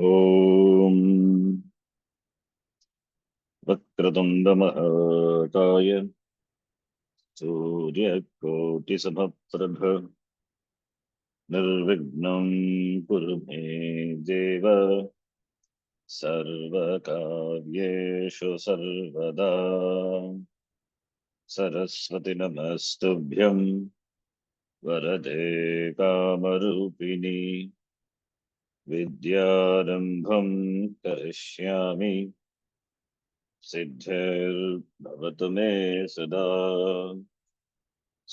ॐ वक्रतुण्डमहाकाय सूर्यकोटिसमप्रभ निर्विघ्नं कुरु मे देव सर्वकार्येषु सर्वदा। सरस्वती नमस्तुभ्यं वरदे कामरूपिणि विद्यारम्भं करिष्यामि सिद्धिर्भवतु मे सदा।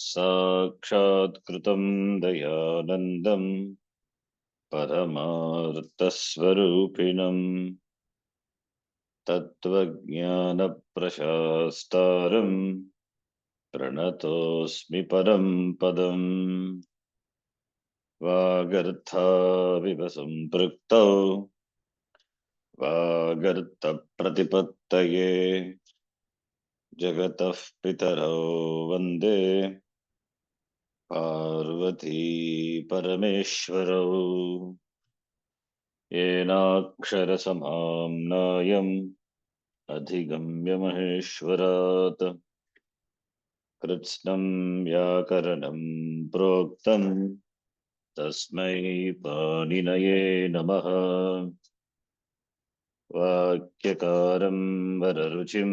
साक्षात्कृतं दयानन्दं परमार्थस्वरूपिणं तत्त्वज्ञानप्रशास्तारं प्रणतोऽस्मि परं पदम्। वागर्थाविव सम्पृक्तौ वागर्थप्रतिपत्तये जगतः पितरौ वन्दे पार्वती परमेश्वरौ। येनाक्षरसमाम्नायम् अधिगम्य महेश्वरात् कृत्स्नं व्याकरणं प्रोक्तं तस्मै पाणिनये नमः। वाक्यकारं वररुचिं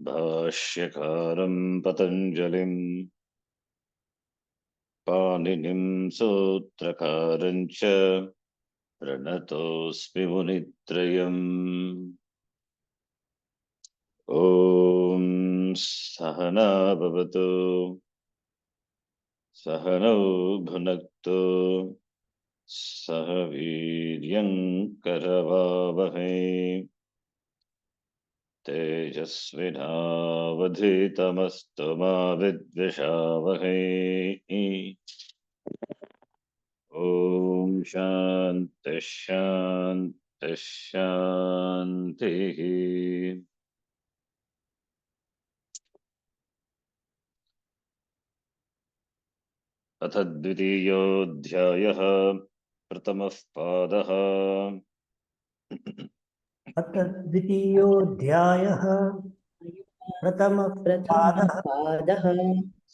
भाष्यकारं पतञ्जलिं पाणिनिं सूत्रकारं च प्रणतोऽस्मि मुनित्रयम्। ॐ सहना भवतु सहनौ भुनक्तु सह वीर्यं करवावहै तेजस्विनावधीतमस्तु मा विद्विषावहै। ॐ शान्ति शान्ति शान्तिः। अथ द्वितीयोऽध्यायः प्रथमः पादः। अथ द्वितीयोऽध्यायः प्रथमः पादः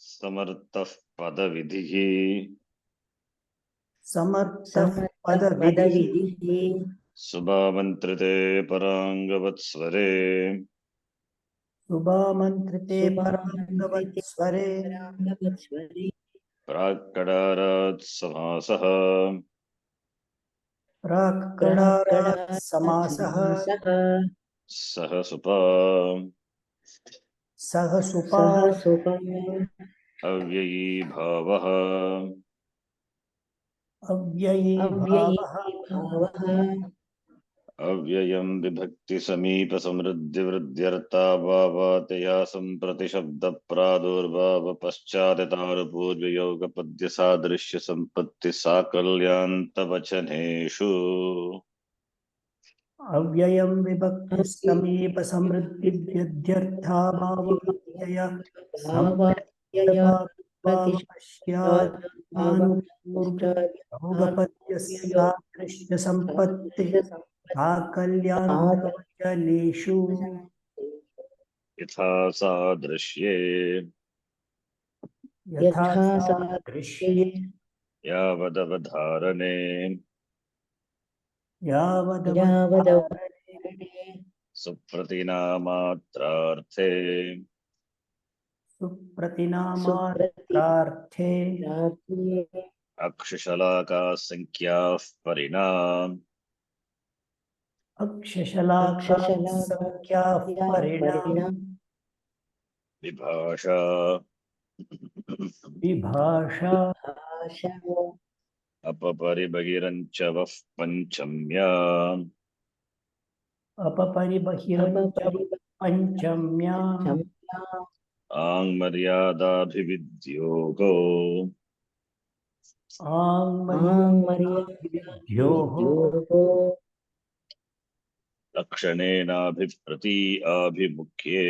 समर्थः पदविधिः समर्थः पदविधिः सुभामन्त्रिते पराङ्गवत्स्वरे शुभामन्त्रिते पराङ्गवत्स्वरे प्राक्कडारात् समासः प्राक्कडारात् समासः सह सुपा सह सुपा अव्ययी भावः अव्ययी भावः अव्ययं विभक्ति समीप समृद्धि वृद्ध्यर्थाभावातया सम्प्रति शब्द प्रादुर्भाव पश्चादतारपूर्वयोग पद्य सादृश्य संपत्ति साकल्यान्त वचनेषु अव्ययं विभक्ति समीप समृद्धिव्यध्यर्थाभावव्यय संपत्ति संपत्ति साकल्यान्तवचनेषु यथा सादृश्ये यथा सादृश्ये यावदवधारणे यावदवधारणे सुप्रतिनामात्रार्थे सुप्रतिनामात्रार्थे अक्षशलाका संख्याः परिणाम अक्षशलाका संख्याः परिणाम विभाषा विभाषा अपपरिबहिरञ्च वः पञ्चम्या अपपरिबहिरञ्च पञ्चम्या आङ्मर्यादाभिविद्योगो आङ्मर्यादाभिविद्योः लक्षणेनाभिप्रति आभिमुख्ये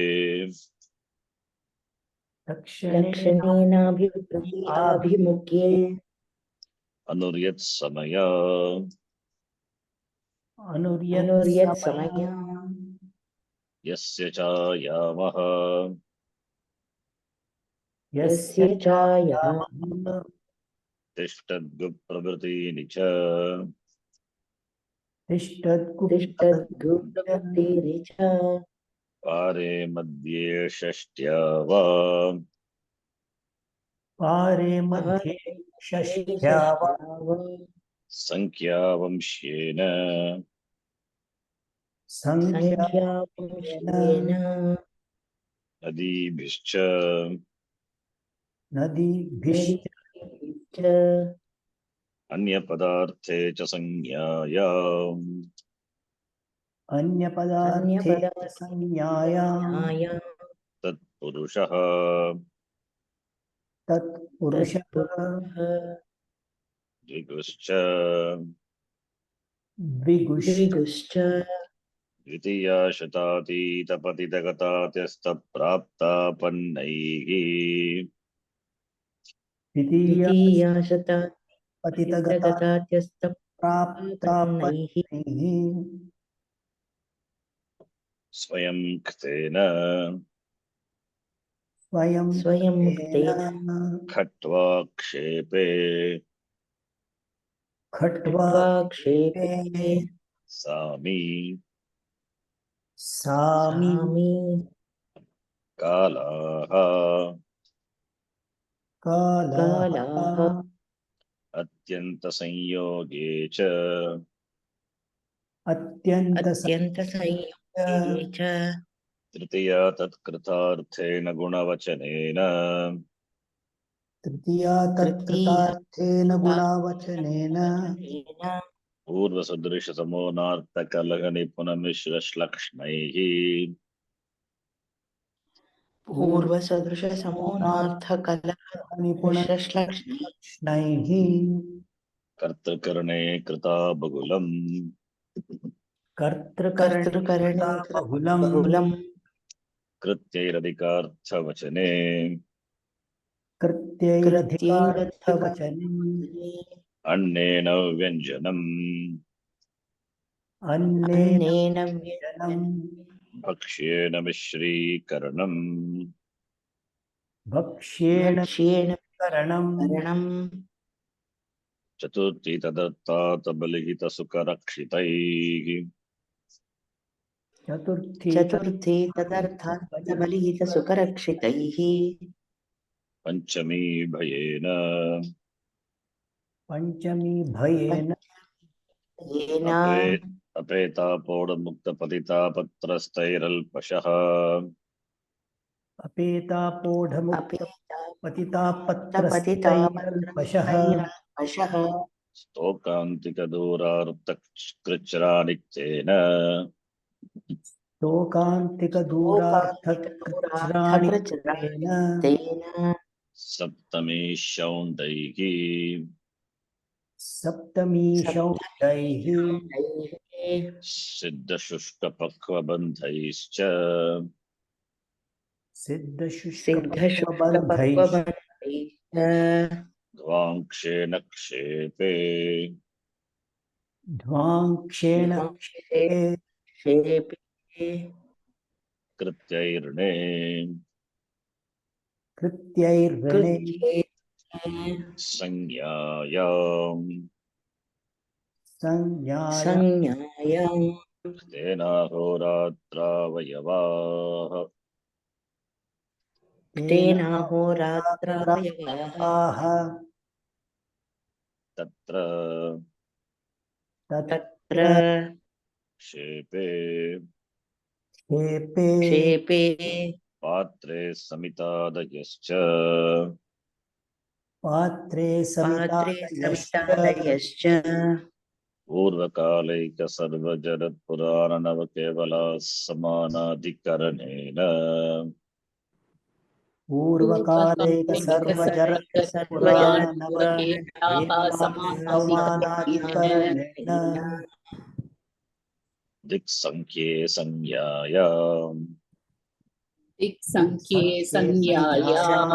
लक्षणेनाभिप्रति आभिमुख्ये अनुर्यत्समया अनुर्यत् समयाम् यस्य चायामः यस्य चायामः तिष्ठद्गुप्रभृतीनि च तिष्ठद्गुप्तवृत्तिरि च पारे मध्ये षष्ट्या वा पारे मध्ये षष्ट्या वा संख्यावंश्येन संख्यावंशेन नदीभिश्च नदीभिश्च च अन्यपदार्थे च संज्ञायाम् अन्यपदार्थे च संज्ञायाम् तत्पुरुषः तत्पुरुषः द्विगुश्च द्विगुश्च द्विगुश्च द्वितीया शतातीतपतितगतात्यस्तप्राप्तापन्नैः द्वितीया द्वितीया शताधिगतात्यस्तप्रापन्नैः प्राप्तापन्नैः स्वयं कृतेन स्वयं स्वयं कृतेन खट्वा क्षेपे खट्वा क्षेपे सामी सामी सामी कालाः कालाः अत्यन्तसंयोगे च अत्यन्तसंयोगे च तृतीया तत्कृतार्थेन गुणवचनेन तृतीया तृतीया तत्कृतार्थेन गुणावचनेन पूर्वसदृशसमोनार्थकलहनिपुनमिश्रश्लक्ष्णैः पूर्वसदृशसमोनार्थकलहनिपुनश्लक्ष्णैः निपुणैः कर्तृकरणे कृता बहुलम् कर्तृकरणे कर्तृकरणे बहुलम् बहुलम् कृत्यैरधिकार्थवचने कृत्यैरधिकार्थवचने अन्नेन व्यञ्जनम् अन्नेन अन्नेन व्यञ्जनम् भक्ष्येन मिश्रीकरणम् भक्ष्येण भक्ष्येण करणम् करणम् चतुर्थी तदर्थात् बलिहितसुखरक्षितैः चतुर्थी तदर्थात् बलिहितसुखरक्षितैः पञ्चमी भयेन पञ्चमी भयेन येन अपेतापोढमुक्तपतितापत्रस्तैरल्पशः अपेतापोढमुक्तपतितापत्रस्तैरल्पशः पतितापत्रस्तैरल्पशः स्तोकान्तिकदूरार्तकृच्छ्रानिक्तेन शोकान्तिकदूरार्थकृच्छ्राणित्वेन तेन सप्तमी शौण्डैः सप्तमीशौण्डैः सिद्धशुष्कपक्वबन्धैश्च सिद्धशुष्कपक्वबन्धैः ध्वाङ्क्षेण क्षेपे ध्वाङ्क्षेण कृत्यैर्णे कृत्यैर्णे संज्ञायाम् संज्ञायाम् तेनाहोरात्रावयवाः तेनाहोरात्रावयवाः तत्र तत्र क्षेपे क्षेपे पात्रे समितादयश्च पात्रे समितादयश्च पूर्वकालैकसर्वजगत्पुराणनवकेवलाः समानाधिकरणेन समानाधिकरणेन दिक्सङ्ख्ये संज्ञायाम् दिक्सङ्ख्ये संज्ञायाम्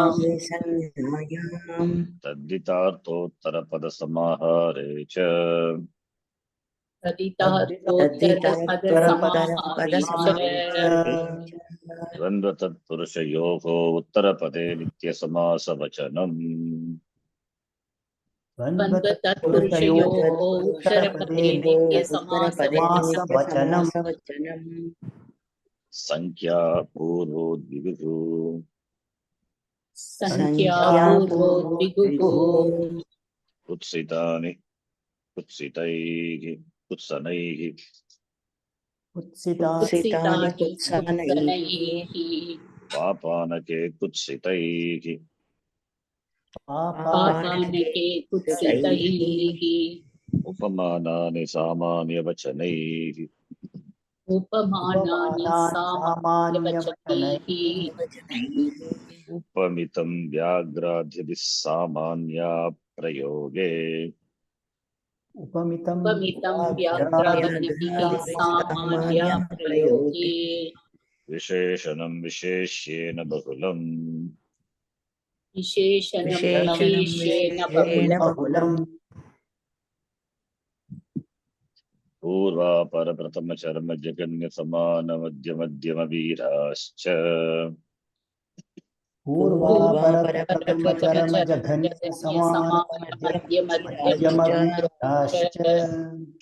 तद्धितार्थोत्तरपदसमाहारे च द्वन्द्व तत्पुरुषयोः उत्तरपदे नित्यसमासवचनम् द्वन्द्वतत्पुरुषयोः उत्तरपदे समासवचनम् संख्या पूर्वो द्विगुः संख्यापूर्वोद्विगुः कुत्सितानि कुत्सितैः कुत्सनैः कुत्सितानि कुत्सितानि पापानके कुत्सितैः पापानके कुत्सितैः उपमानानि सामान्यवचनैः उपमानानि सामान्यवचनैः उपमितं व्याघ्राद्यभिः सामान्या प्रयोगे उपमितं व्याघ्रादिभिः सामान्यप्रयोगे विशेषणं विशेष्येन बहुलम् विशेषणं विशेष्येण बहुलम् पूर्वापरप्रथमचर्मजगन्यसमानमध्यमध्यमवीराश्च पूर्वापरप्रथमचरमजघन्यसमानमध्यमवीराश्च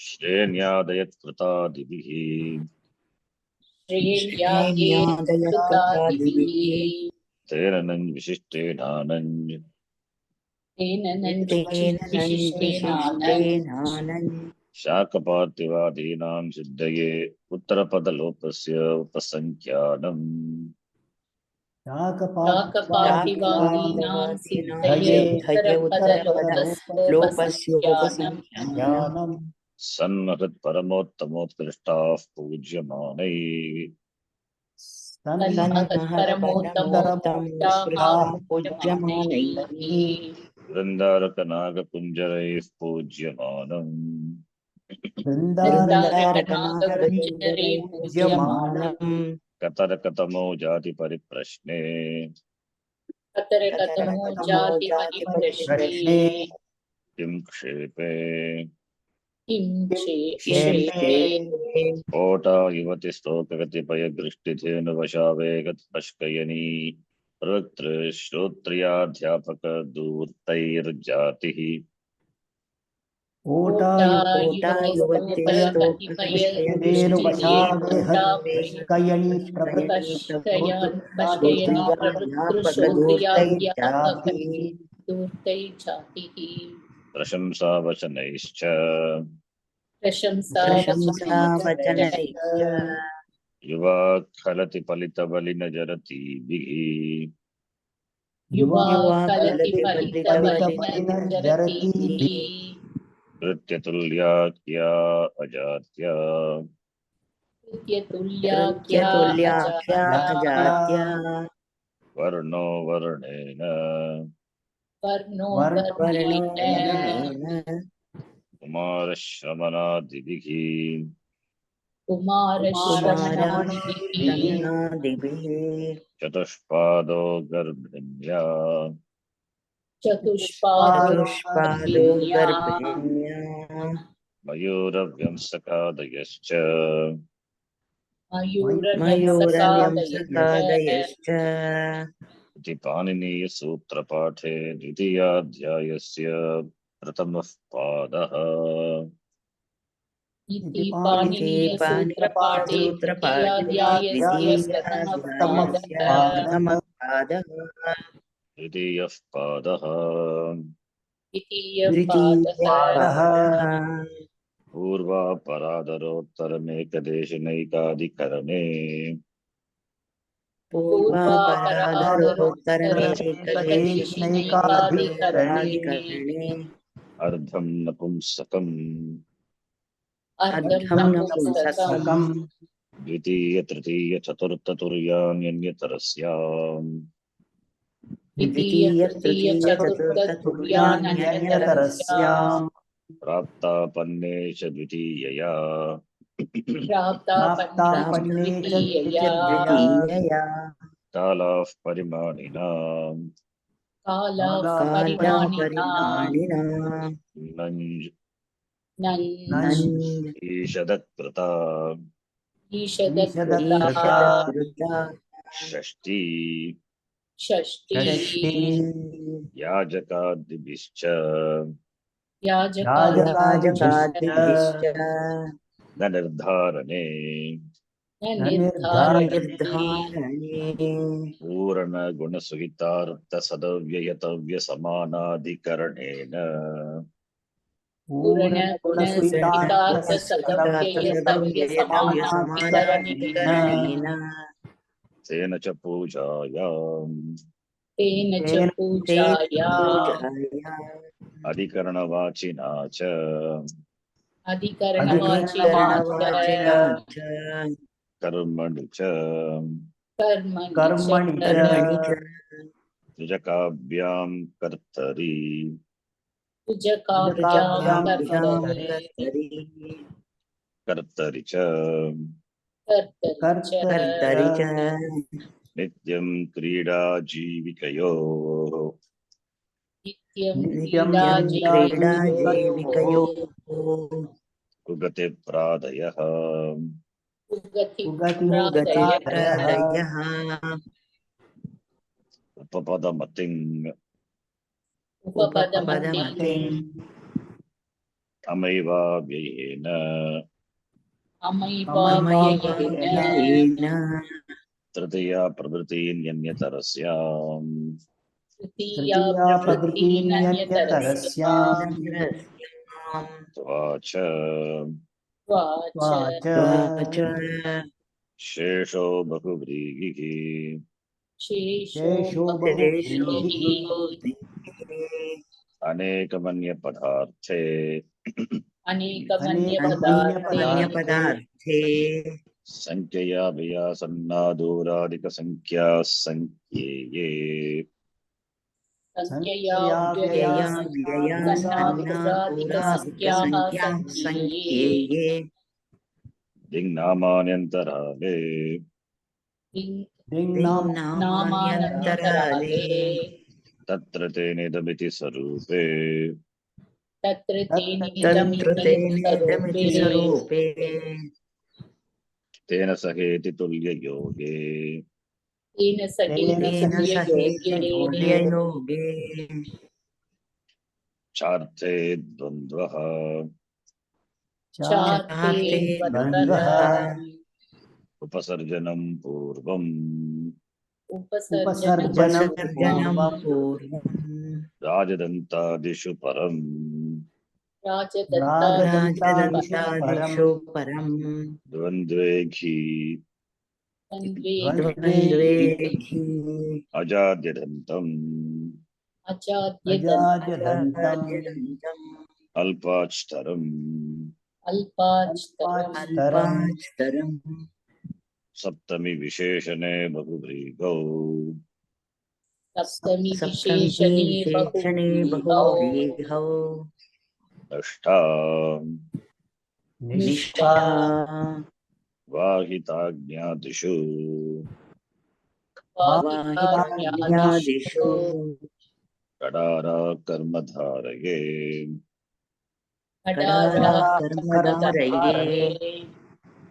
श्रेण्यादयत्कृतादिभिः श्रेण्यादेकृतादिभिः तेन नं विशिष्टेनानञ् तेन विशिष्टेनानन् शाकपार्थिवादीनां सिद्धये उत्तरपदलोपस्य उपसङ्ख्यानम् शाकपार्थिवादीनां सिद्धये उत्तरपदलोपस्योपसंख्यानम् ज्ञानम् सन्महत्परमोत्तमोत्कृष्टाः पूज्यमानैः वृन्दारकनागकुञ्जरैः पूज्यमानम् वृन्दारकनागकुञ्जरे पूज्यमानम् कतरकतमो जातिपरिप्रश्ने कतरकतमो जातिपरिप्रश्ने किं क्षेपे किं क्षेपे कोटा युवति स्तोकगतिपयगृष्टिधेनुवशावेगत्पष्कयनी प्रवक्तृ श्रोत्रियाध्यापकदूर्तैर्जातिः कयनी पश्ययनी प्रवृत्तृश्रोत्रियाध्यापकदूर्तैर्जातिः प्रशंसावचनैश्च युवा खलति फलितबलिनजरतीभिः कृत्यतुल्याख्या अजात्या वर्णो वर्णेन कुमारश्रमणादिभिः चतुष्पादो गर्भिण्या चतुष्पादो मयूरव्यंसकादयश्च मयूरव्यंसकादयश्च इति पाणिनीयसूत्रपाठे द्वितीयाध्यायस्य प्रथमः पादः इति पाणिनीयसूत्रपाठे द्वितीयाध्यायस्य प्रथमः पादः द्वितीयः पादः द्वितीयपादः पूर्वापराधरोत्तरमेकदेशनैकाधिकरणे पूर्वापराधरोत्तरमेकदेशिनैकाधिकरणे अर्धं नपुंसकम् द्वितीय तृतीय चतुर्थतुर्यान्यन्यतरस्याम् द्वितीयतृतीयचतुर्थतुर्यान्यतरस्याम् प्राप्तापन्ने च द्वितीयया प्राप्तापन्ने च द्वितीयया कालाः परिमाणिना नञ् नन् ईषदत्कृता ईषदत्कृता ईषदत्कृता षष्ठी षष्ठी याजकादिभिश्च याजकादिभिश्च याजकादिभिश्च न निर्धारणे न निर्धारणे निर्धारणे पूर्णगुणसुहितार्थसदव्ययतव्यसमानाधिकरणेन पूर्णगुणसुहितार्थसदव्ययतव्यसमानाधिकरणेन तेन च पूजायाम् तेन तेन पूजाय अधिकरणवाचिना च अधिकरणवाचिना च कर्मणि च कर्मणि च कर्मणि च त्रिजकाभ्याम् कर्तरि तुजकाभ्यां तुजकाभ्यां कर्तरि कर्तरि कर्तरि च कर्तरि च नित्यम् क्रीडाजीविकयोः नित्यं नित्यं क्रीडा क्रीडाजीविकयोः जीविकयोः कुगतिप्रादयः उगतिप्रादयः गतिप्रादयः उपपदमतिम् उपपदमतिं उपपदमतिम् अमैवाव्ययेन अमैवाव्ययेन तृतीया प्रभृतीन्यन्यतरस्याम् तृतीया प्रभृतीन्यन्यतरस्याम् नगरस्यां त्वाच वाच त्वाच शेषो बहुव्रीहिः शेषो देशो बहुव्रीहिः अनेकमन्यपदार्थे अनेकमन्यपदार्थे अन्यपदार्थे संख्यया वियासन्नादूरादिकसंख्याः संख्येये संख्यया यया व्यया व्यया सन्नादुरादिकसंख्याः सन्नादुरादिकसंख्याः सङ्ख्येये दिङ्नामान्यन्तराले दिङ्नामान्यन्तराले तत्र तेनेदमिति स्वरूपे तत्र तेनेदमिति स्वरूपे तेन सहेति तुल्ययोगे तेन तेन सहेति तुल्ययोगे चार्थे द्वन्द्वः चार्थे द्वन्द्वः उपसर्जनं पूर्वम् उपसर्जनं उपसर्जनं पूर्वम् पूर्वम् राजदन्तादिषु परम् राजदन्तादिषु परम् राजदन्तादिषु परम् द्वन्द्वे घी द्वन्द्वे द्वन्द्वे घी घी अजाद्यदन्तम् अजाद्यदन्तम् अजाद्यदन्तम् अल्पाच्तरम् अल्पाच्तरम् अल्पाच्तरम् सप्तमी विशेषणे बहुव्रीगौ सप्तमी विशेषणे बहुव्रीहौ नष्टा निष्ठा निष्ठा वाहिताज्ञादिषु वाहिताज्ञादिषु कडारा कर्मधारये कडारा कर्मधारये कर्मधारये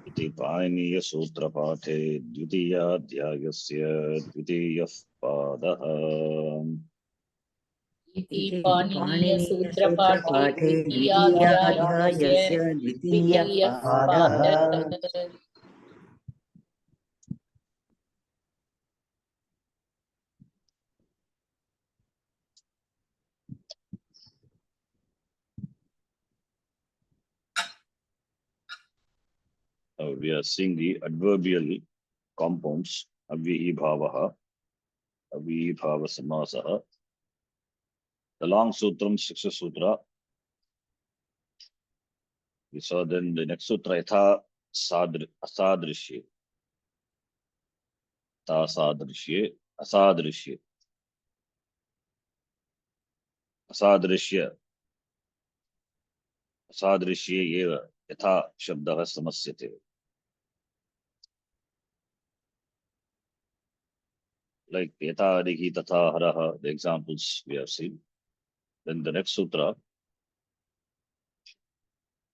इति पाणिनीयसूत्रपाठे द्वितीयाध्यायस्य द्वितीयः पादः इति पाणिनीयसूत्रपाठे द्वितीयाध्यायस्य द्वितीयः पादः पादः We are seeing the adverbial compounds avyibhavaha, avyibhava samasaha. The long sutram, Shiksha Sutra. We saw then the next sutra, Yatha Asadrishye. Ta Sadrishye, Asadrishye. Asadrishya. Asadrishye eva. Yatha Shabdaha Samasyate. Like Yatha Adhi Tatha Haraha, the examples we have seen. Then the next sutra,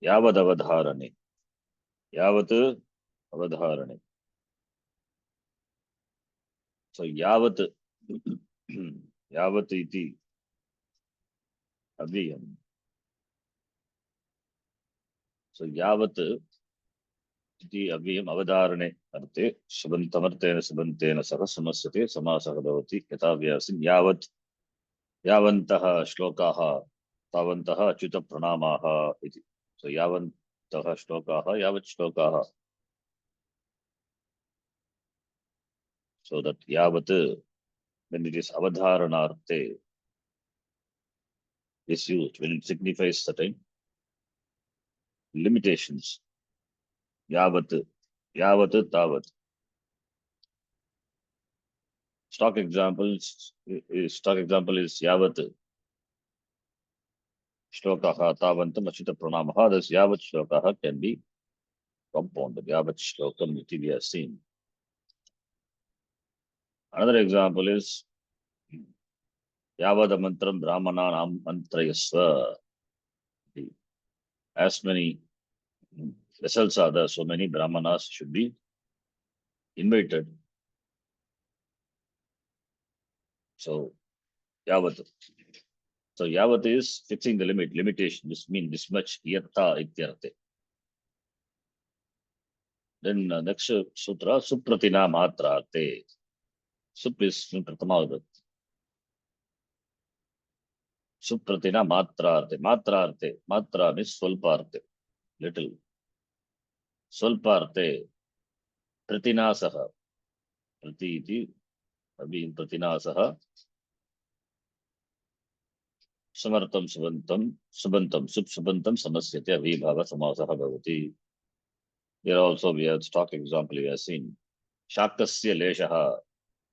Yavad avadharane. Yavat avadharane. So yavat yavat iti avyayam. So yavat iti avyayam avadharane arte shubantamartena subantena sah samasyate samasah bhavati yatha vyasin yavat yavantah shlokaha tavantah achyuta pranamaha iti. So yavantah shlokaha yavat shlokaha. So that yavat, when it is avadharanarte, is used when it signifies certain limitations. Yavat, yavat, tavat. Stock example is yavat shlokaha tavantam achyuta pranamaha. Thus yavat shlokaha can be compounded. Yavat shlokam iti we have seen. Another example is yavad mantram brahmananam mantrayasva. As many vessels are there, so many brahmanas should be invited. So yavat. So yavat is fixing the limitation. This means this much yatta ityarte. Then next sutra, supratina matrarte. Sup is pratama vibhakti. Supratina matrarte. Matrarte. Matra means swalparte. Little. Swalparte. Pratinasaha. Prati iti. Abhi pratinasaha. Samartam subantam. Subantam. Sup subantam samasyate avibhava samasaha bhavati. Here also we have stock example we have seen. Shakasya leshaha.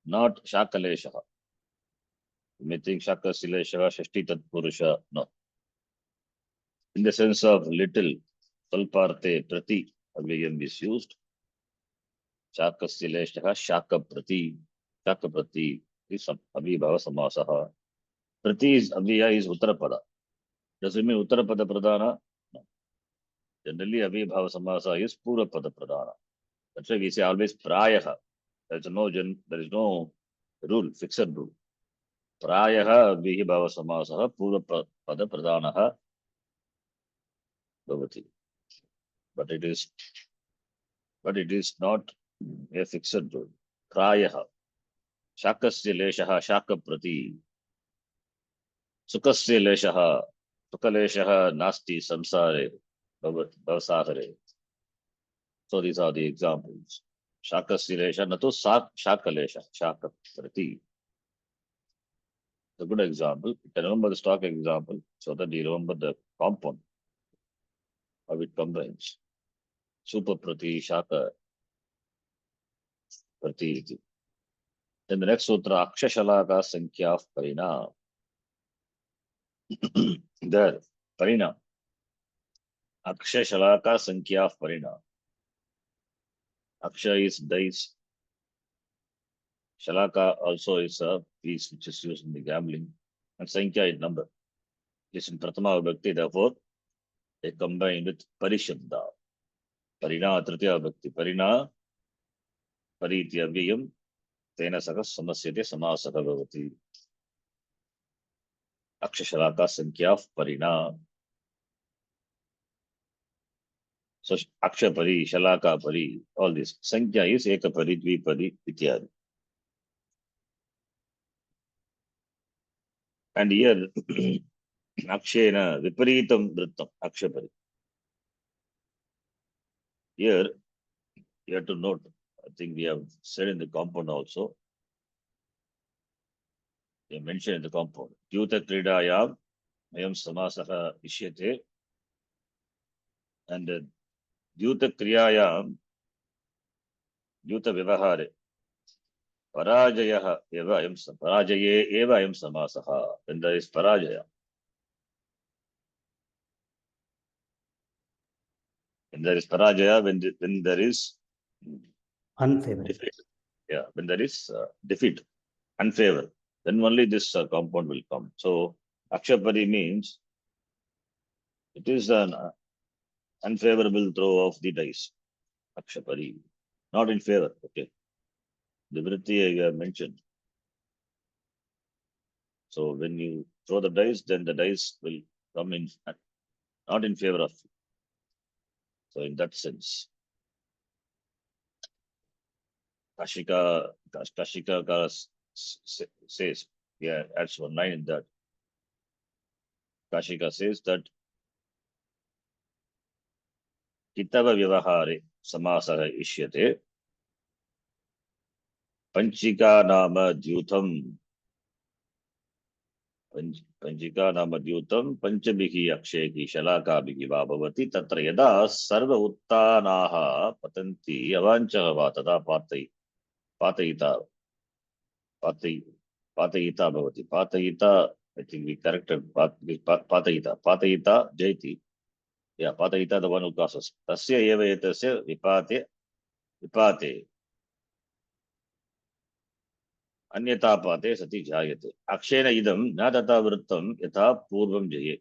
Not shakaleshaha. You may think shakasya leshaha shashti tat purusha. No. In the sense of little, salparte prati avyayam is used. Shakasya leshaha shaka prati is avibhava samasaha. Prati is avyaya is uttarapada. Does it mean uttarapada pradana? No. Generally avibhava samasa is purapada pradana. That's why we say always prayaha. There is no rule, fixed rule. Prayaha avibhava samasaha purapada pradanaha bhavati. But it is not a fixed rule. Prayaha. Shakasya leshaha shaka prati. Sukasya leshaha sukaleshaha nasti samsare bhavasahare. So these are the examples. Shakasya lesha nato shakalesha shaka prati. It's a good example. You can remember the stock example so that you remember the compound, how it combines. Super prati shaka prati. Then the next sutra, akshashalaka sankhya of parina. There, parina. Akshashalaka sankhya of parina. Aksha is dice. Shalaka also is a piece which is used in the gambling. And sankhya is number. This in Pratama Vibhakti, therefore, they combine with Parishabda. Parina Tritiya Vibhakti. Parina Pariti Avyayam Tena Saka Samasyate Samasaka Bhavati. Akshashalaka Sankhya of Parina. So Aksha Pari, Shalaka Pari, all this. Sankhya is Eka Pari, Dvi Pari, Ityadi. And here, Akshena Viparitam Vrittam, Akshapari. Here, you have to note, I think we have said in the compound also, they mentioned in the compound, Dyuta Kridayam, Mayam Samasaha Ishyate, and Dyuta Kriyayam, Dyuta Vivahare, Parajayaha Eva Ayam Parajaye Eva Ayam Samasaha, when there is Parajaya. When there is Parajaya, when there is unfavorable. defeat. Yeah, when there is defeat, unfavor, then only this compound will come. So Akshapari means it is an unfavorable throw of the dice. Akshapari. Not in favor. Okay. The vritti I have mentioned. So when you throw the dice, then the dice will come in not in favor of you. So in that sense, Kashika says, yeah, adds one line in that. Kashika says that Kitava Vyavahare Samasara Ishyate Panchika Nama Dyutam Panchika Nama Dyutam Panchabihi Aksheki Shalaka Bigiva Bhavati Tatra Yada Sarva Uttanaha Patanti Avanchaha Vatada Patayita Patayita Bhavati Patayita. I think we corrected Patayita. Patayita Jaiti. Yeah, Patayita, the one who causes. Tasya eva etasya vipate. Anyata pate sati jayate. Akshena idam na tata vrittam yatha purvam jaye.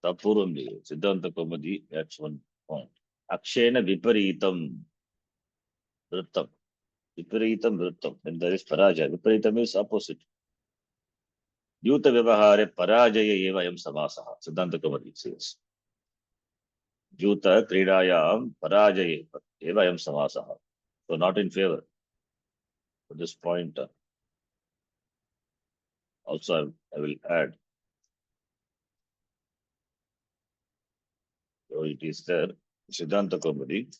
Ta purvam jaye. Siddhanta Kaumudi, that's one point. Akshena viparitam vrittam. Viparitam vrittam. Then there is paraja. Viparitam is opposite. Yuta vyavahare parajaya eva yam samasaha. Siddhanta Kaumudi says. Yuta kridayam parajaye eva yam samasaha. So not in favor. At this point, also I will add. So it is there. Siddhanta Kaumudi.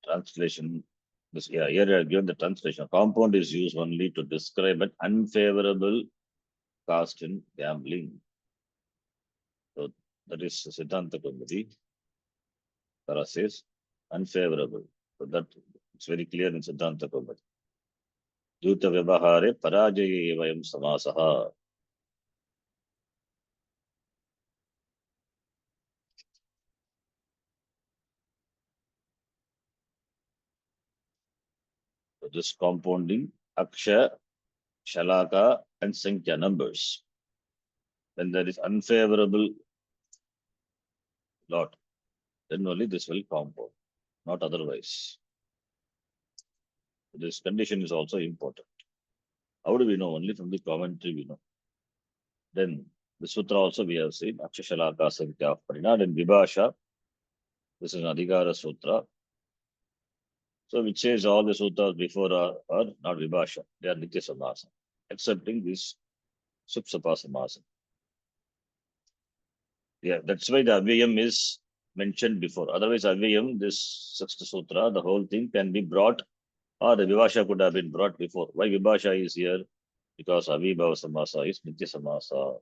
Translation. This, yeah, here I have given the translation. Compound is used only to describe an unfavorable cast in gambling. So that is Siddhanta Kaumudi. Tara says unfavorable. So that it's very clear in Siddhanta Kaumudi. Yuta Vyavahare Parajaye Evayam Samasaha. So this compounding Aksha, Shalaka, and Sankhya numbers. When there is unfavorable lot, then only this will compound, not otherwise. This condition is also important. How do we know? Only from the commentary we know. Then the sutra also we have seen Akshashalaka Sankhya Parinad and Vibhasha. This is an Adhikara Sutra. So which says all the sutras before are not Vibhasha, they are Nitya Samasa, excepting this Supsapa Samasa. Yeah, that's why the Avyayam is mentioned before. Otherwise, Avyayam, this sixth sutra, the whole thing can be brought, or the Vibhasha could have been brought before. Why Vibhasha is here? Because Avibhava Samasa is Nitya Samasa.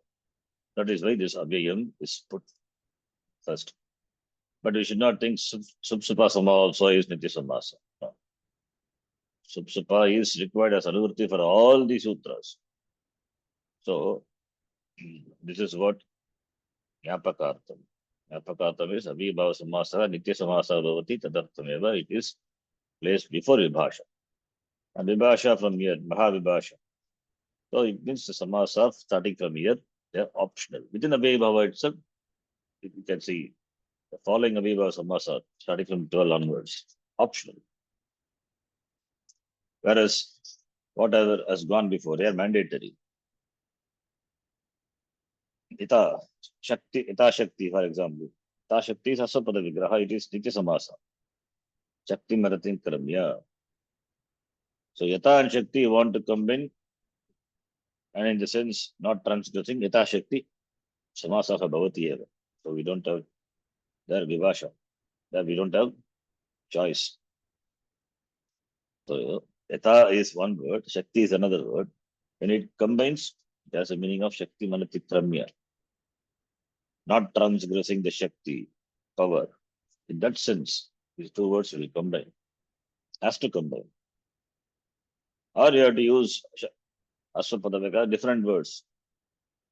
That is why this Avyayam is put first. But we should not think Supsapa Sama also is Nitya Samasa. No. Supsapa is required as Anuvritti for all the sutras. So, this is what Jnapakartham. Jnapakartham is Avibhava Samasa, Nitya Samasa Bhavati, Tadarthameva. It is placed before Vibhasha. And Vibhasha from here, Mahavibhasha. So it means the Samasa starting from here, they are optional. Within Avibhava itself, you can see the following Avibhava Samasa starting from 12 onwards, optional. Whereas whatever has gone before, they are mandatory. Ita Shakti, for example. Ita Shakti is Asapada Vigraha, it is Nitya Samasa. Shakti Maratin Karamya. So Yata and Shakti want to combine, and in the sense not transgressing, Yata Shakti Samasa Bhavati eva. So we don't have there Vibhasha. There we don't have choice. So Yata is one word, Shakti is another word. When it combines, it has a meaning of Shakti Manatitramya. Not transgressing the Shakti power. In that sense, these two words will combine. Has to combine. Or you have to use Aswapadavika, different words.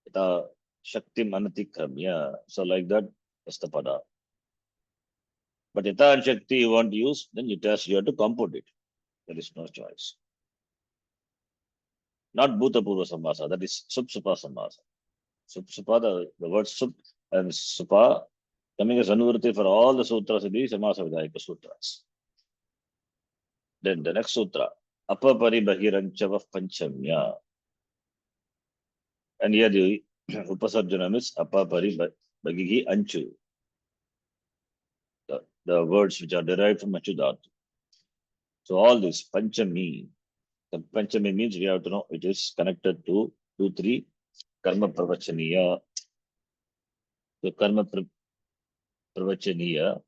Ita Shakti Manatitramya. So like that, Astapada. But Yatha and Shakti you want to use, then you have to compound it. There is no choice. Not Bhuta Purva Samasa, that is Sup Supa Samasa. Sup Supa, the word Sup and Supa coming as Anurti for all the sutras in the Samasa Vidayika Sutras. Then the next sutra, Apapari Bahiranchava Panchamya. And here the Upasarjanam is Apapari Bagihi Anchu. The words which are derived from Achudhatu. So all this Panchami, the Panchami means we have to know it is connected to 2-3 Karma Pravachaniya. The Karma Pravachaniya,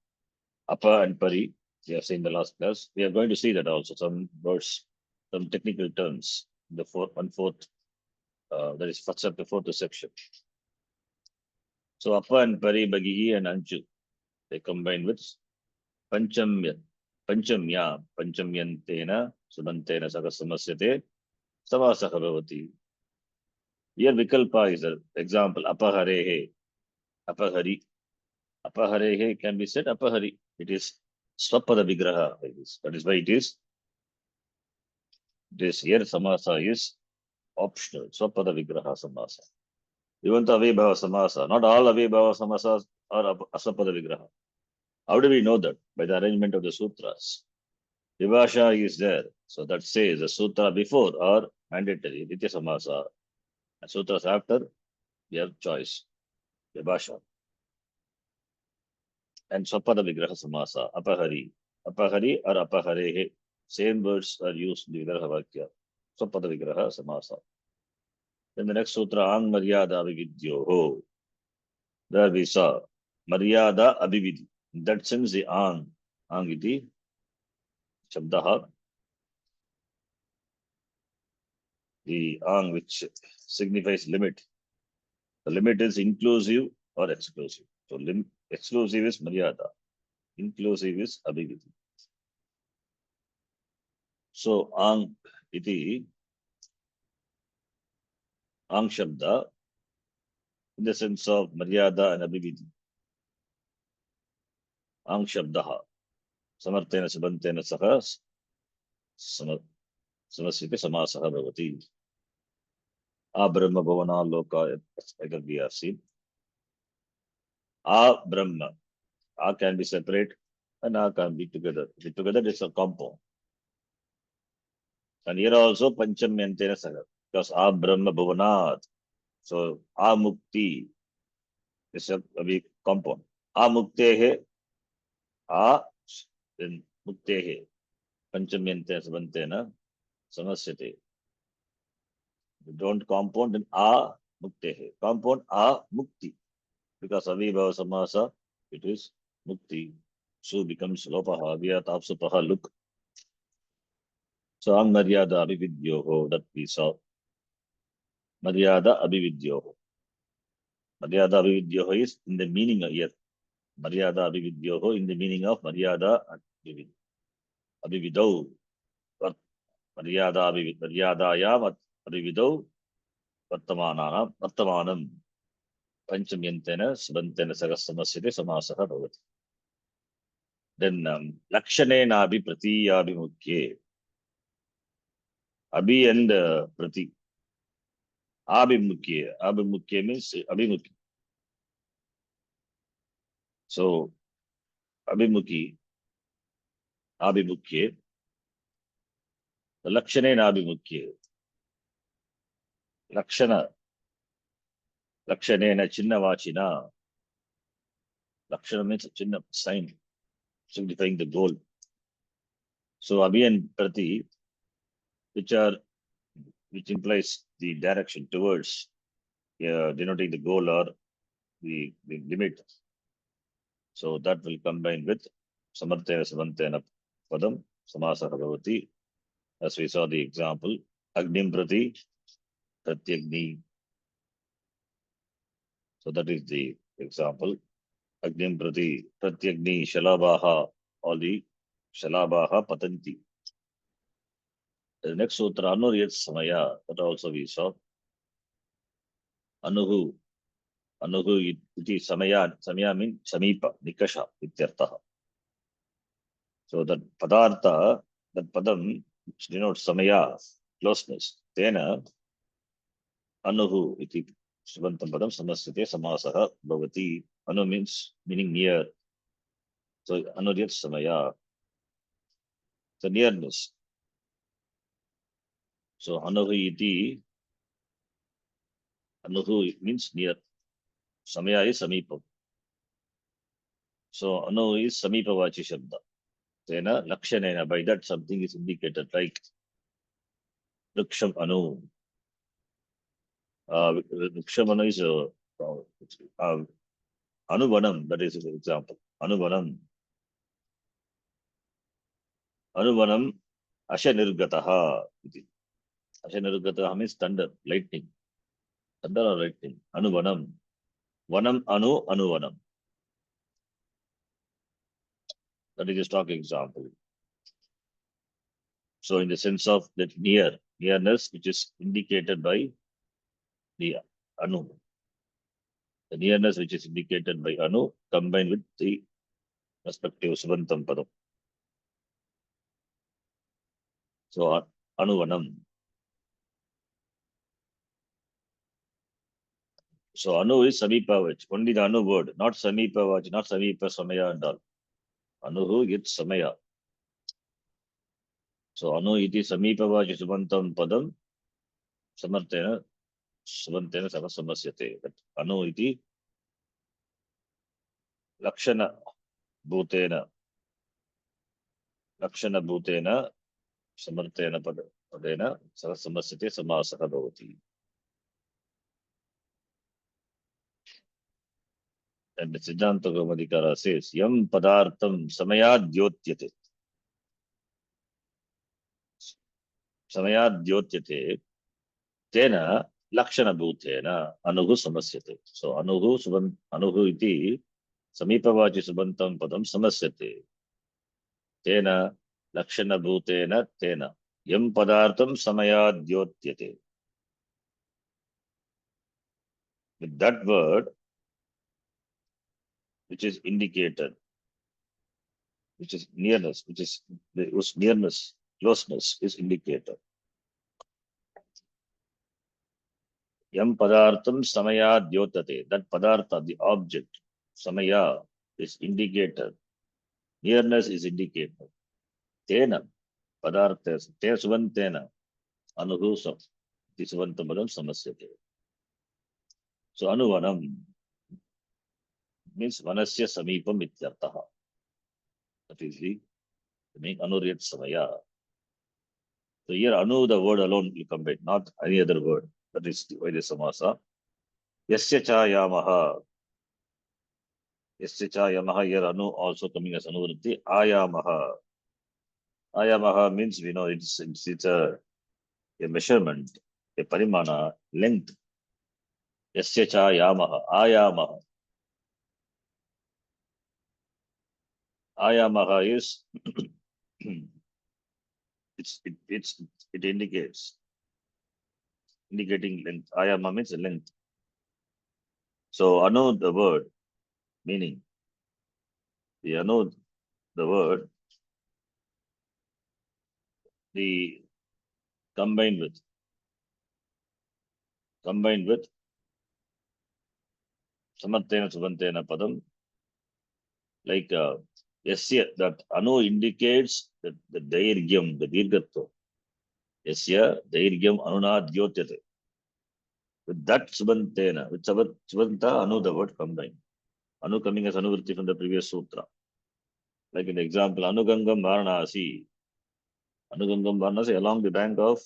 Apa and Pari, we have seen the last class. We are going to see that also, some words, some technical terms, the one-fourth, that is first chapter, fourth section. So Apa and Pari, Bagihi and Anchu, they combine with Panchamya, Panchamyantena, Subantena Sakasamasate, Savasaka Bhavati. Here Vikalpa is an example, Apaharehe, Apahari. Apaharehe can be said Apahari. It is Swapada Vigraha. That is why it is. This here Samasa is optional. Swapada Vigraha Samasa. Even the Avibhava Samasa. Not all Avibhava Samasas are Aswapada Vigraha. How do we know that? By the arrangement of the sutras. Vibhasha is there. So that says the sutra before are mandatory. Nitya Samasa. And sutras after, we have choice. Vibhasha. And Swapada Vigraha Samasa. Apahari. Apahari or Apaharehe. Same words are used in the Vigraha Vakya. Swapada Vigraha Samasa. Then the next sutra, Ang Maryada Avividyoho. There we saw Maryada Avividhi. In that sense, the Ang iti, Shabdaha, the Ang which signifies limit. The limit is inclusive or exclusive. So exclusive is Maryada, inclusive is Avividhi. So Ang iti, Ang Shabda, in the sense of Maryada and Avividhi. Ang Shabdaha, Samartena Sabantena Saha, Samasyate Samasaha Bhavati. A Brahma Bhavana Loka, like we have seen. A Brahma, A can be separate and A can be together. Together it's a compound. And here also Panchamyantena Saha, because A Brahma Bhavanat. So A Mukti is a compound. A Muktehe, A then Muktehe, Panchamyantena Sabantena Samasyate. You don't compound in A Muktehe. Compound A Mukti. Because Avibhava Samasa, it is Mukti. So becomes Lopaha, Vyatapsupaha, look. So Ang Maryada Avividyoho, that we saw. Maryada Avividyoho. Maryada Avividyoho is in the meaning of here. Maryada Avividyoho in the meaning of Maryada Avividau. Maryadayam Avividau Vartamanam Panchamyantena Sabantena Sagasamasite Samasaha Bhavati. Then Lakshanena Abhi Prati Abhimukhe. Abhi and Prati. Abhimukhe. Abhimukhe means Abhimukhi. So Abhimukhi, Abhimukhe. Lakshanena Abhimukhe. Lakshana. Lakshanena Chinna Vachina. Lakshana means a Chinna sign, signifying the goal. So Abhi and Prati, which implies the direction towards, denoting the goal or the limit. So that will combine with Samartena Samantena Padam, Samasaha Bhavati. As we saw the example, Agnim Prati, Pratyagni. So that is the example. Agnim Prati, Pratyagni, Shalabaha, all the Shalabaha Patanti. The next sutra, Anuryat Samaya, that also we saw. Anuhu iti Samaya means Samipa, Nikasha, Ityartaha. So that padartha, that padam, which denotes samaya, closeness, tena anuhu iti subantam padam samasyate samasaha bhavati. Anu means meaning near. So anuryat samaya, the nearness. So anuhu iti, anuhu means near. Samaya is samipam. So anu is samipavachi shabda. Tena lakshanena, by that something is indicated, like vriksham anu. Vriksham anu is anuvanam, that is an example. Anuvanam. Anuvanam ashanirgataha. Ashanirgataha means thunder, lightning. Thunder or lightning. Anuvanam. Vanam anu anuvanam. That is a stock example. So in the sense of that nearness, which is indicated by the anu. The nearness which is indicated by anu combined with the respective subantam padam. So anuvanam. So anu is samipavach, only the anu word, not samipavach, not samipa samaya and all. Anuhu it's samaya. So anu iti samipavach subantam padam samartena subantena samasyate. But anu iti lakshana bhutena samartena padena samasyate samasaha bhavati. And the Siddhanta Gaumadikara says, Yam padartham samayadyotyate. Samayadyotyate tena lakshana bhutena anuhu samasyate. So anuhu iti samipavachi subantam padam samasyate. Tena lakshana bhutena tena. Yam padartham samayadyotyate. With that word, which is indicated, which is nearness, whose nearness, closeness is indicated. Yam padartham samaya dyotate. That padartha, the object, samaya, is indicated. Nearness is indicated. Tena, padarthas, te subantena, anuhu the subantamadam samasyate. So anuvanam means vanasya samipam ityartaha. That is the meaning anuryat samaya. So here anu, the word alone will come back, not any other word. That is the Vaidya Samasa. Yasya cha yamaha. Yasya cha yamaha, here anu also coming as anuvritti. Ayamaha. Ayamaha means we know it's a measurement, a parimana, length. Yasya cha yamaha. Ayamaha. Ayamaha is it indicates indicating length. Ayama means length. So anu the word meaning. The anu the word, the combined with samartena subantena padam, like yasya, that anu indicates that the dairgyam, the dirgatva. Yasya dairgyam anunadyotyate. With that subantena, with subanta anu the word combined. Anu coming as anuvritti from the previous sutra. Like in the example, Anugangam Varanasi. Anugangam Varanasi along the bank of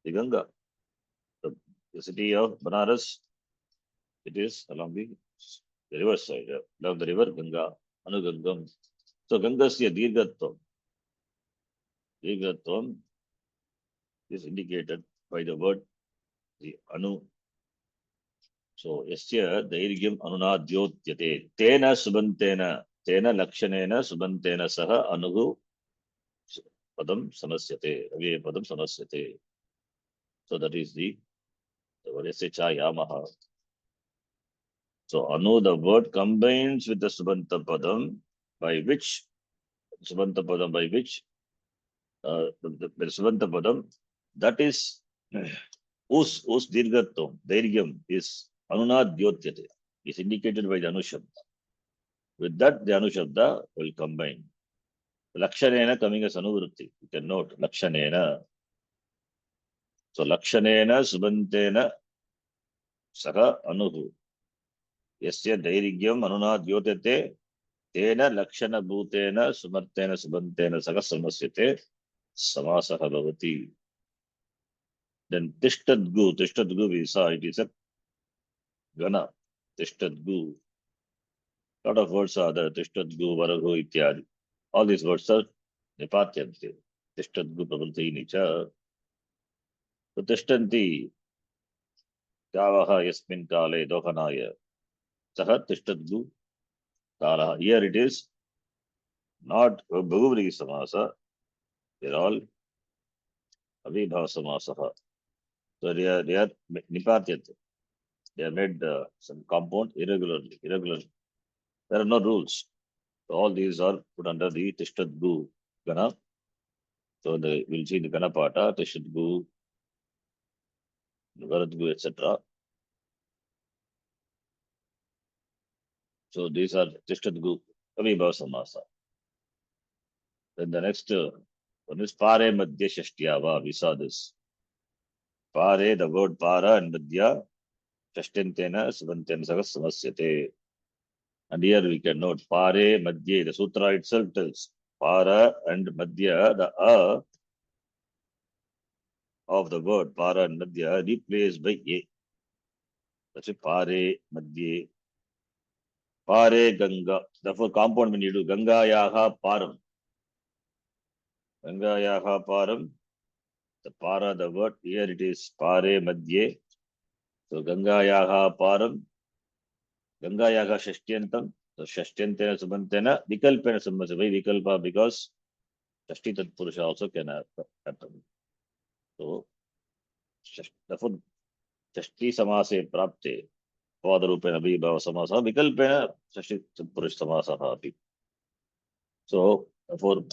the Ganga. The city of Banaras, it is along the river side, along the river Ganga, Anugangam. So Gangasya Dirgatvam. Dirgatvam is indicated by the word the Anu. So Yasya Dairgyam Anunadyotyate. Tena Subantena. Tena Lakshanena Subantena Saha Anugu Padam Samasyate. Avye Padam Samasyate. So that is the word Yasya cha yamaha. So anu, the word combines with the subanta padam, by which Subanta Padam, by which the Subanta Padam, that is whose Dirgham is Anunad Dyotyate, is indicated by the Anushabda. With that, the Anushabda will combine. Lakshanena coming as Anuvrutti. You can note Lakshanena. So Lakshanena Subantena Saka Anuhu. Yasya Dairigyam Anunad Dyotyate. Tena Lakshana Bhutena Sumartena Subantena Saka Samasyate Samasaha Bhavati. Then Tishtadgu we saw it is a Gana. Tishtadgu. Lot of words are there. Tishtadgu, Varagu, Ityadi. All these words are Nipatyante. Tishtadgu Pravalti Nicha. Tishtanti Kavaha Yasmin Kale Dohanaya. Saha Tishtadgu Kalaha. Here it is not Bhuvri Samasa. They're all Avibhava Samasaha. So they are Nipatyante. They have made some compound irregularly. There are no rules. So all these are put under the Tishtadgu Gana. So we'll see the Gana Pata, Tishtadgu, Varadgu, etc. So these are Tishtadgu, Avibhava Samasa. Then the next one is Pare Madhya Shashtyava. We saw this. Pare, the word Para and Madhya, Shashtentena, Subantena Sagas Samasyate. And here we can note Pare Madhya. The sutra itself tells Para and Madhya, the A of the word Para and Madhya replaced by A. That's it. Pare Madhya. Pare Ganga. Therefore, compound when you do Ganga Yaha Param. Ganga Yaha Param. The Para, the word, here it is Pare Madhye. So Ganga Yaha Param. Ganga Yaha Shashtyantam. So Shashtyantena Subantena. Vikalpena Sambhasa. Why Vikalpa? Because Shashti Tat Purusha also can happen. So therefore Shashti Samase Prapte. Padarupena Vibhava Samasa. Vikalpena Shashti Tat Purusha Samasa. So therefore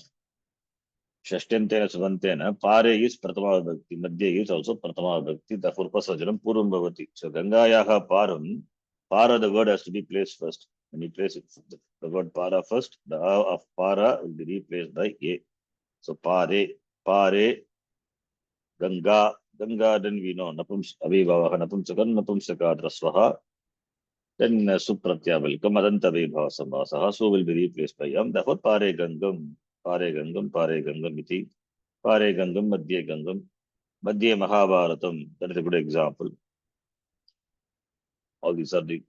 Shashtantena Subantena, Pare is Pratama Vibhakti, Madhya is also Pratama Vibhakti, therefore Pasajanam Purum Bhavati. So Gangayaha Param, Para the word has to be placed first. When you place it, the word Para first, the A of Para will be replaced by A. So Pare, Ganga, then we know Napums Avibhavaha, Napumsakan, Napumsaka Drasvaha, then Supratya will come, Adanta Vibhava Samvasaha, so will be replaced by Yam. Therefore Pare Gangam iti. Pare Gangam, Madhye Gangam, Madhye Mahabharatam. That is a good example. All these are the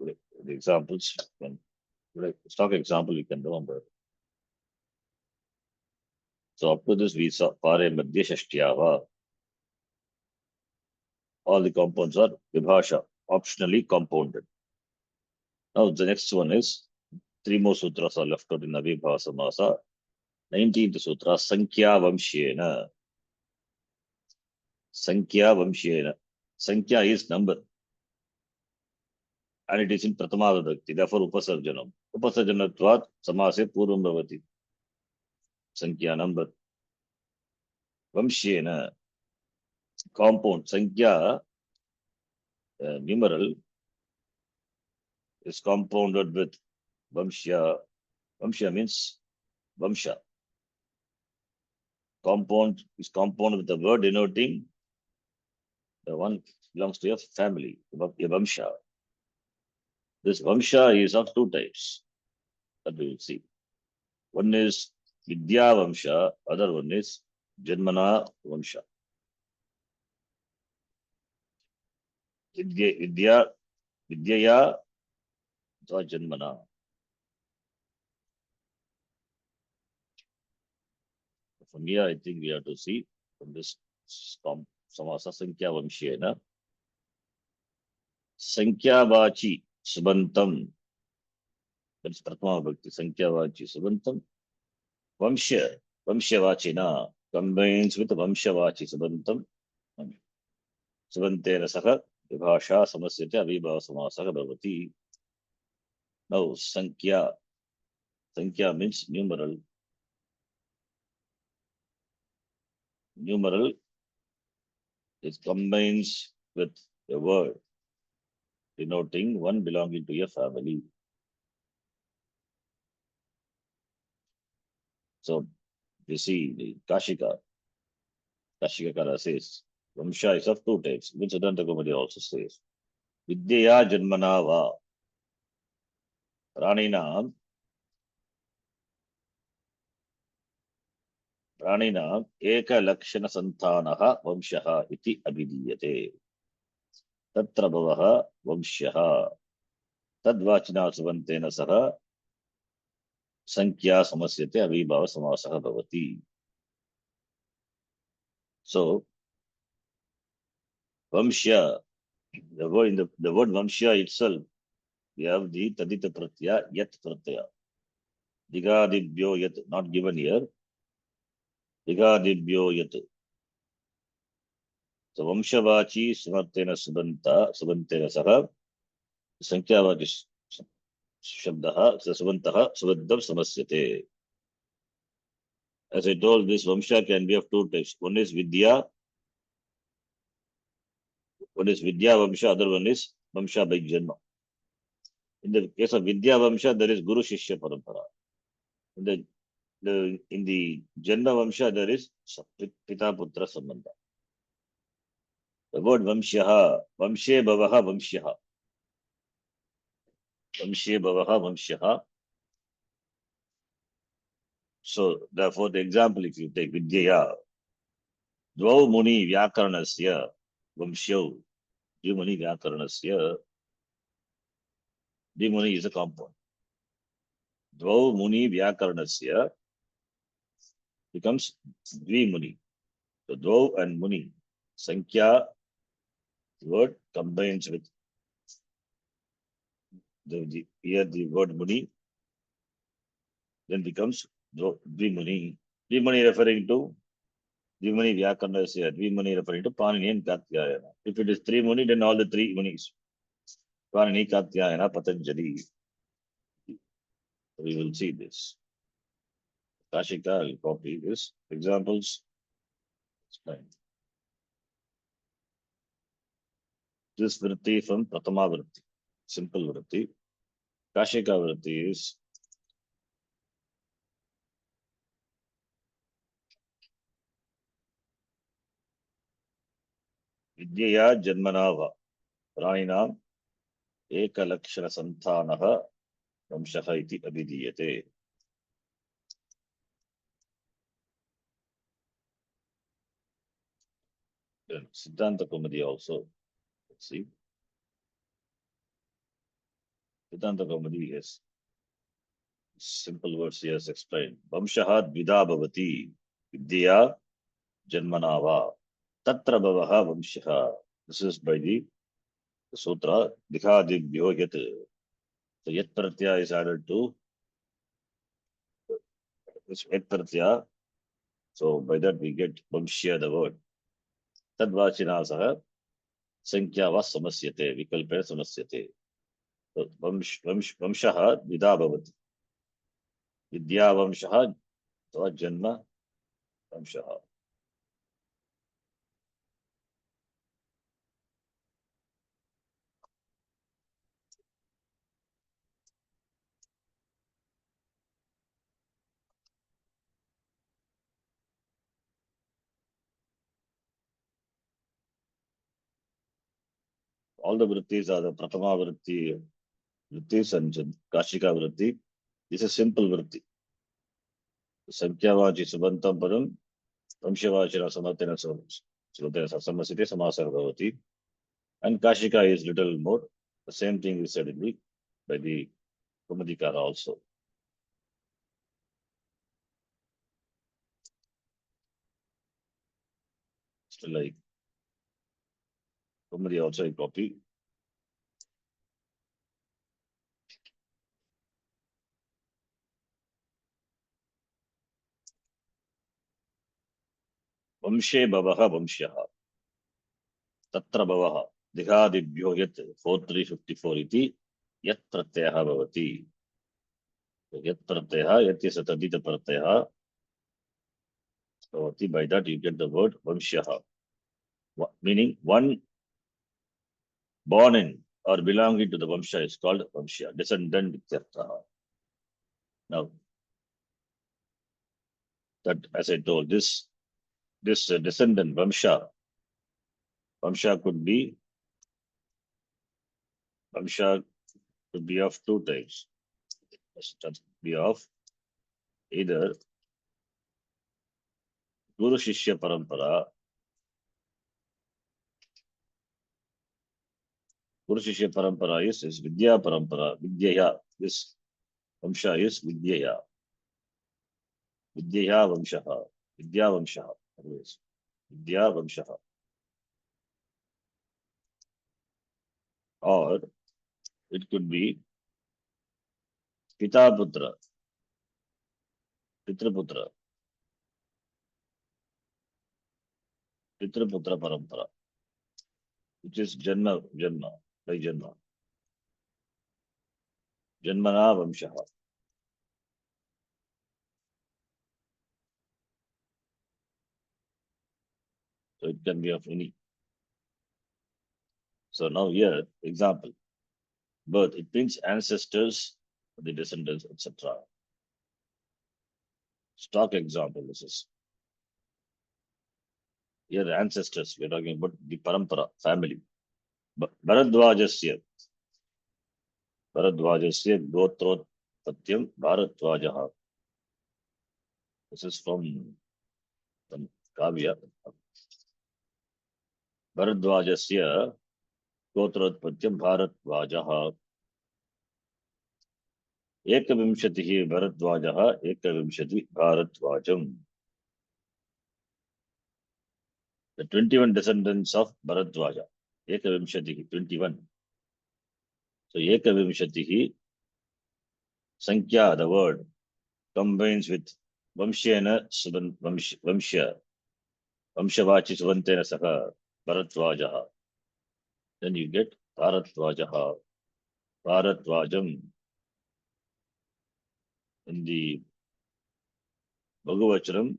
examples. Stock example you can remember. So up to this we saw Pare Madhye Shashtyava. All the compounds are Vibhasha, optionally compounded. Now the next one is 3 more sutras are left out in Avibhava Samasa. 19th sutra, Sankhya Vamshyena. Sankhya Vamshyena. Sankhya is number. And it is in Pratama Vibhakti, therefore Upasarjanam. Upasarjanatvat Samase Purvam Bhavati. Sankhya number. Vamshyena. Compound. Sankhya, numeral, is compounded with Vamshya. Vamshya means Vamsha. Compound is compounded with the word denoting the one belongs to your family, a Vamsha. This Vamsha is of 2 types that we will see. One is Vidya Vamsha, other one is Janmana Vamsha. Vidyaya or Janmana. From here, I think we have to see from this Samasa Sankhya Vamshyena. Sankhya Vachi Subantam. That's Pratama Bhakti. Sankhya Vachi Subantam. Vamsha Vachina combines with Vamsha Vachi Subantam. Subantena Saha Vibhasha Samasyate Avibhava Samasaha Bhavati. Now Sankhya means numeral. numeral, it combines with a word denoting one belonging to a family. So you see the Kashikakara says, Vamsha is of two types, which Siddhanta Kaumudi also says. Vidyaya Janmana Va Praninam Ekalakshana Santanaha Vamshaha iti abhidiyate. Tatra bhavaha Vamshaha Tadvachina Suvantena Saha Sankhya Samasyate Avibhava Samasaha Bhavati. So, Vamsha, the word Vamsha itself, we have the Tadita Pratyaya, Yat Pratyaya. Digadibhyo Yat, not given here. Digadibhyo Yat. So, Vamshavachi Sumartena Subantena Saha Sankhyavachi Shabdaha Subantaha Subaddam Samasyate. As I told, this Vamsha can be of two types. One is Vidya Vamsha, other one is Vamsha by Janma. In the case of Vidya Vamsha, there is Guru Shishya Parampara. In the Janma Vamsha, there is Pita Putra Sambandha. The word Vamshaha, Vamshe Bhavaha Vamshaha. Vamshe Bhavaha Vamshaha. So, therefore, the example, if you take Vidyaya, Dvau Muni Vyakaranasya Vamshyau, Dvimuni Vyakaranasya, Dvimuni is a compound. Dvau Muni Vyakaranasya becomes Dvimuni. So, Dvau and Muni, Sankhya, the word combines with here the word Muni, then becomes Dvimuni. Dvimuni referring to Dvimuni Vyakarnasya, Dvimuni referring to Panini and Katyayana. If it is three Muni, then all the three Munis. Panini, Katyayana, Patanjali. We will see this. Kashika will copy this. Examples. Explain. This vritti from Pratama vritti. Simple vritti. Kashika vritti is Vidyaya Janmanava Praninam Ekalakshana Santanaha Vamshaha iti abhidiyate. Then Siddhanta Kaumudi also. Let's see. Siddhanta Kaumudi has simple words he has explained. Vamshaha dvida bhavati Vidya Janmanava Tatra bhavaha Vamshaha. This is by the Sutra Dikhadibhyo Yat. So Yat Pratyaya is added to this Yat Pratyaya. So by that we get Vamshya, the word. Tadvachina Saha Sankhya va Samasyate, Vikalpena Samasyate. So Vamshaha dvida bhavati. Vidya Vamshaha Janma Vamshaha. All the vrittis are the Pratama vritti, vrittis and Kashika vritti. This is simple vritti. Sankhyavachi Subantam Padam, Vamshavachina Samatena Samasite Samasara Bhavati. And Kashika is little more. The same thing is said by the Kaumadikara also. Still like Kaumudi also a copy. Vamshe Bhavaha Vamshaha Tatra Bhavaha Dighadibhyo Yat 4354 iti Yat Pratyaha Bhavati. Yat Pratyaha Yat is a Tadita Pratyaha Bhavati. By that you get the word Vamshaha, meaning one born in or belonging to the Vamsha is called Vamsha, descendant ityartha. Now, that as I told, this descendant Vamsha could be of two types. It could be of either Guru Shishya Parampara. Guru Shishya Parampara is Vidya Parampara. Vidyaya. This Vamsha is Vidyaya. Vidyaya Vamshaha. Vidya Vamshaha. Always. Vidya Vamshaha. Or it could be Pita Putra. Pitraputra. Pitraputra Parampara. Which is Janma, by Janma. Janmana Vamshaha. So it can be of any. So now here, example, birth, it means ancestors, the descendants, etc. Stock example, this is. Here ancestors, we're talking about the parampara, family. Bharadwajasya Gotrotpatyam Bharadwajaha. This is from Kavya. Bharadwajasya Gotrotpatyam Bharadwajaha. Ekavimshatihi Bharadwajaha Ekavimshati Bharadwajam. The 21 descendants of Bharadwaja. Ekavimshatihi, 21. So Ekavimshatihi, Sankhya, the word, combines with Vamshyena Vamshya. Vamshavachi Subantena Saha Bharadwajaha. Then you get Bharadwajaha. Bharadwajam. In the Bhagavachanam,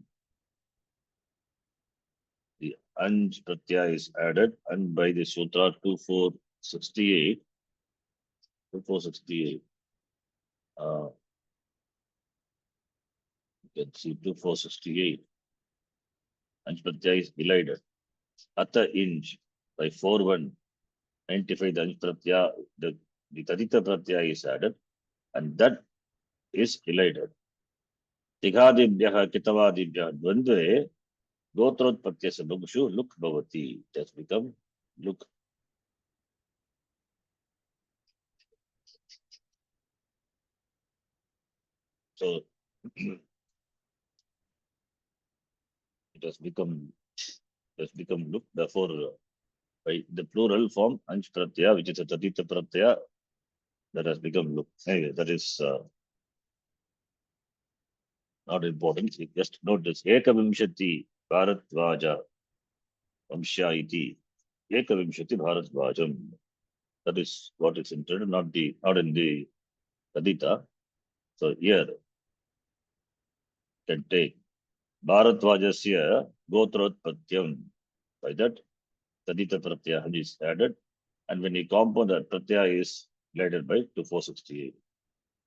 the Anj Pratyaya is added, and by the Sutra 2468, you can see 2468, Anj Pratyaya is elided. Atta Inj, by 4195, the Anj Pratyaya, the Tadita Pratyaya is added, and that is elided. Tighadibhyaha Kitavadibhyaha Dvandve Gotrotpatyasa Bhagushu Luk Bhavati. It has become Luk. So it has become Luk. Therefore, by the plural form Anj Pratyaya, which is a Tadita Pratyaya, that has become Luk. Anyway, that is not important. Just note this. Ekavimshati Bharadwaja Vamsha iti. Ekavimshati Bharadvajam. That is what is intended, not in the Tadita. So here can take Bharadvajasya Gotrotpatyam. By that, Tadita Pratyaya is added. And when you compound that, Pratyaya is divided by 2468.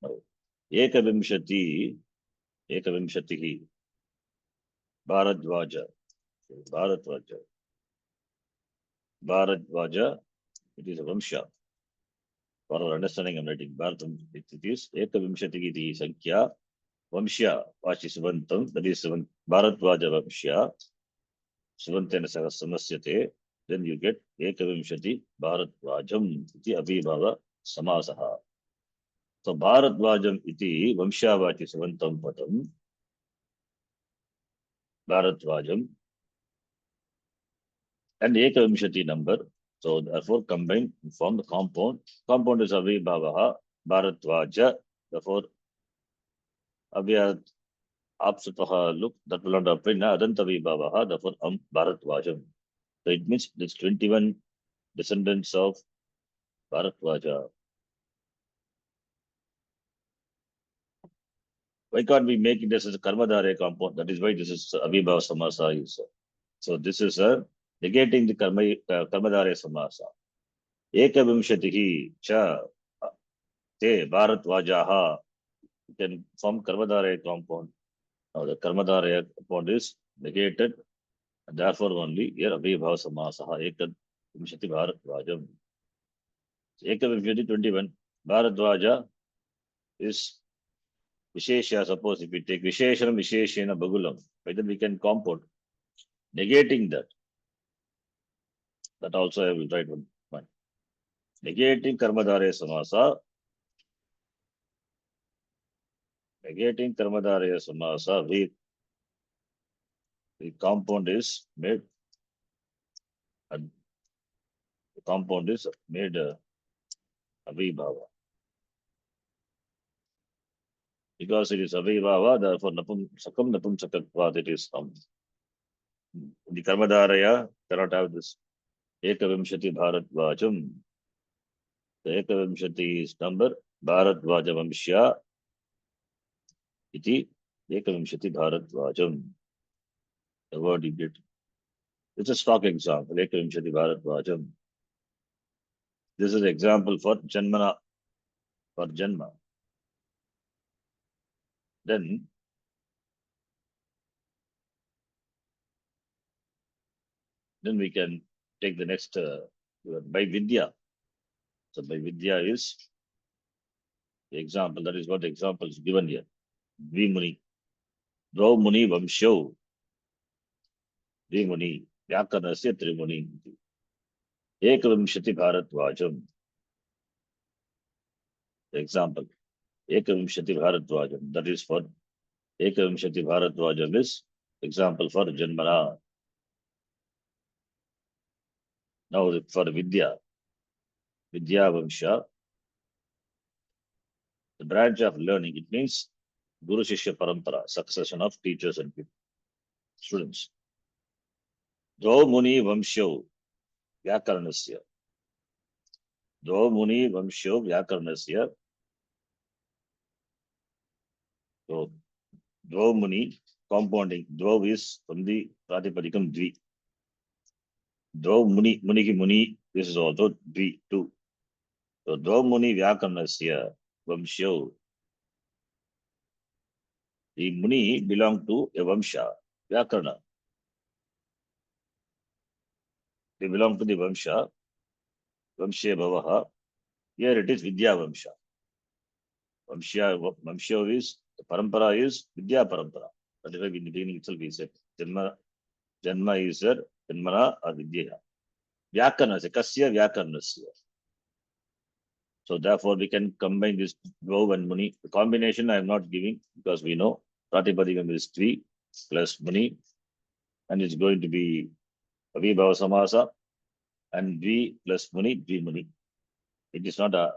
Now, Ekavimshatihi Bharadwaja. Bharadwaja, it is a Vamsha. For our understanding, I'm writing Bharatam. It is Ekavimshatihi iti Sankhya Vamsha Vachi Subantam. That is Bharadwaja Vamsha. Subantena Saha Samasyate. Then you get Ekavimshati Bharadwajam iti Abhibhava Samasaha. So Bharadwajam iti Vamshavati Subantam Patam. Bharadwajam and Ekavimshati number. So therefore combined form the compound. Compound is Avibhavaha Bharadwaja. Therefore Avyat Apsutaha, look, that will not apply. Adantavibhavaha, therefore Bharadwajam. So it means this 21 descendants of Bharadwaja. Why can't we make it as a karmadhare compound? That is why this is avibhava samasa is. So this is negating the karmadhare samasa. Ekavimshatihi cha te bharatvajaha. You can form karmadhare compound. Now the karmadhare compound is negated, and therefore only here avibhava samasa ekavimshati bharatvajam. Ekavimshati 21. Bharadvaja is Vishesha. Suppose if we take Visheshanam Visheshena Bagulam, whether we can compound, negating that. That also I will write one. Negating Karmadhare Samasa. Negating Karmadhare Samasa, the compound is made. And the compound is made Avibhava. Because it is Avibhava, therefore Sakam Napumsakatvat it is the Karmadharaya cannot have this Ekavimshati Bharatvajam. The Ekavimshati is number Bharatvaja Vamshya iti Ekavimshati Bharatvajam. The word you get. It's a stock example. Ekavimshati Bharatvajam. This is example for Janmana, for Janma. Then we can take the next by Vidya. So by Vidya is the example. That is what the example is given here. Dvimuni. Dvaumuni Vamsho. Dvimuni. Vyakarnasya Trimuni. Ekavimshati Bharatvajam. The example. Ekavimshati Bharatvajam. That is for Ekavimshati Bharatvajam is example for Janmana. Now for Vidya. Vidya Vamsha. The branch of learning, it means Guru Shishya Parampara, succession of teachers and students. Dvau Muni Vamsho Vyakarnasya. Dvau Muni Vamsho Vyakarnasya. So Dvau Muni, compounding. Dvau is from the Pratipadikam Dvi. Dvau Muni, Muniki Muni, this is also Dvi, two. So Dvau Muni Vyakarnasya Vamsho. The Muni belong to a Vamsha, Vyakarna. They belong to the Vamsha, Vamshe Bhavaha. Here it is Vidya Vamsha. Vamsha is, the Parampara is Vidya Parampara. That is why in the beginning itself we said, Janma is there, Janmana or Vidya. Vyakarnasya, Kasya Vyakarnasya. So therefore we can combine this Dvau and Muni. The combination I am not giving because we know Pratipadikam is 3 plus Muni, and it's going to be Avibhava Samasa and Dvi plus Muni, Dvi Muni. It is not a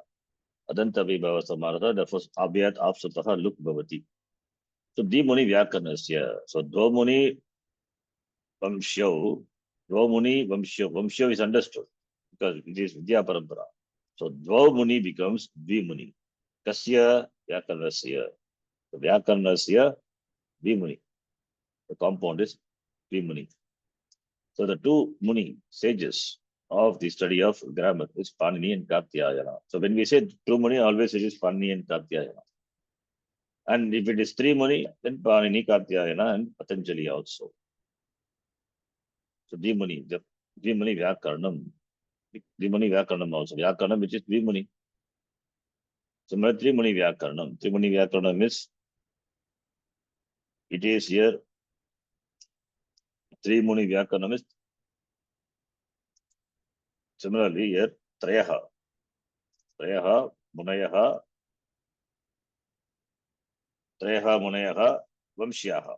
Adanta Vibhava Samartha, therefore Abhyat Apsataha Luk Bhavati. So Dvi Muni Vyakarnasya. So Dvau Muni Vamsho, Dvau Muni Vamsho. Vamsho is understood because it is Vidya Parampara. So Dvau Muni becomes Dvi Muni. Kasya Vyakarnasya. So Vyakarnasya Dvi Muni. The compound is Dvi Muni. So the two Muni sages of the study of grammar is Panini and Katyayana. So when we say two Muni, always it is Panini and Katyayana. And if it is three Muni, then Panini, Katyayana and Patanjali also. So Dvimuni, the Dvimuni Vyakarnam. Dvimuni Vyakarnam also. Vyakarnam which is Dvimuni. So Trimuni Vyakarnam. Trimuni Vyakarnam is, it is here, Trimuni Vyakarnam is similarly here, Trayaha. Trayaha, Munayaha, Trayaha, Munayaha, Vamshyaha.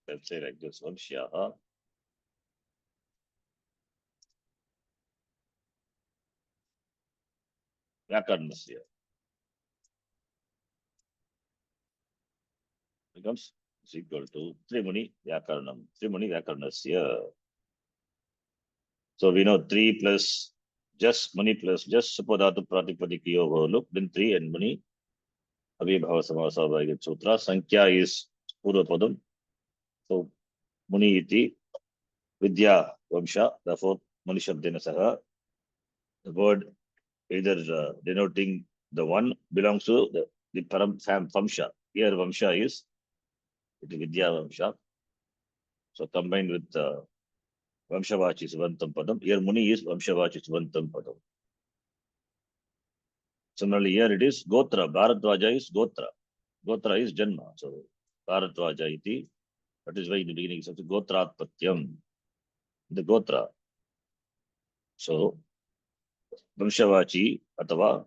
Let's say like this, Vamshyaha. Vyakarnasya. Becomes is equal to Trimuni Vyakarnam. Trimuni Vyakarnasya. So we know 3 plus just Muni plus just Supodhatu Pratipadikyo overlook, then 3 and Muni Avibhava Samasa by Git Sutra. Sankhya is Purva Padam. So Muni iti Vidya Vamsha. Therefore, Muni Shabdena Saha. The word either denoting the one belongs to the Param Vamsha. Here Vamsha is it is Vidya Vamsha. So combined with Vamshavachi Subantam Padam. Here Muni is Vamshavachi Subantam Padam. Similarly, here it is Gotra. Bharadwaja is Gotra. Gotra is Janma. So Bharadwaja iti. That is why in the beginning it says Gotratpatyam. The Gotra. So Vamshavachi Atava.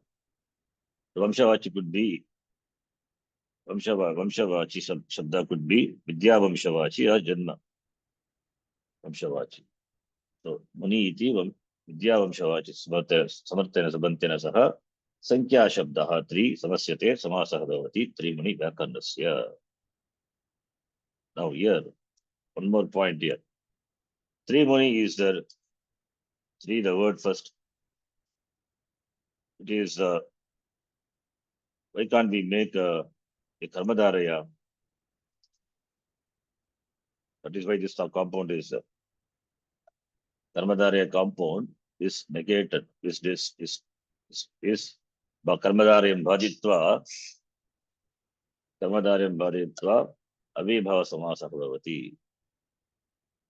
The Vamshavachi could be Vamshavachi Shabda could be Vidya Vamshavachi or Janma Vamshavachi. So Muni iti Vidya Vamshavachi Samartena Sabantena Saha Sankhya Shabdaha 3 Samasyate Samasah Bhavati 3 Muni Vyakarnasya. Now here, one more point here. 3 Muni is there. 3 the word first. It is why can't we make a Karmadaraya? That is why this compound is Karmadaraya compound is negated. Is Karmadarayam Bhajitva Avibhava Samasa Bhavati.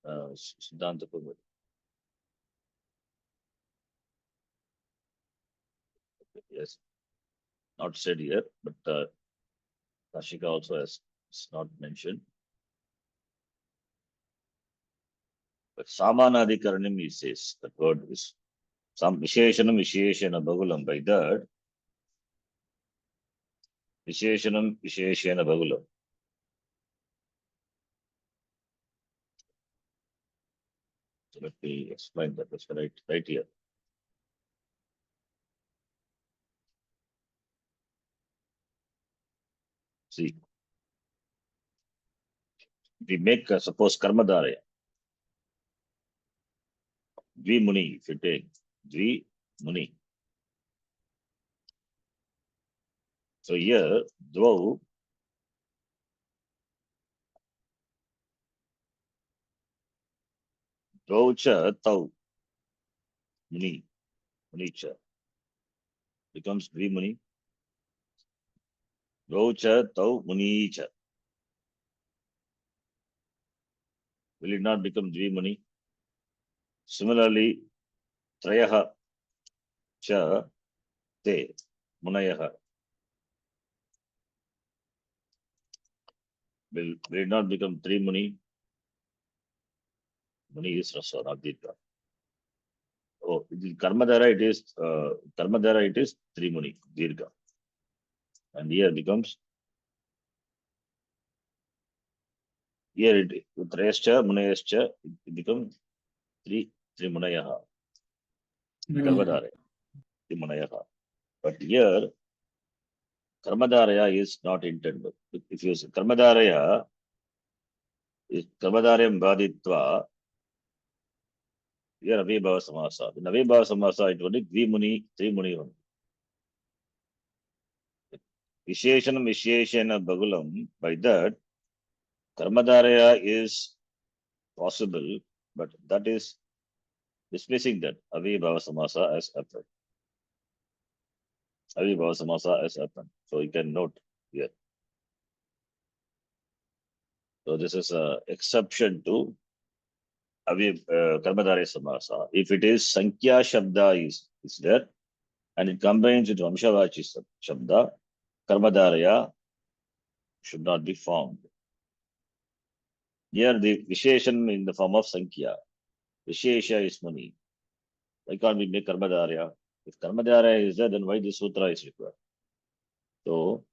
Siddhanta Purva. Yes, not said here, but Kashika also has not mentioned. But Samanadhikaranim he says that word is some Visheshanam Visheshana Bagulam. By that Visheshanam Visheshana Bagulam. So let me explain that. That's right here. See, we make suppose Karmadaraya. Dvi Muni, if you take Dvi Muni. So here, Dvau cha Tau Muni, Municha becomes Dvi Muni. Dvau cha Tau Municha. Will it not become Dvi Muni? Similarly, Trayaha cha Te Munayaha. Will it not become 3 Muni? Muni is Rasa, not Dirgha. Oh, it is Karmadara, it is 3 Muni, Dirgha. And here becomes, here it with Rescha, Munayascha, it becomes 3 Munayaha. Karmadara, 3 Munayaha. But here, Karmadaraya is not intended. If you say Karmadaraya is Karmadarayam Bhaditva, here Avibhava Samasa. In Avibhava Samasa, it only Dvi Muni, 3 Muni only. Visheshanam Visheshana Bagulam, by that, Karmadaraya is possible, but that is dismissing that Avibhava Samasa as happened. Avibhava Samasa as happened. So you can note here. So this is an exception to Karmadaraya Samasa. If it is Sankhya Shabda is there, and it combines with Vamshavachi Shabda, Karmadaraya should not be formed. Here the Visheshan in the form of Sankhya. Vishesha is Muni. Why can't we make Karmadaraya? If Karmadaraya is there, then why this sutra is required? So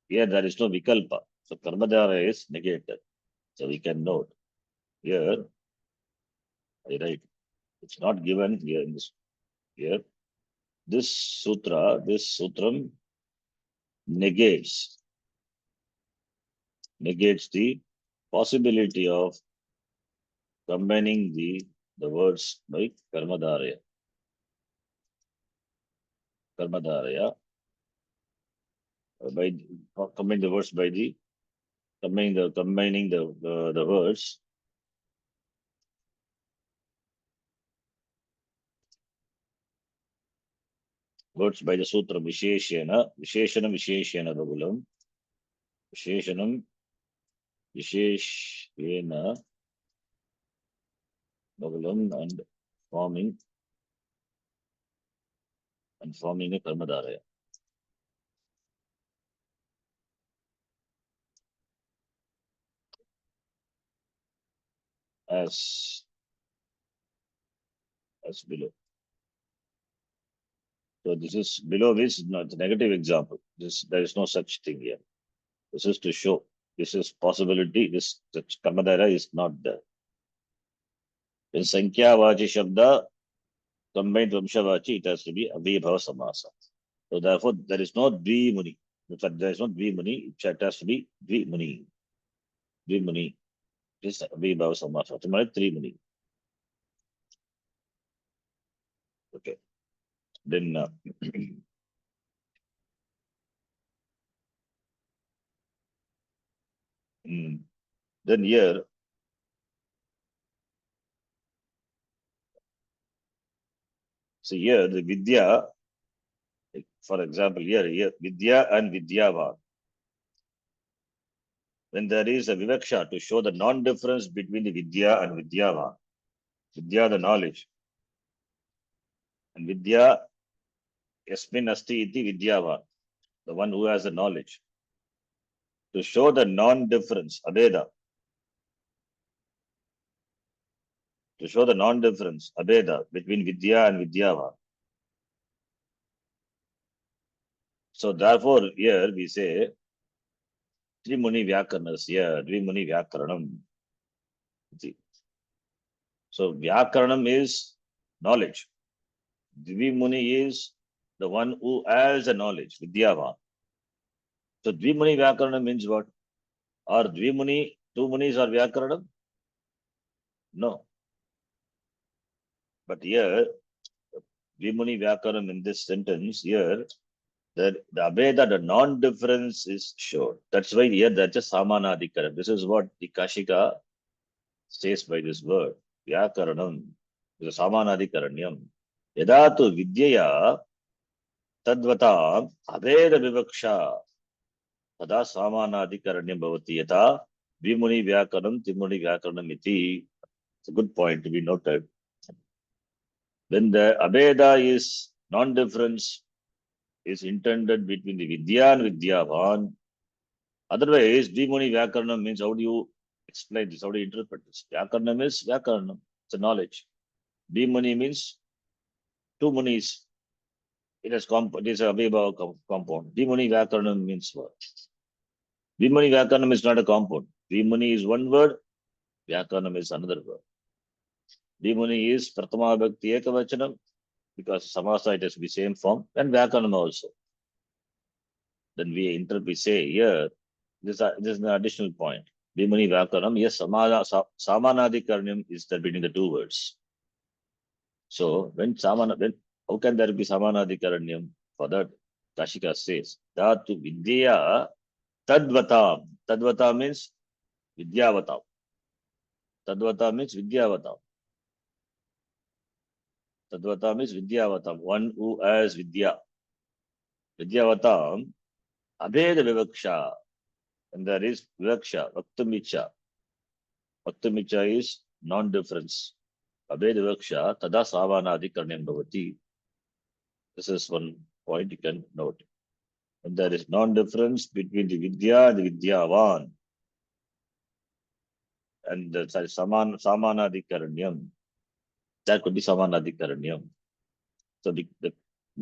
here there is no Vikalpa. So Karmadaraya is negated. So we can note here, I write, it's not given here in this here. This sutram negates the possibility of combining the words by Karmadaraya. Karmadaraya by combining the words by the combining the words. Words by the sutra Visheshena Bagulam. Visheshanam Visheshena Bagulam and forming a Karmadharaya. As below. So this is below is not a negative example. There is no such thing here. This is to show. This is possibility. This Karmadharaya is not there. In Sankhya Vachi Shabda combined Vamshavachi, it has to be Avibhava Samasa. So therefore, there is no Dvimuni. In fact, there is no Dvimuni. It has to be Dvimuni. Dvimuni. This is Avibhava Samasa. Tomorrow, Trimuni. Okay. Then then here see here the Vidya, for example, here Vidya and Vidyavan. When there is a Vivaksha to show the non-difference between the Vidya and Vidyavan. Vidya, the knowledge. And Vidya, Yasmin Asti Iti Vidyavan, the one who has the knowledge. To show the non-difference, Abeda. To show the non-difference, Abeda, between Vidya and Vidyavan. So therefore, here we say, Trimuni Vyakarnasya, Dvimuni Vyakaranam. So Vyakaranam is knowledge. Dvimuni is the one who has the knowledge, Vidyavan. So Dvimuni Vyakaranam means what? Are Dvimuni, two munis are Vyakaranam? No. But here, Dvimuni Vyakaranam in this sentence, here, the Abeda, the non-difference is shown. That's why here that's a Samanadikaram. This is what the Kashika says by this word. Vyakaranam is a Samanadikaranyam. Yadatu Vidyaya Tadvata Abeda Vivaksha Tada Samanadikaranyam Bhavati Yata Vimuni Vyakaranam Timuni Vyakaranam Iti. It's a good point to be noted. When the Abeda is non-difference is intended between the Vidya and Vidyavan. Otherwise, Dvimuni Vyakaranam means how do you explain this? How do you interpret this? Vyakaranam is Vyakaranam. It's a knowledge. Dvimuni means two munis. It is a Avibhava compound. Dvimuni Vyakaranam means what? Dvimuni Vyakaranam is not a compound. Dvimuni is one word. Vyakaranam is another word. Dvimuni is Pratama Bhakti Ekavachanam because Samasa it has to be same form and Vyakaranam also. Then we say here, this is an additional point. Vimuni Vyakaranam, yes, Samanadikaranyam is there between the two words. So how can there be Samanadikaranyam? For that, Kashika says, Dhatu Vidya Tadvatam. Tadvatam means Vidyavatam. Tadvatam means Vidyavatam. Tadvatam means Vidyavatam, one who has Vidya. Vidyavatam, Abheda Vivaksha. And there is Vivaksha, Vaktamicha. Vaktamicha is non-difference. Abheda Vivaksha, Tada Savanadikaranyam Bhavati. This is one point you can note. And there is non-difference between the Vidya and the Vidyavan. And that's Samanadikaranyam. That could be Samanadikaranyam. So in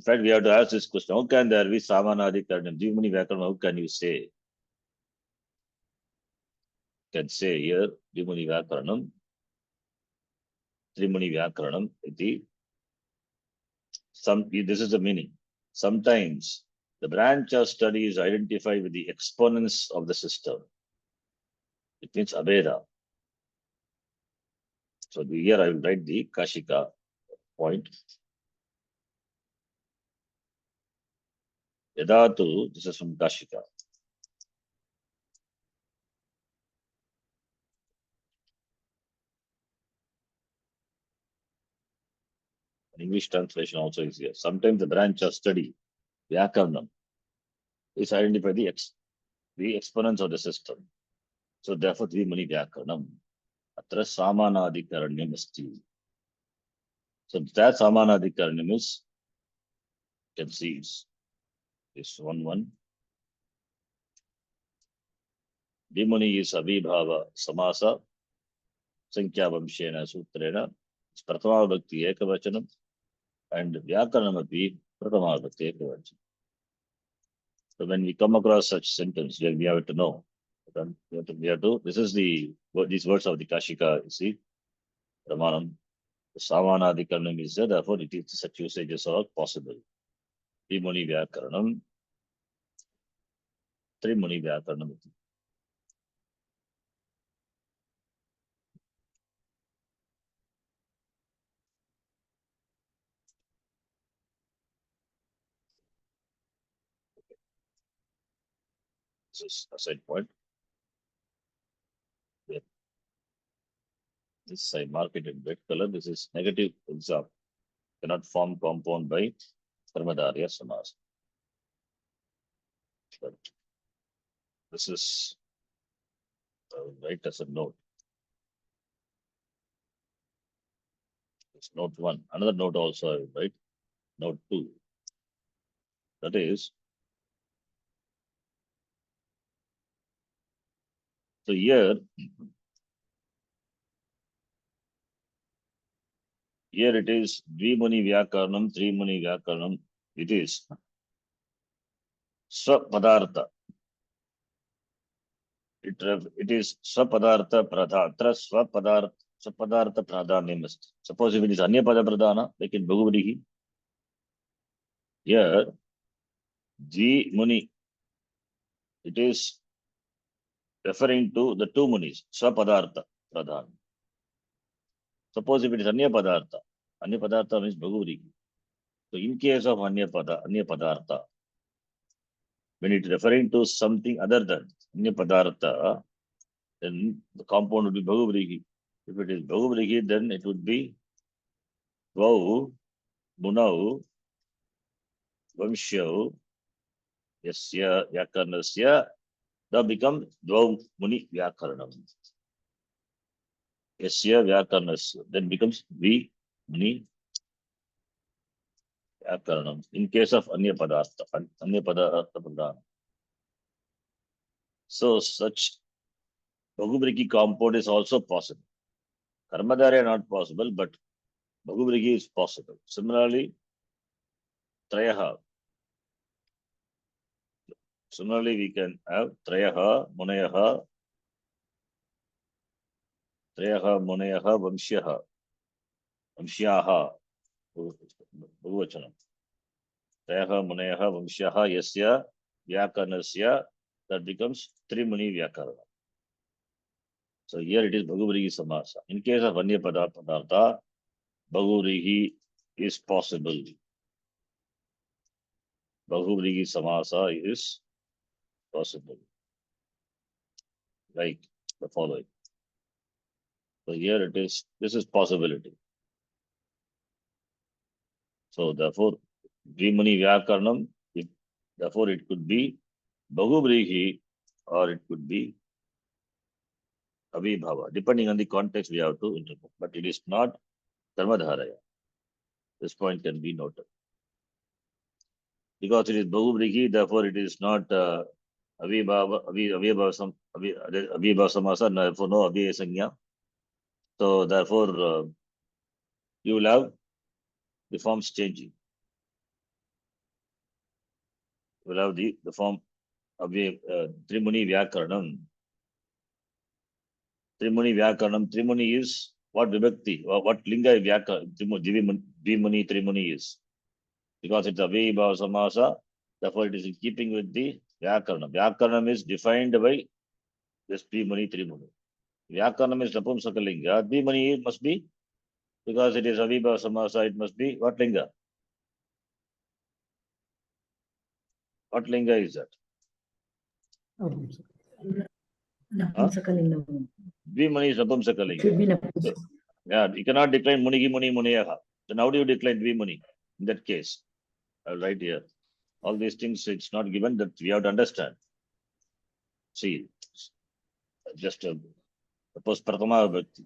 fact, we have to ask this question, how can there be Samanadikaranyam? Dvimuni Vyakaranam, how can you say? You can say here, Dvimuni Vyakaranam, Trimuni Vyakaranam, this is the meaning. Sometimes the branch of study is identified with the exponents of the system. It means Abeda. So here I will write the Kashika point. Yadatu, this is from Kashika. English translation also is here. Sometimes the branch of study, Vyakarnam, is identify the exponents of the system. So therefore, Dvimuni Vyakarnam. Atra Samanadikaranyam asti. So that Samanadikaranyam is, you can see, is this one. Dvimuni is Avibhava Samasa, Sankhya Vamshena Sutrena, Pratama Bhakti Ekavachanam, and Vyakaranam api Pratama Bhakti Ekavachanam. So when we come across such sentence, we have to know. This is these words of the Kashika, you see, Ramanam. The Samanadikaranam is there, therefore it is such usages are possible. Trimuni Vyakaranam, Trimuni Vyakaranam. This is a side point. Yeah. This I mark it in red color. This is negative example. Cannot form compound by Karmadharya Samas. But this is right as a note. It's note 1. Another note also, right? Note 2. That is, so here it is Dvimuni Vyakaranam, Trimuni Vyakaranam. It is Swapadartha. It is Swapadartha Pradhatra, Swapadartha Pradhanam. Suppose if it is Anyapada Pradhana, like in Bhagavadihi, here Dvimuni, it is referring to the two munis, Swapadartha Pradhan. Suppose if it is Anyapadartha means Bhagavadihi. So in case of Anyapadartha, when it is referring to something other than Anyapadartha, then the compound would be Bhagavadihi. If it is Bhagavadihi, then it would be Dvau, Munau, Vamshyau, Yasya, Vyakarnasya, that becomes Dvau Muni Vyakaranam. Yasya Vyakarnasya, then becomes V Muni Vyakaranam. In case of Anyapadartha Pradhana. So such Bhagavadiki compound is also possible. Karmadharya not possible, but Bhagavadiki is possible. Similarly, Trayaha. Similarly, we can have Trayaha, Munayaha, Vamshyaha, Vamshyaha, Bhagavachanam. Trayaha, Munayaha, Vamshyaha, Yasya, Vyakarnasya, that becomes Trimuni Vyakarana. So here it is Bhagavadiki Samasa. In case of Anyapadartha, Bhagavadiki is possible. Bhagavadiki Samasa is possible. Like the following. So here it is, this is possibility. So therefore, Dvimuni Vyakaranam, therefore it could be Bhagavadiki or it could be Avibhava. Depending on the context, we have to interpret. But it is not Karmadharaya. This point can be noted. Because it is Bhagavadiki, therefore it is not Avibhava Samasa, therefore no Abhyaya Sanya. So therefore, you will have the forms changing. You will have the form of Trimuni Vyakaranam. Trimuni is what Vibhakti, what Linga Dvimuni Trimuni is. Because it's Avibhava Samasa, therefore it is in keeping with the Vyakaranam. Vyakaranam is defined by this Dvimuni Trimuni. Vyakaranam is Napumsakalinga. Dvimuni must be, because it is Avibhava Samasa, it must be what Linga? What linga is that? Napumsakalingam. Dvimani is Napumsakalinga. Should be Napumsakalinga. Yeah, you cannot decline Munigi, Muni, Muniyaha. Then how do you decline Dvimani in that case? I'll write here. All these things, it's not given, that we have to understand. See, just suppose Pratama Vibhakti.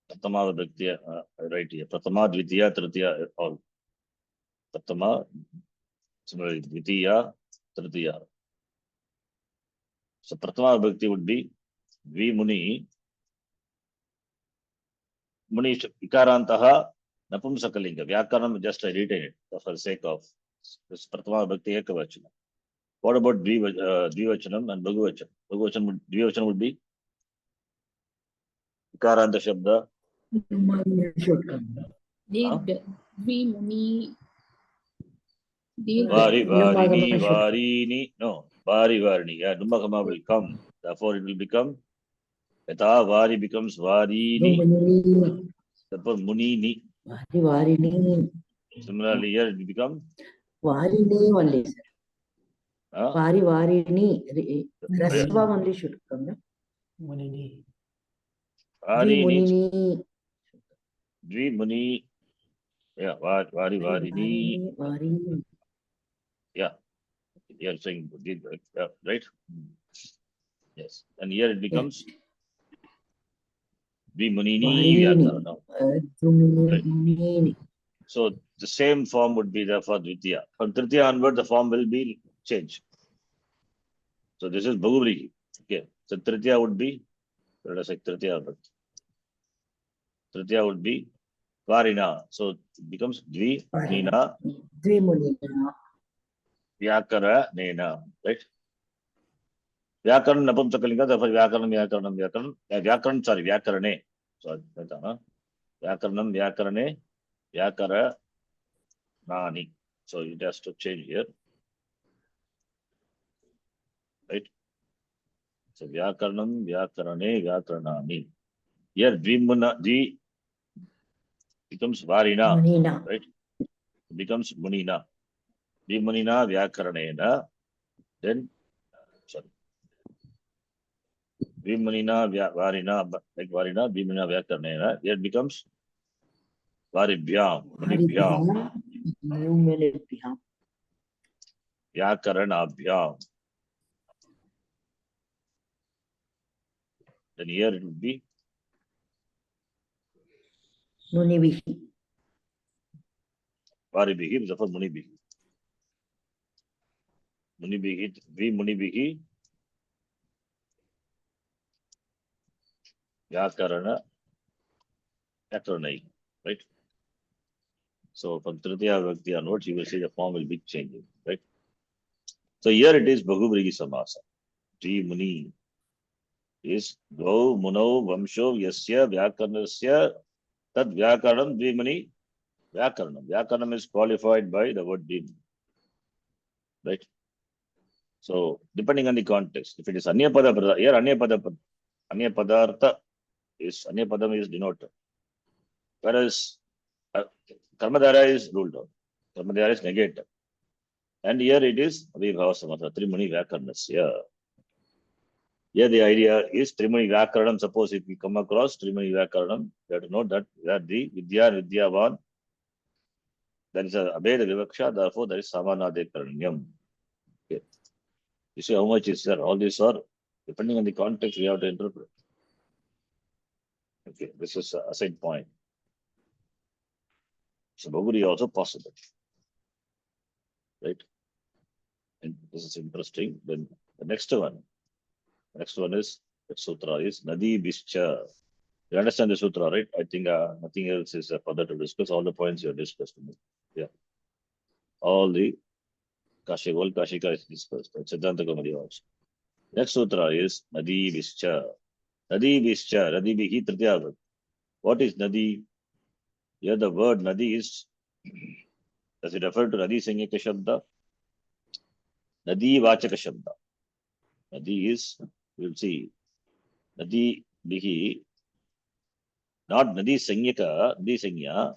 Pratama Vibhakti, right here. Pratama, Dvitiya, Tritiya, all. Pratama, similarly, Dvitiya, Tritiya. So Pratama Vibhakti would be Dvi Muni. Muni Ikarantaha Napumsakalinga. Vyakaranam, just I retain it for the sake of this Pratama Vibhakti Ekavachana. What about Dvivachanam and Bhagavachanam? Dvivachanam would be Ikaranta Shabda. Should come. Dvi Muni. Vari Varini Varini. No, Vari Varini. Yeah, Numakama will come. Therefore, it will become Yata Vari becomes Varini. Muni. Therefore, Munini. Varini. Similarly, here it will become Varini only, sir. Varini. Rasva only should come. No? Munini. Varini. Dvi Muni. Yeah, Vari Varini. Varini. Yeah, you're saying right? Yes, and here it becomes Vimunini Vyakaranam. Munini. So the same form would be there for Dvitiya. From Tritiya onward, the form will be changed. So this is Bhagavrihi. Okay, so Tritiya would be, let us say Tritiya. Tritiya would be Varina. So it becomes Dvi-Nina Dvimunina. Vyakaranena. Right? Vyakaran Napumsakalinga, therefore Vyakaran, sorry, Vyakarane. Sorry, Vyakaranam, Vyakara, Nani. So it has to change here. Right? So Vyakaranam, Vyakarane, Vyakaranani. Here Dvi becomes Varina. Munina. Right? It becomes Munina. Dvimunina, Vyakaranena. Then, sorry. Dvimunina, Varina, like Varina, Dvimunina, Vyakaranena. Here it becomes Varibhyam. Munibhyam. Vyakaranabhyam. Then here it would be Munibihi. Varibihi, therefore Munibihi. Munibihi, Munibihi, Vyakarana, Vyakaranai. Right? So from Tritiya Vibhakti onwards, you will see the form will be changing. Right? So here it is Bhaguvrigi Samasa. Dvi Muni is Dvau Muno Vamsho Yasya Vyakaranasya Tad Vyakaranam Dvi Muni Vyakaranam. Vyakaranam is qualified by the word Dvi. Right? So depending on the context, if it is Anya Pada, here Anya Padartha is Anya Padam is denoted. Whereas Karmadhara is ruled out. Karmadhara is negated. And here it is Avibhava Samasa, Trimuni Vyakarnasya. Here the idea is Trimuni Vyakaranam. Suppose if we come across Trimuni Vyakaranam, you have to note that the Vidya and Vidyavan, there is a Abheda Vivaksha, therefore there is Samanade Karanyam. Okay. You see how much is there? All these are, depending on the context, we have to interpret. Okay, this is a side point. So Bhagavri also possible. Right? And this is interesting. Then the next one is, the sutra is Nadi Bischa. You understand the sutra, right? I think nothing else is further to discuss. All the points you have discussed. Yeah. All the Kashika is discussed. Siddhanta Kaumudi also. Next sutra is Nadi Bischa. Nadi Bischa, Nadi Bihi Tritiya. What is Nadi? Here the word Nadi is, does it refer to Nadi Sanyaka Shabda? Nadi Vachaka Shabda. Nadi is, you will see, Nadi Bihi, not Nadi Sanyaka, Nadi Sanya.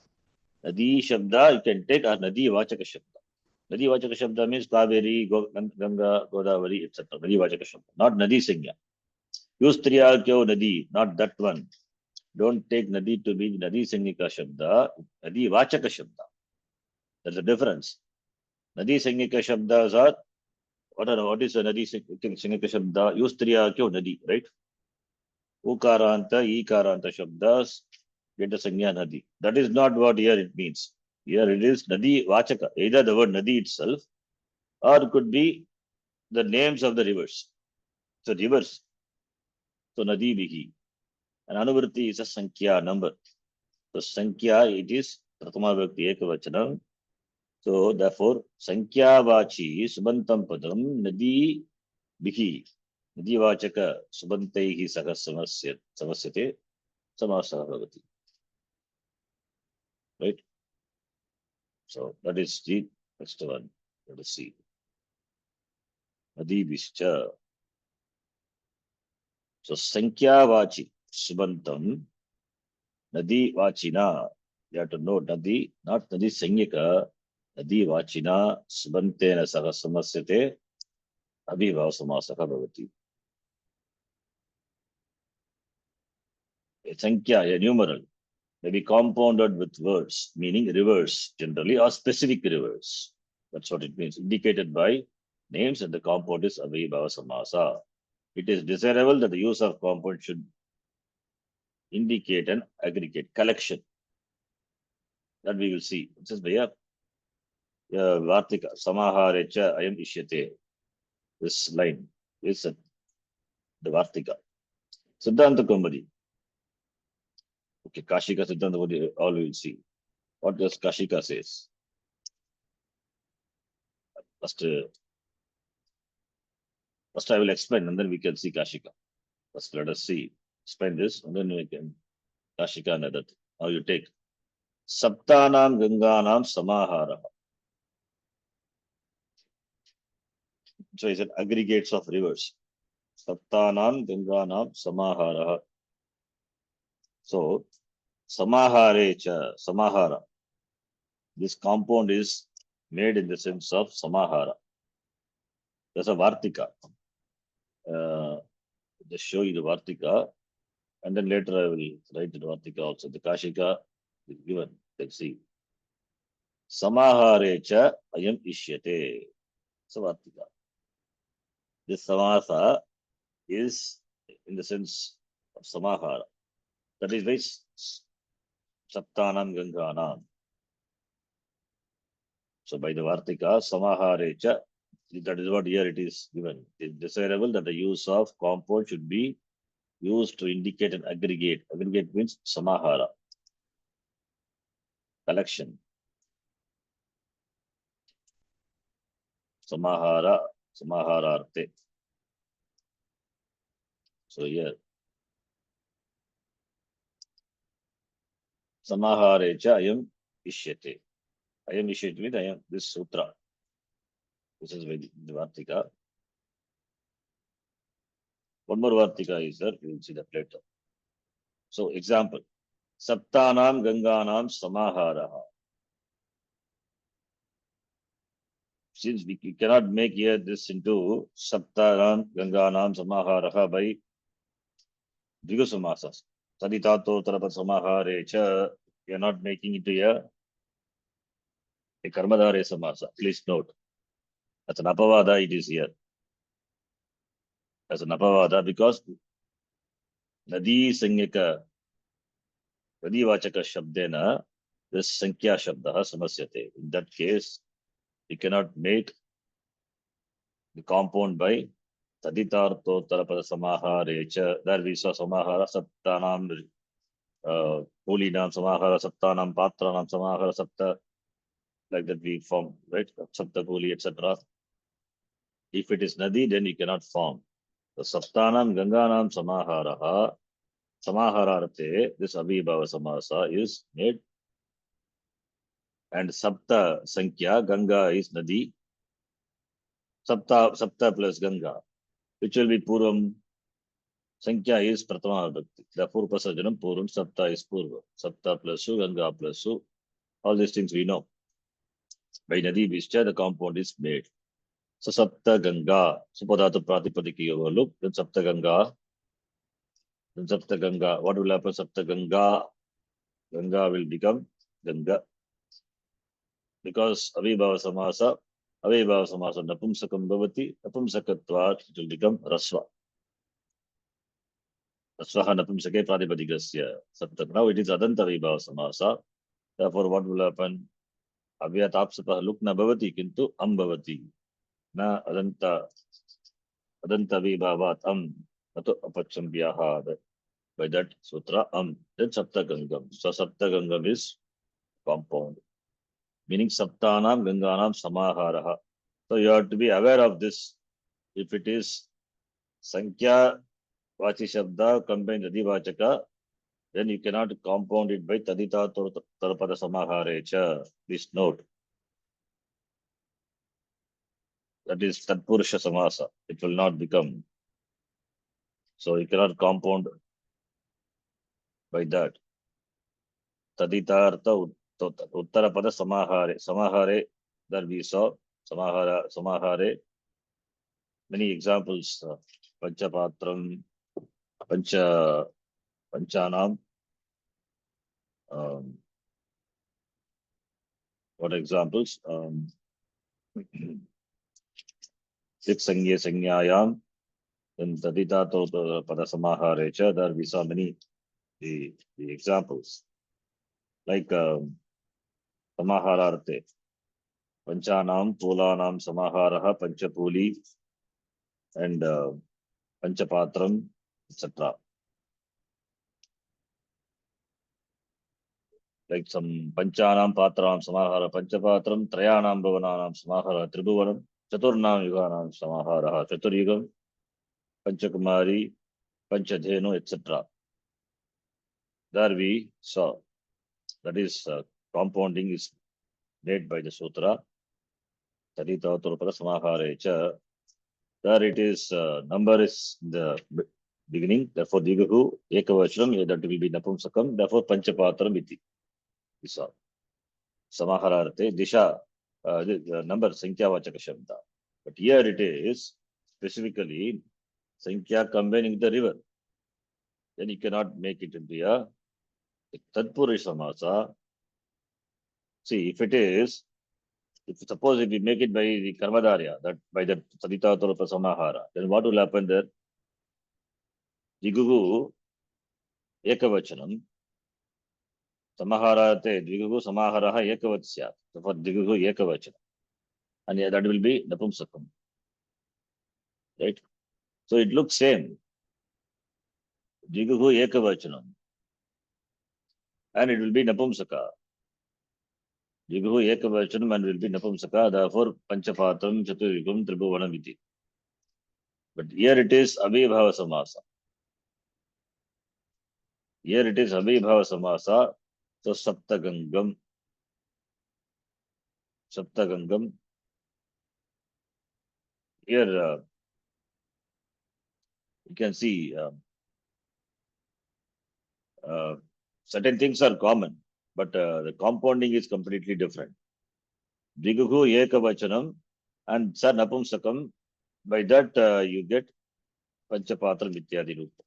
Nadi Shabda, you can take a Nadi Vachaka Shabda. Nadivachaka Shabda means Kaveri, Ganga, Godavari, etc. Nadivachaka Shabda, not Nadi Singha. Use Triyakyo Nadi, not that one. Don't take Nadi to be Nadi Singika Shabda, Nadi Vachaka Shabda. There's a difference. Nadi Singika Shabdas are, what is a Nadi Singika Shabda? Use Triyakyo Nadi, right? Ukaranta, Ikaranta Shabdas, get a Sangya Nadi. That is not what here it means. Here it is Nadi Vachaka, either the word Nadi itself, or it could be the names of the rivers. So rivers. So Nadi Bihi. And Anuvritti is a Sankhya number. So Sankhya, it is Pratama Vibhakti Ekavachanam. So therefore, Sankhya Vachi Subantam Padam Nadi Bihi. Nadi Vachaka Subantaihi Saha Samasyate Samasah Bhavati. Right? So that is the next one. Let us see. Nadi Bischa. So Sankhya Vachi Subantam Nadi Vachina. You have to know Nadi, not Nadi Sangika, Nadi Vachina Subantena Saha Samasyate Abhibhava Samasaka Bhavati. A Sankhya, a numeral, may be compounded with words, meaning rivers generally, or specific rivers. That's what it means, indicated by names, and the compound is Abhibhava Samasa. It is desirable that the use of compound should indicate an aggregate collection. That we will see. It says, Bhaiya, Vartika, Samaharecha Ayam Ishyate. This line is the Vartika. Siddhanta Kumbhari. Okay, Kashika Siddhanta Kumbhari, all we will see. What does Kashika says? First I will explain, and then we can see Kashika. First, let us see. Explain this, and then we can Kashika and other. How you take Saptanam Ganganam Samahara. So is it aggregates of rivers? Saptanam Ganganam Samahara. So Samaharecha, Samahara. This compound is made in the sense of Samahara. There's a Vartika. Just show you the Vartika, and then later I will write the Vartika also. The Kashika is given. Let's see. Samaharecha Ayam Ishyate. So Vartika. This Samasa is in the sense of Samahara. That is why Saptanam Ganganam. So by the Vartika, Samaharecha, that is what here it is given. It is desirable that the use of compound should be used to indicate an aggregate. Aggregate means Samahara. Collection. Samahara, Samahararte. So here. Samaharecha Ayam Ishyate. Ayam Ishyate means Ayam, this sutra. This is the Vartika. One more Vartika is there. We will see that later. So, example. Saptanam Ganganam Samaharaha. Since we cannot make here this into Saptanam Ganganam Samaharaha by Dvigasamasas. Saditato Tarapat Samaharecha. We are not making it here a Karmadhare Samasa. Please note. As an Apavada, it is here. As an Apavada, because Nadi Sangika, Nadi Vachaka Shabdena, this Sankhya Shabdaha Samasyate. In that case, we cannot make the compound by Taditarto Tarapada Samaharecha. There we saw Samahara Saptanam, Pulinam Samahara Saptanam, Patranam Samahara Sapta, like that we form, right? Sapta Puli, etc. If it is Nadi, then you cannot form. The Saptanam Ganganam Samaharaha, Samahararte, this Abhibhava Samasa is made. And Sapta Sankhya, Ganga is Nadi. Sapta plus Ganga, which will be Puram. Sankhya is Pratama Vibhakti. Therefore, Pasajanam Puram, Sapta is Purva. Sapta plus Su, Ganga plus Su. All these things we know. By Nadi Vischa, the compound is made. So Sapta Ganga, Supodhatu Pratipadiki overlook, then Sapta Ganga, what will happen? Sapta Ganga, Ganga will become Ganga. Because Avibhava Samasa Napumsakam Bhavati, Napumsakatvat, it will become Rasva. Rasvaha Napumsake Pratipadikasya Sapta. Now it is Adanta Avibhava Samasa. Therefore, what will happen? Avyat Apsapah Lukna Bhavati, Kintu Am Bhavati. Na Adanta Vibhavat Natu Apachambhyaha. By that sutra, then Saptagangam. So Saptagangam is compound, meaning Saptanam Ganganam Samaharaha. So you have to be aware of this. If it is Sankhya Vachi Shabda combined Adivachaka, then you cannot compound it by Tadita Tarapada Samaharecha. Please note. That is Tatpurusha Samasa. It will not become. So you cannot compound by that. Taditartha Uttarapada Samahare. Samahare, that we saw. Samahare. Many examples. Panchapatram, Panchanam. What examples? Six Sangye Sangyayam. Then Taditato Padasamaharecha. There we saw many the examples. Like Samahararte. Panchanam, Pulanam, Samaharaha, Panchapuli, and Panchapatram, etc. Like some Panchanam, Patram, Samahara, Panchapatram, Trayanam, Bhavananam, Samahara, Tribhuvanam, Chaturnam, Yuganam, Samahara, Chaturyugam, Panchakumari, Panchadhenu, etc. There we saw. That is compounding is made by the Sutra. Tadita Turpada Samaharecha. There it is, number is the beginning. Therefore, Digahu, Ekavachanam, that will be Napumsakam. Therefore, Panchapatram iti. We saw. Samahararte, Disha, the number, Sankhya Vachaka Shabda. But here it is specifically Sankhya combining the river. Then you cannot make it into a Tatpurish Samasa. See, if it is, suppose if we make it by the Karmadarya, that by the Sadita Toropa Samahara, then what will happen there? Digugu Ekavachanam Samaharate Digugu Samaharaha Ekavatsya. So for Digugu Ekavachanam. And that will be Napumsakam. Right? So it looks same. Digugu Ekavachanam. And it will be Napumsaka. Digugu Ekavachanam and will be Napumsaka. Therefore, Panchapatram Chaturyugam Tribhuvanam iti. But here it is Avibhava Samasa. Here it is Avibhava Samasa. So Saptagangam. Saptagangam. Here you can see certain things are common, but the compounding is completely different. Diguhu Ekavachanam and Sa Napumsakam. By that you get Panchapatra Mityadi Rupa.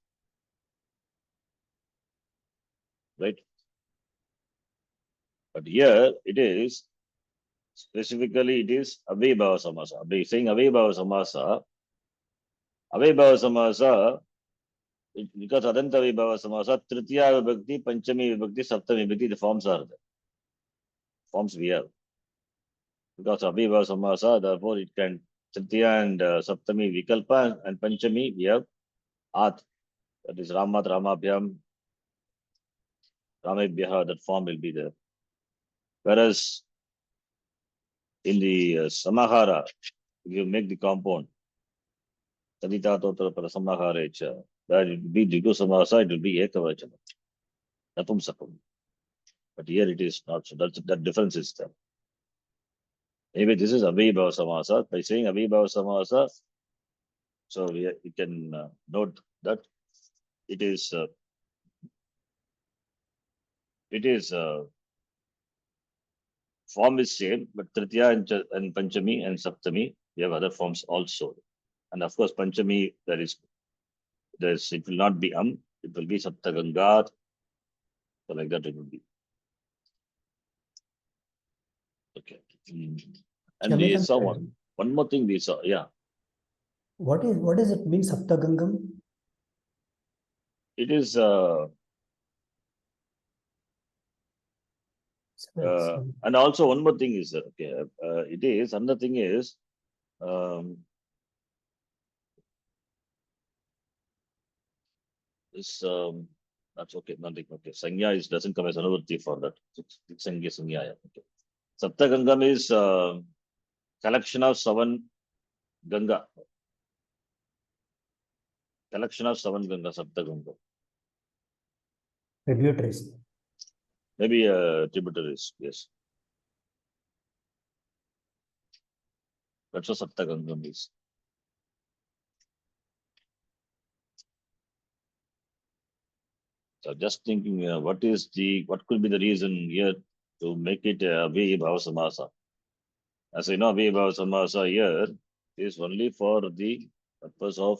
Right? But here it is specifically it is Avibhava Samasa. By saying Avibhava Samasa, because Adanta Vibhava Samasa, Tritiya Vibhakti, Panchami Vibhakti, Saptami Vibhakti, the forms are there. Forms we have. Because Avibhava Samasa, therefore it can Tritiya and Saptami Vikalpa and Panchami we have At. That is Ramat, Ramabhyam, Ramebhyaha, that form will be there. Whereas in the Samahara, if you make the compound, Tadita Totra Samahara, that it will be Digu Samasa, it will be Ekavachana. Napumsakam. But here it is not. So that difference is there. Anyway, this is Avibhava Samasa. By saying Avibhava Samasa, so we can note that it is form is same, but Tritiya and Panchami and Saptami, we have other forms also. And of course, Panchami, there's, it will not be it will be Saptagangat. So like that it will be. Okay. And we Kshamikant, saw one more thing we saw, yeah. what does it mean, Saptagangam? It is and also one more thing is okay. It is another thing is this that's okay. Nothing okay. Sangya is doesn't come as anurti for that. Sangya Sangya. Yeah, okay. Saptagangam is collection of 7 Ganga. Collection of 7 Ganga, Saptaganga. Tributaries. Maybe tributaries, yes. That's what Saptagangam is. So just thinking, what could be the reason here to make it Avibhava Samasa? As you know, Avibhava Samasa here is only for the purpose of,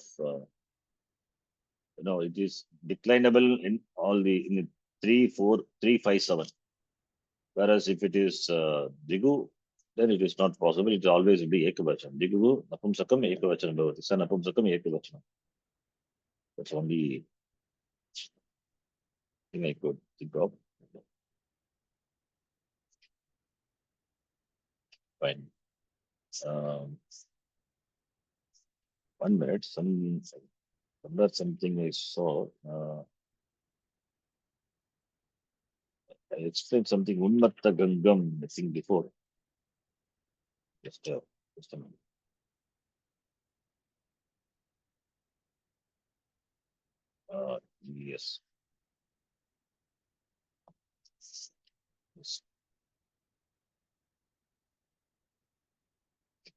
it is declinable in all in 3, 4, 3, 5, 7. Whereas if it is Digu, then it is not possible. It will always be Ekavacham. Digu, Napumsakam, Ekavacham Bhavati. Sa Napumsakam, Ekavacham. That's only thing I could think of. Fine. 1 minute. Something I saw. I explained something Unmatta Gangam, I think before. Just a minute. Yes.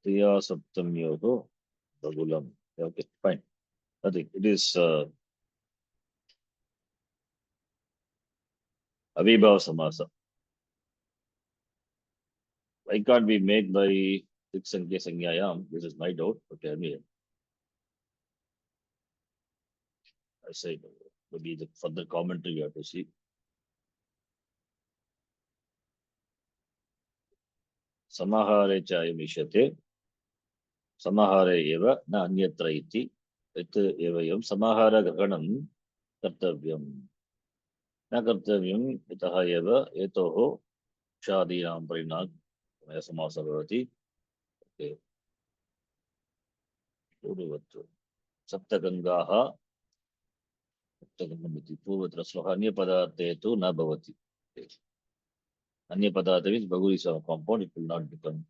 Triya Saptamyoho Bagulam. Okay, fine. Nothing. It is Avibhava Samasa. Why can't we make by 6 Sankhya Sangyayam? This is my doubt. Okay, I mean, I say maybe the further commentary we have to see. Samahare Chayamishate. Samahare eva na anyatra iti. It evayam samahara gaganam kartavyam. Na kartavyam itaha eva etoho shadinam parinag samasa bhavati. Okay. Saptagangaha Saptagangam iti purvatra sloka anya padathe tu na bhavati. Anya padatha means Baguri is a compound, it will not become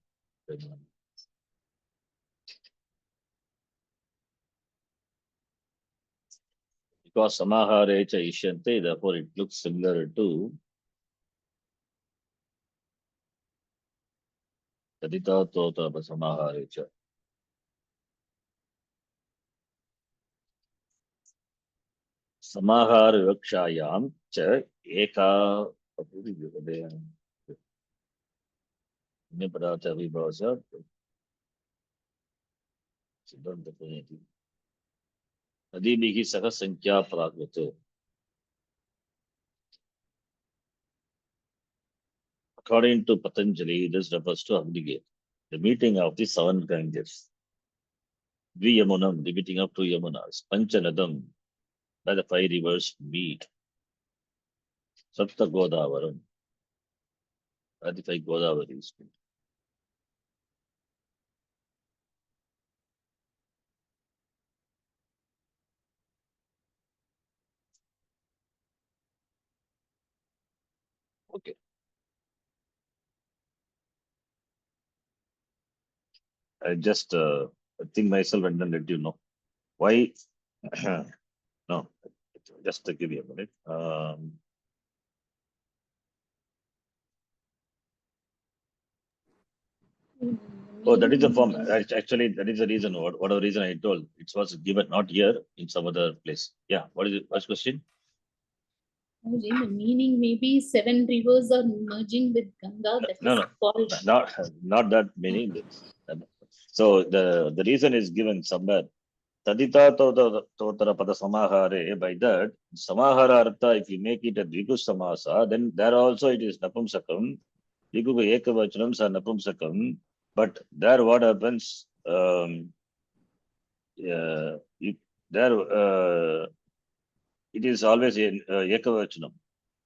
pregnant. Because samahare cha ishyante, therefore it looks similar to Tadita Tota Samahare cha. Samahar Vikshayam cha eka Nipadata Vibhasa Siddhanta Puniti. Adibhi Saka Sankhya Pragvata. According to Patanjali, this refers to Agnigate, the meeting of the 7 Ganges. Yamunam, the meeting of 2 Yamunas. Panchanadam, by the 5 rivers meet. Sapta Godavaram, by the 5 Godavaris meet. Okay. I just think myself and then let you know why. No, just to give you a minute. Oh, that is the form. Actually, that is the reason. Whatever reason I told, it was given not here in some other place. Yeah. What is it? First question? Guruji, the meaning maybe 7 rivers are merging with Ganga. That No, is no, called. not that meaning. So the reason is given somewhere. Tadita totara pada samahare. By that samahara artha, if you make it a dvigu samasa, then there also it is napumsakam. Dvigu ekavachanams are napumsakam. But there what happens? There it is always in ekavachanam.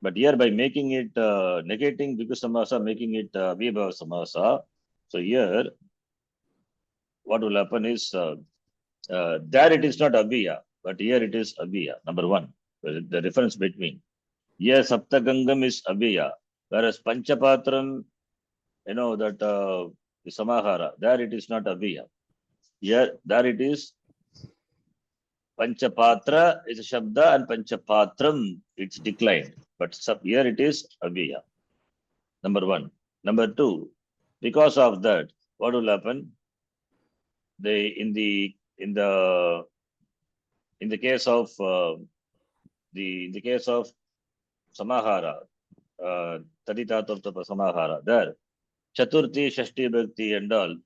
But here by making it negating dvigu samasa, making it vibhava samasa. So here what will happen is there it is not aviya, but here it is aviya. Number one, the difference between here Saptagangam is aviya, whereas Panchapatram, that the Samahara, there it is not aviya. Here, there it is Panchapatra is a Shabda and Panchapatram it's declined, but here it is aviya. Number one. Number two, because of that, what will happen? They in the case of the case of Samahara, Tadita Tortapa Samahara, there Chaturthi, Shashti, Bhakti and all,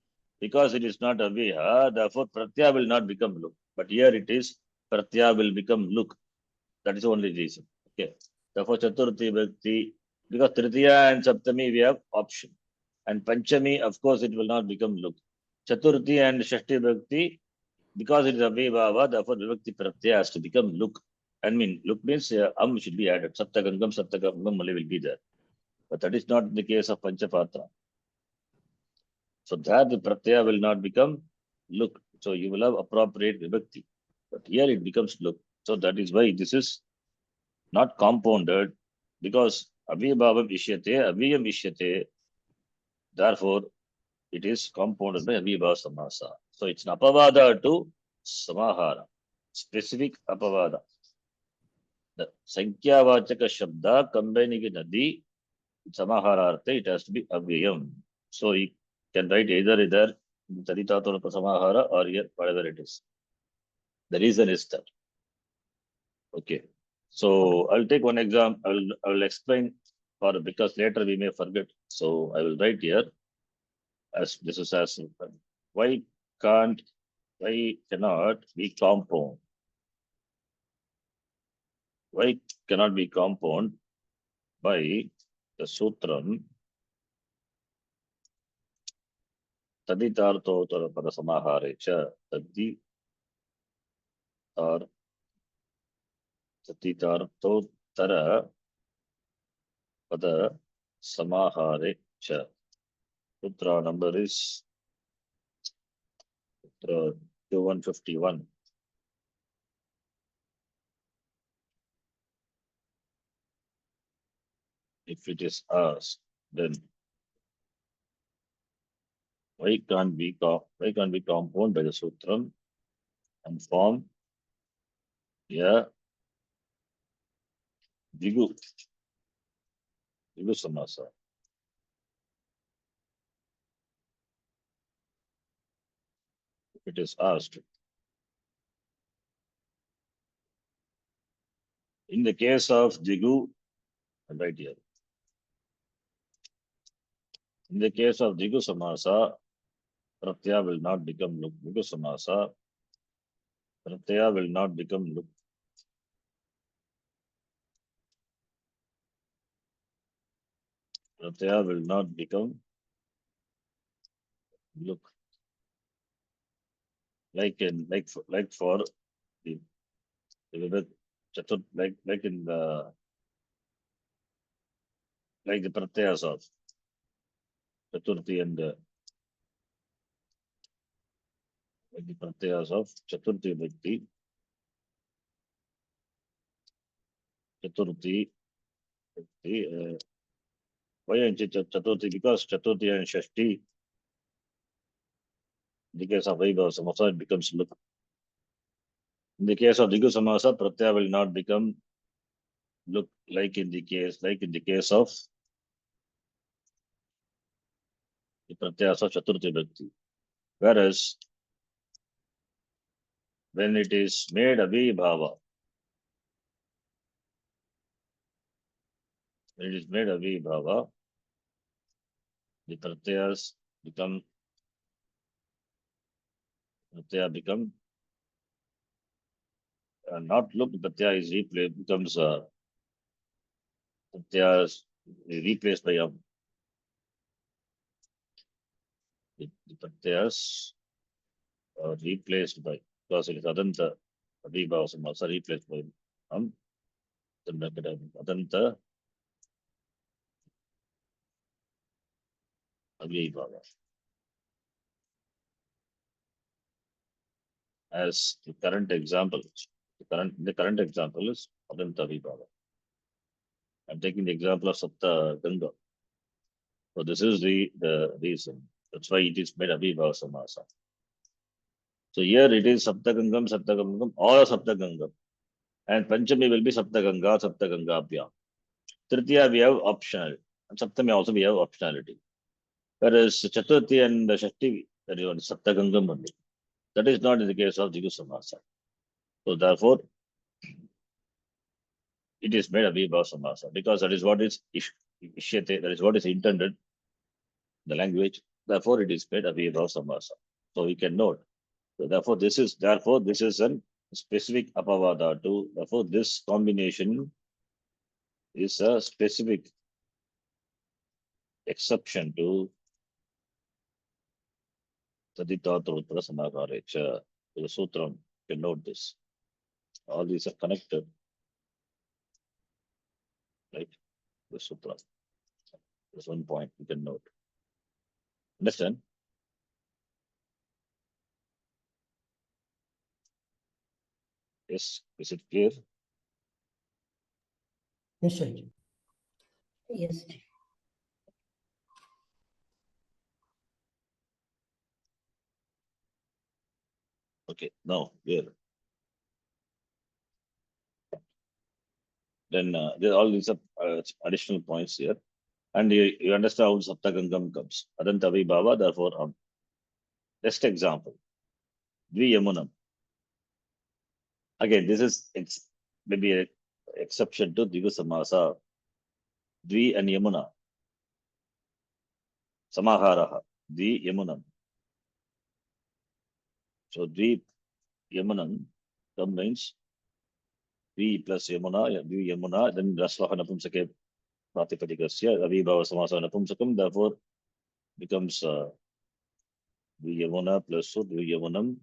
because it is not Aviha, therefore Pratyaya will not become Luk. But here it is, Pratyaya will become Luk. That is the only reason. Okay. Therefore Chaturthi, Bhakti, because Tritiya and Saptami we have option. And Panchami, of course, it will not become Luk. Chaturthi and Shashti Bhakti, because it is Avibhava, therefore Vibhakti Pratyaya has to become Luk. I mean, Luk means should be added. Saptagangam only will be there. But that is not the case of Panchapatra. So that the Pratyaya will not become Luk. So you will have appropriate Vibhakti. But here it becomes Luk. So that is why this is not compounded, because Avibhavam Ishyate, Aviyam Ishyate. Therefore, it is compounded by Avibhava Samasa. So it's an Apavada to Samahara. Specific Apavada. The Sankhya Vachaka Shabda combining in Nadi, Samahara Artha, it has to be Avyayam. So you can write either Tadita Torapa Samahara or here, whatever it is. The reason is that. Okay. So I'll take one example. I'll explain because later we may forget. So I will write here as this is as simple. Why cannot be compound? Why cannot be compound by the sutram Taditartho pada samahare cha tadi or Taditartho tara pada samahare cha. Sutra number is Sutra 2151. If it is asked, then why can't be compound by the sutram and form Digu samasa. If it is asked, in the case of Digu, right here. In the case of Digu samasa, Pratyaya will not become Luk. Digu samasa, Pratyaya will not become Luk. Pratyaya will not become Luk. Like for the Chatur, like in the Pratyayas of Chaturthi and like the Pratyayas of Chaturthi Bhakti, Chaturthi Bhakti. Why Chaturthi? Because Chaturthi and Shashti, in the case of Vaibhava Samasa, it becomes Luk. In the case of Digu Samasa, Pratyaya will not become Luk, like in the case of the Pratyayas of Chaturthi Bhakti. Whereas when it is made Avibhava, when it is made avibhava, the pratyas become not look, pratyaya is replaced, becomes pratyaya is replaced by the pratyas are replaced by, because it is adanta avibhava samasa replaced by adanta avibhava. As the current example, the current example is adanta avibhava. I'm taking the example of Sapta Ganga. So this is the reason. That's why it is made avibhava samasa. So here it is Saptagangam, or Saptagangam. And Panchami will be Saptagangabhyam. Tritiya we have optional. And Saptami also we have optionality. Whereas Chaturthi and Shakti, that is on Saptagangam only. That is not in the case of Jigu Samasa. So therefore, it is made avibhava samasa, because that is what is ishyate, that is what is intended, the language. Therefore, it is made avibhava samasa. So we can note. So therefore, this is an specific apavada to. Therefore, this combination is a specific exception to Taditata Uttara Samakarecha. To the Sutram, you can note this. All these are connected, right? The Sutra. There's one point you can note. Understand? Yes, is it clear? Yes, Shaji. Yes. Okay, now here. Then there are all these additional points here. And you understand how Saptagangam comes. Adanta avibhava, therefore, best example. Dvi Yamunam. Again, this is maybe an exception to Digu Samasa. Dvi and Yamuna. Samaharaha. Dvi Yamunam. So Dvi Yamunam combines Dvi plus Yamuna, Dvi Yamuna, then Rasvaha Napumsake Pratipadikasya, avibhava samasa Napumsakam, therefore becomes Dvi Yamuna plus Dvi Yamunam,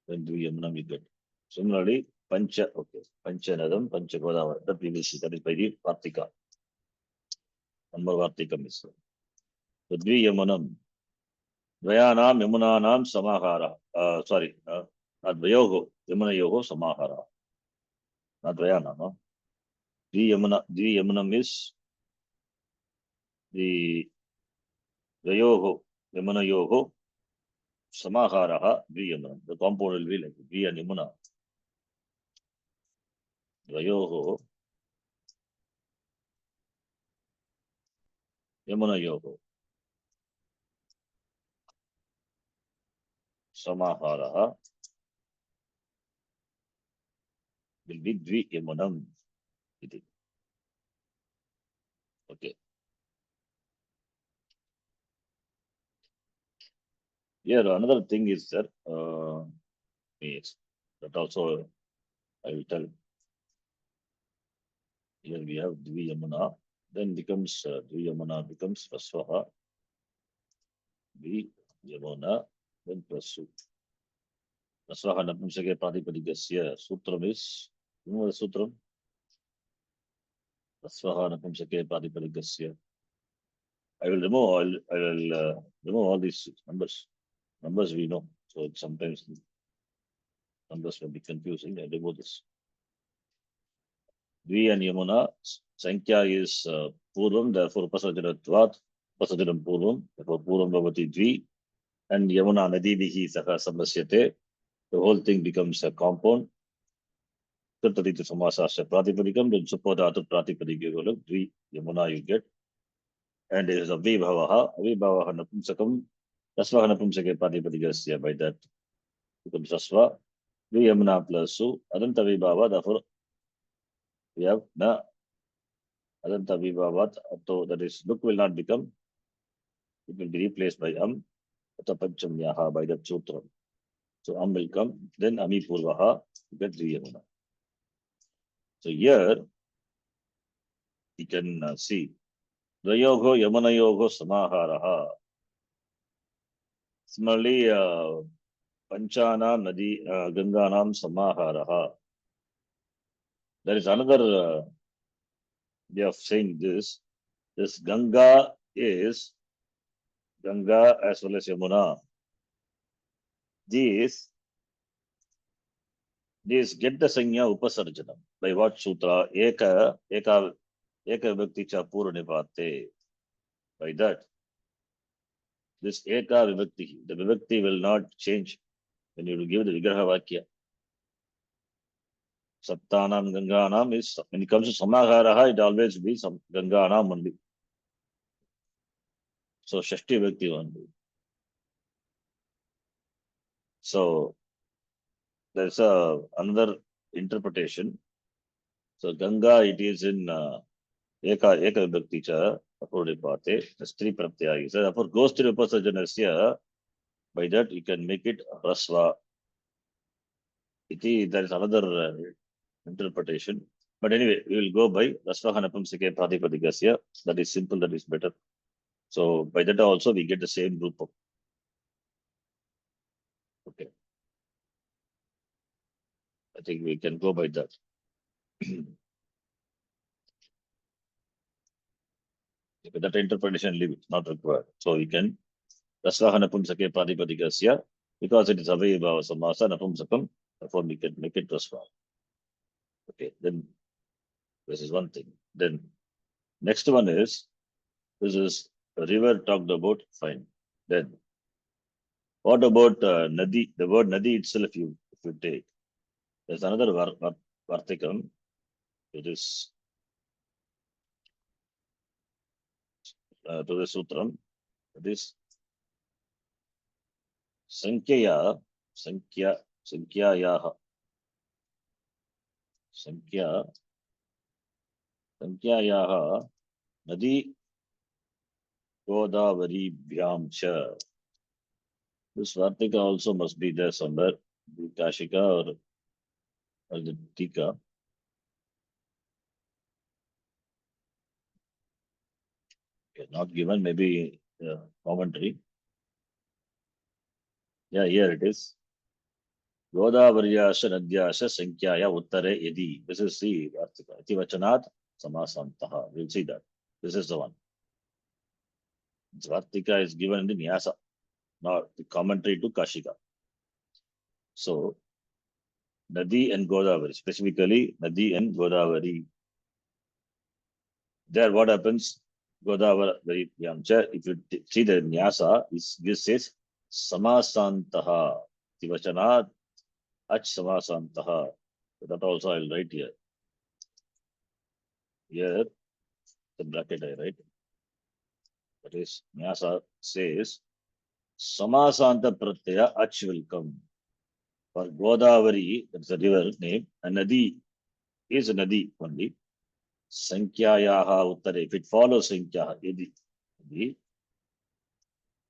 then Dvi Yamunam you get. Similarly, Pancha, okay, Panchanadam, Pancha Godavar, that we will see, that is by the Vartika. One more Vartikam is. So Dvi Yamunam, Dvayanam Yamunanam Samahara, sorry, not Dvayoho, Yamuna Yoho Samahara. Not Dvayana, no? Dvi Yamunam is the Dvayoho, Yamuna Yoho Samaharaha, Dvi Yamunam. The compound will be like Dvi and Yamuna. Dvayoho Yamuna Yoho Samaharaha will be Dvi Yamunam. Okay. Here another thing is that yes, that also I will tell. Here we have Dvi Yamuna, then becomes Dvi Yamuna becomes Rasvaha, Dvi Yamuna, then plus Su. Rasvaha Napumsake Pratipadikasya Sutram is, you know the Sutram? Rasvaha Napumsake Pratipadikasya. I will remove all these numbers. Numbers we know, so sometimes numbers will be confusing. I remove this. Dvi and Yamuna, Sankhya is Purvam, therefore Upasajanatvat, Upasajanam Purvam, therefore Purvam Bhavati Dvi, and Yamuna Nadibihi Saka Samasyate. The whole thing becomes a compound. Kirtadita Samasasya Pratipadikam, then Supodhatu Pratipadikam, Dvi Yamuna you get. And there is a Vibhavaha Napumsakam, Rasvaha Napumsake Pratipadikasya, by that becomes Rasva. Dvi Yamuna plus Su, Adanta Vibhava, therefore we have Na Adanta Vibhavat, so that is look will not become, it will be replaced by Atapancham by the Sutram. So will come, then Ami Purvaha, get Yamuna. So here you can see Rayogo Yamanayogo Samaharaha. Similarly, Panchana Nadi Ganganam Samaharaha. There is another way of saying this. This Ganga is Ganga as well as Yamuna. These get the Sanya Upasarjanam. By what sutra? Eka Vibhakti cha Purnipate. By that, this Eka Vibhakti, the Vibhakti will not change when you give the Vigraha Vakya. Sattanam Ganganam is, when it comes to Samaharaha, it always be some Ganganam only. So Shashti Vibhakti only. So there's another interpretation. So Ganga, it is in Eka Vibhakti cha Apuripate, Stri Pratyaya. So therefore, Gostri Upasajanasya, by that you can make it Rasva. There is another interpretation. But anyway, we will go by Rasvahanapam Sike Pradipadikasya. That is simple, that is better. So by that also we get the same group of. Okay. I think we can go by that. That interpretation, leave it, not required. So we can Rasvahanapam Sake Pradipadikasya, because it is Avayabhava Samasa Napumsakam, therefore we can make it Rasva. Okay, then this is one thing. Then next one is, this is a river talked about, fine. Then what about Nadi? The word Nadi itself, if you take, there's another Vartikam. It is to the Sutram. It is Sankhyayaha. Sankhyayaha Nadi Godavari Bhyam Cha. This Vartika also must be there somewhere, the Kashika or the Tika. Okay, not given, maybe commentary. Yeah, here it is. Godavaryasha Nadyasha Sankhya Uttare Yadi. This is the Vartika. Iti Vachanat Samasantaha. We'll see that. This is the one. Vartika is given in the Nyasa, not the commentary to Kashika. So, Nadi and Godavari, specifically Nadi and Godavari. There, what happens? Godavari Yamcha, if you see the Nyasa, this says Samasantaha. Tivachanat Ach Samasantaha. So that also I'll write here. Here, the bracket I write. That is, Nyasa says Samasanta Pratyaya Ach will come. For Godavari, that's the river name, and Nadi is a Nadi only. Sankhyayaha Uttare, if it follows Sankhya, Iti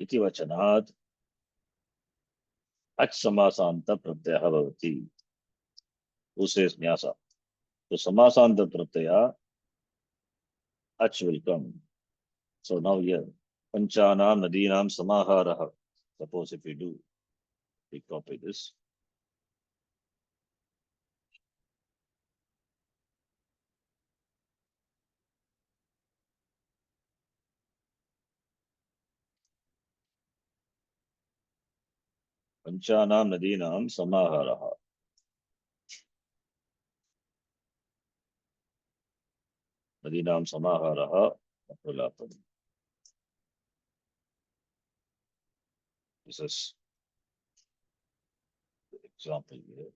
Vachanat Ach Samasanta Pratyaya Bhavati. Who says Nyasa? So Samasanta Pratyaya Ach will come. So now here, Panchanam Nadinam Samaharaha. Suppose if we do, we copy this. Panchanam Nadinam Samaharaha. Nadinam Samaharaha. This is the example here.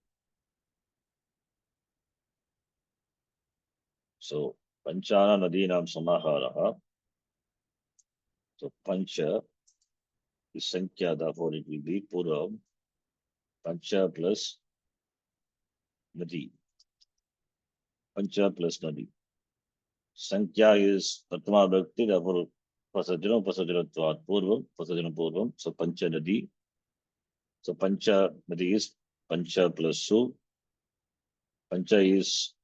So Panchana Nadinam Samaharaha. So Pancha is Sankhya, therefore it will be Puram. Pancha plus Nadi. Pancha plus Nadi. Sankhya is Pratama Bhakti, therefore Pasajano Purvam, so Pancha Nadi. So Pancha Nadi is Pancha plus Su. Pancha is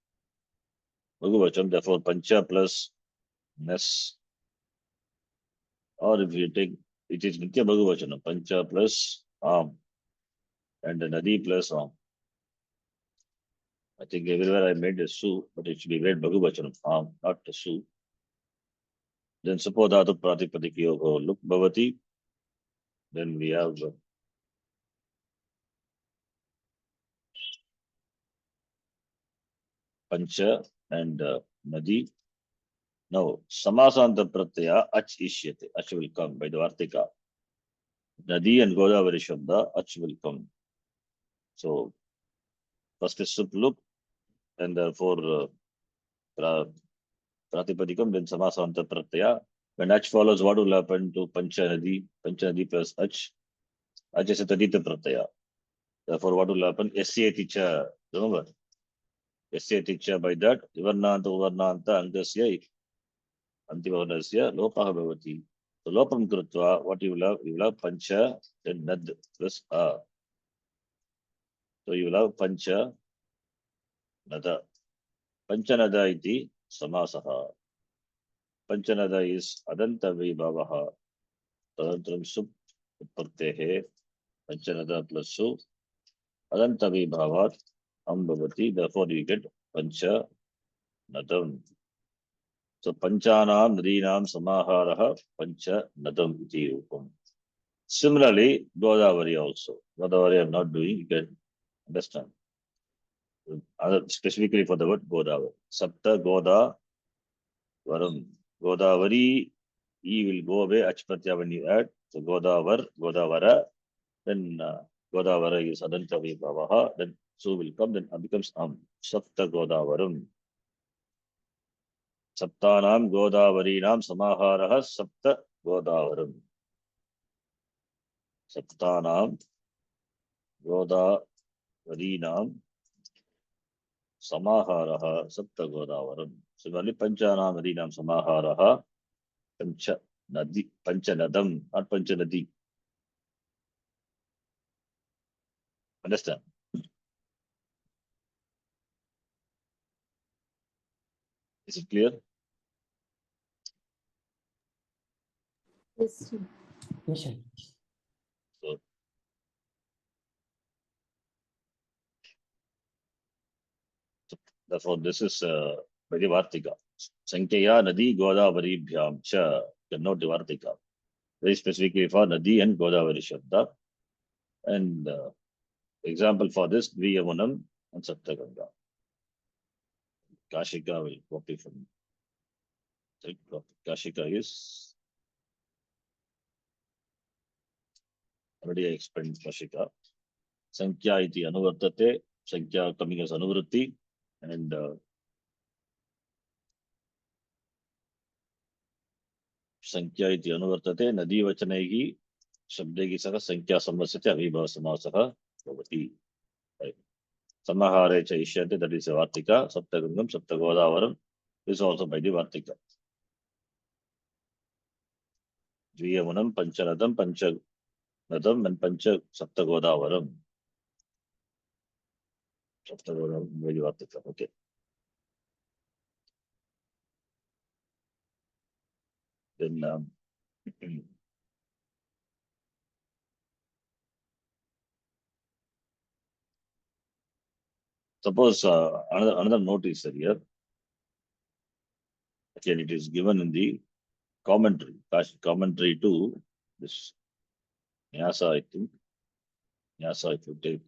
Bhagavacham, therefore Pancha plus Nes. Or if you take, it is Nitya Bhagavachana, Pancha plus Am and Nadi plus Am. I think everywhere I made a Su, but it should be read Bhagavachanam, Am, not a Su. Then Supodhatu Pratipadikyo look Bhavati. Then we have Pancha and Nadi. Now, Samasanta Pratyaya Ach Ishyate. Ach will come by the Vartika. Nadi and Godavari Shabda, Ach will come. So, first is Supluk, and therefore Pratipadikam, then Samasanta Pratyaya. When Ach follows, what will happen to Pancha Nadi? Pancha Nadi plus Ach. Ach is a Tadita Pratyaya. Therefore, what will happen? SCA teacher, remember? SCA teacher by that, Varnanta, Varnanta, Angasya, Antivarnasya, Lopah Bhavati. So Lopam Krutva, what you will have Pancha, then Nad plus A. So you will have Pancha Nada. Panchanada iti Samasaha. Panchanada is Adanta Vibhavaha. Tadantram Sup Utpartehe. Panchanada plus Su. Adanta Vibhavat Ambhavati. Therefore you get Pancha Nadam. So Panchanam Nadinam Samaharaha Pancha Nadam iti Rupam. Similarly, Godavari also. Godavari I'm not doing, you can understand. Specifically for the word Godavari. Sapta Goda Varam. Godavari, E will go away, Achpatya when you add. So Godavar, Godavara. Then Godavara is Adantavi Bhavaha. Then Su will come, then becomes Sapta Godavaram. Saptanam Godavarinam Samaharaha Sapta Godavaram. Saptanam Godavarinam Samaharaha Sapta Godavaram. Similarly, Panchanam Nadinam Samaharaha Pancha Nadi, Panchanadam, not Panchanadi. Understand? Is it clear? Yes. Yes, sir. So, therefore, this is very Vartika. Sankhya Nadi Godavari Bhyam Cha, cannot the Vartika. Very specifically for Nadi and Godavari Shabda. And example for this, Dviyamunam and Saptaganga. Kashika will copy from. Kashika is already I explained Kashika. Sankhya iti anuvartate. Sankhya coming as anuvritti. And Sankhya iti anuvartate. Nadi vachanaihi Shabdegi Saka Sankhya Samasya Avibhava Samasaka Bhavati. Right. Samahare cha Ishyate, that is a Vartika. Saptagangam, Saptagodavaram is also by the Vartika. Dviyamunam, Panchanadam, Panchanadam, and Pancha Saptagodavaram. Saptagodavaram by the Vartika. Okay. Then suppose another note is here. Again, it is given in the commentary to this Nyasa, I think. Nyasa, if you take.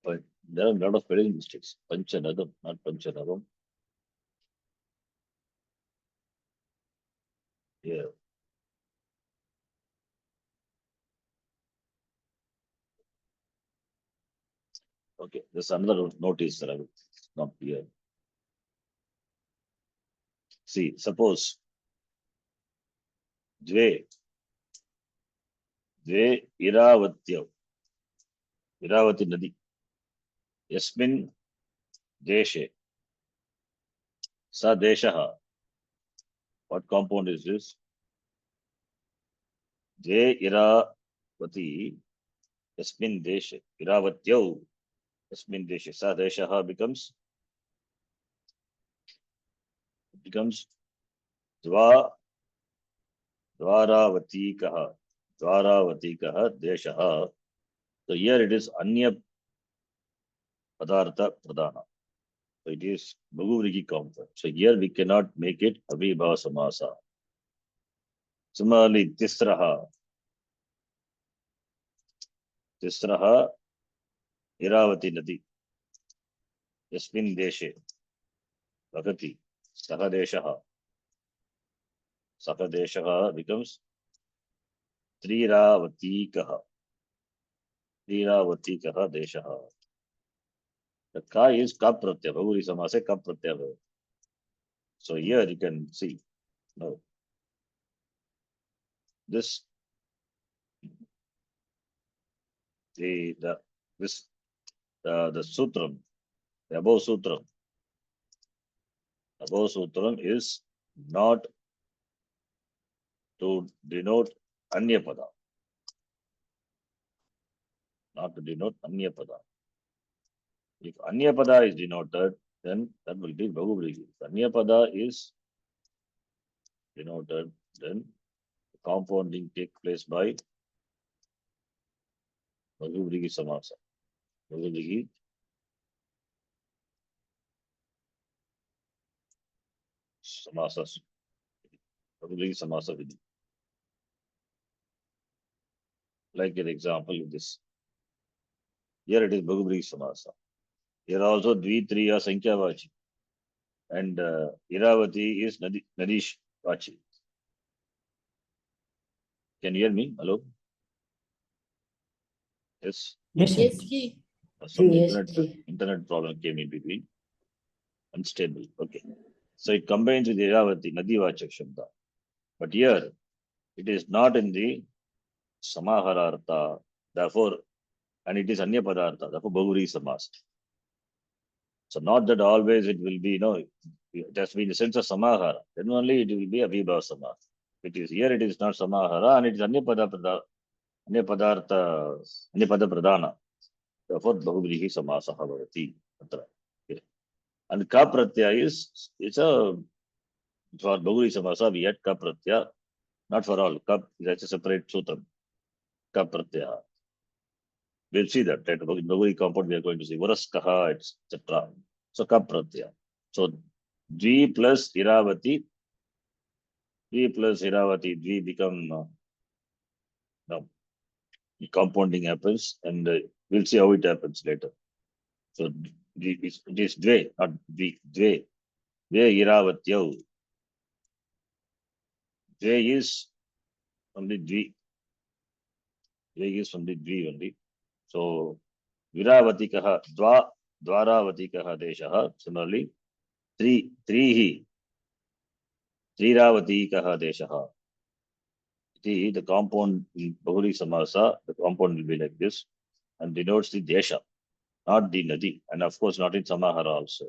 But there are a lot of spelling mistakes. Panchanadam, not Panchanadam. Yeah. Okay, there's another notice that I will not here. See, suppose Dve Iravati Nadi. Yasmin deshe. Sa deshaha. What compound is this? Je iravati. Yasmin deshe. Iravatyau. Yasmin deshe. Sa deshaha becomes Dva Dvaravatikaha. Dvaravatikaha deshaha. So here it is Anya Padartha Pradana. So it is Bhaguriki compound. So here we cannot make it Avibhava Samasa. Similarly, Tisraha. Tisraha Iravati Nadi. Yasmin Deshe. Bhagati. Saha Deshaha. Saha Deshaha becomes Triravati-kaha. Triravati-kaha Deshaha. The ka is ka pratyaya. Bhaguri samase ka pratyaya. So here you can see. No. This the sutram, the above sutram is not to denote Anyapada. Not to denote Anyapada. If Anyapada is denoted, then that will be Bhaguriki. If Anyapada is denoted, then compounding takes place by Bhaguriki Samasa. Bhaguriki Samasa. Bhaguriki Samasa Vidhi. Like an example of this. Here it is Bhaguriki Samasa. Here also Dvi, Triya, Sankhya Vachi. And Iravati is Nadish Vachi. Can you hear me? Hello? Yes. Yes, sir. Yes, Ji. Some Yes, internet problem came in between. Unstable. Okay. So it combines with Iravati, Nadi Vachak Shabda. But here it is not in the Samaharartha. Therefore, and it is Anya Padartha. Therefore, Bhaguri Samas. So not that always it will be, it has to be in the sense of Samahara. Then only it will be Avibhava Samas. It is here, it is not Samahara and it is Anya Padartha, Anya Pada Pradana. Therefore, Bahubhrihi Samasaha Bhavati. And Ka Pratyaya it's a, for Bahubhrihi Samasa, we had Ka Pratyaya, not for all. Ka is a separate sutram. Ka Pratyaya. We'll see that. Right? In Bahubhrihi compound, we are going to see Varaskaha, etc. So Ka Pratyaya. So Dvi plus Iravati, Dvi become compounding happens, and we'll see how it happens later. So it is Dve, not Dvi, Dve. Dve Iravatyau. Dve is from the Dvi. Dve is from the Dvi only. So Viravatikaha, Dvaravatikaha Deshaha. Similarly, Trihi, Triravatikaha Deshaha. The compound in Bahuri Samasa, the compound will be like this and denotes the Desha, not the Nadi, and of course not in Samahara also.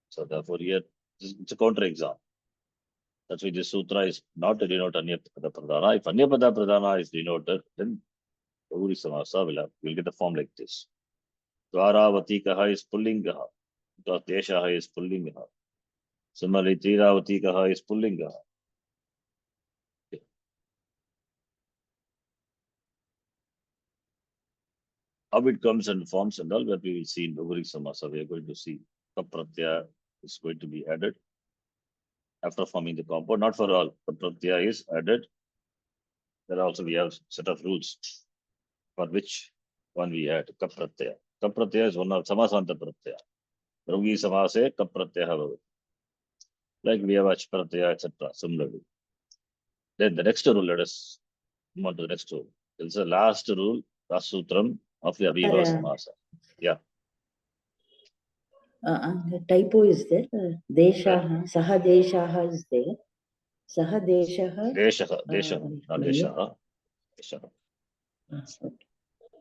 So therefore here, it's a counter exam. That's why this sutra is not to denote Anyapada Pradana. If Anyapada Pradana is denoted, then Bahuri Samasa will get the form like this. Dvaravatikaha is Pullingaha, because Deshaha is Pullingaha. Similarly, Triravatikaha is Pullingaha. How it comes and forms and all that we will see in Bahuri Samasa. We are going to see Kapratyaya is going to be added after forming the compound. Not for all. Kapratyaya is added. There also we have set of rules for which one we add Kapratyaya. Kapratyaya is one of Samasanta Pratyaya. Bhrugi Samase Kapratyaya Bhavati. Like we have Achpratyaya, etc. Similarly. Then the next rule, let us move on to the next rule. This is the last rule, last sutram of the Avibhava Samasa. Yeah. The typo is there. Deshaha, Saha Deshaha is there. Saha Deshaha. Deshaha, not Deshaha. Deshaha. Okay.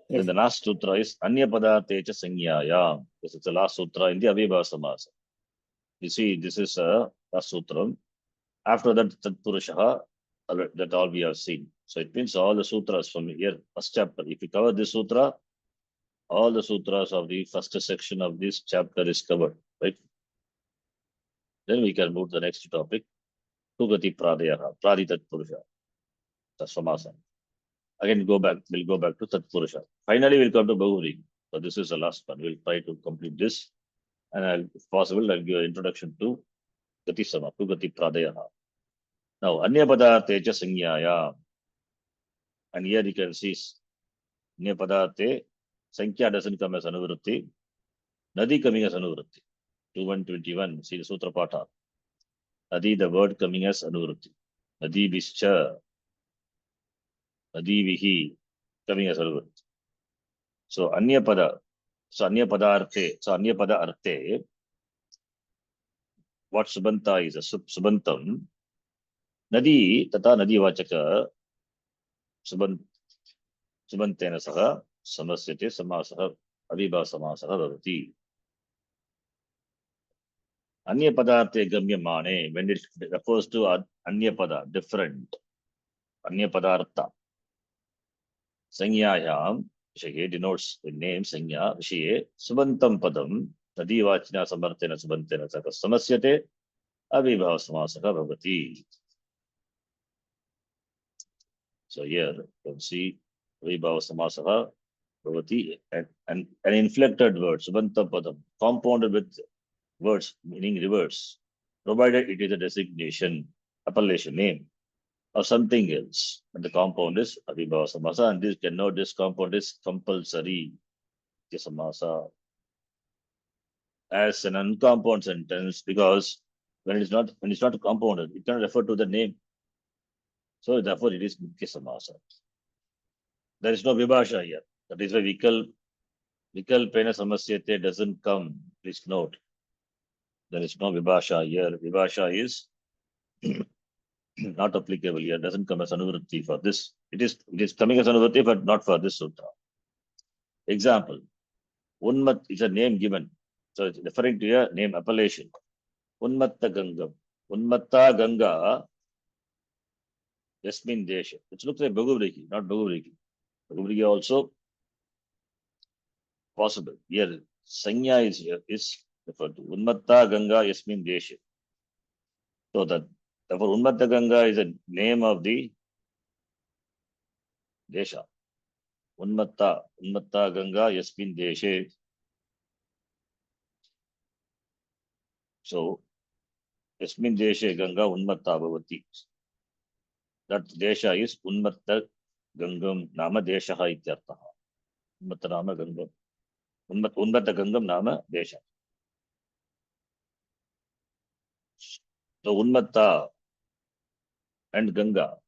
Then Yes. the last sutra is Anya Padarthe cha Sanyayam. This is the last sutra in the Avibhava Samasa. You see, this is a sutra. After that, Tatpurushaha, that all we have seen. So it means all the sutras from here, first chapter. If you cover this sutra, all the sutras of the first section of this chapter is covered, right? Then we can move to the next topic. Tugati Pradeyaha, Pradi Tatpurusha, Samasa. Again, we'll go back to Tatpurusha. Finally, we'll come to Bahuri. So this is the last one. We'll try to complete this. And if possible, I'll give an introduction to Gati Sama, Tugati Pradeyaha. Now, Anya Padarte cha Sanyaya. And here you can see Anya Padarte, Sankhya doesn't come as Anuvrutti. Nadi coming as Anuvrutti. 2121, see the Sutra Pata. Nadi, the word coming as Anuvrutti. Nadi Bischa, Nadi Vihi, coming as Anuvrutti. So Anya Pada, so Anya Pada Arte, what Subanta is a Subantam. Nadi, Tata Nadi Vachaka, Subantena Saha, Samasyate, Samasaha, Avibhava Samasaha Bhavati. Anya Padarte Gamyamane, when it refers to Anya Pada, different. Anya Padartha. Sanyayam, Vishaye denotes the name Sanya, Vishaye, Subantam Padam, Nadi Vachina Samartena Subantena Saka Samasyate, Avibhava Samasaka Bhavati. So here you can see Avibhava Samasaka Bhavati, and an inflected word, Subantam Padam, compounded with words meaning reverse, provided it is a designation, appellation, name, or something else. And the compound is Avibhava Samasa, and this compound is compulsory Samasa as an uncompound sentence, because when it's not compounded, it cannot refer to the name. So therefore it is Mukhya Samasa. There is no Vibhasha here. That is why Vikalpena Samasyate doesn't come. Please note. There is no Vibhasha here. Vibhasha is not applicable here, doesn't come as Anuvrutti for this. It is coming as Anuvrutti, but not for this sutra. Example, Unmat is a name given. So it's referring to a name appellation. Unmatta Gangam. Unmatta Ganga, Yasmin Desha. It looks like Bhaguvriki, not Bhaguvriki. Bhaguvriki also possible. Here, Sanya is here, is referred to. Unmatta Ganga Yasmin Desha. So that, therefore, Unmatta Ganga is a name of the Desha. Unmatta Ganga Yasmin Deshe. So, Yasmin Deshe Ganga Unmatta Bhavati. That Desha is Unmatta Gangam Nama Deshaha Ityartaha. Unmatta Nama Gangam. Unmatta Gangam Nama Desha. So, Unmatta and Ganga.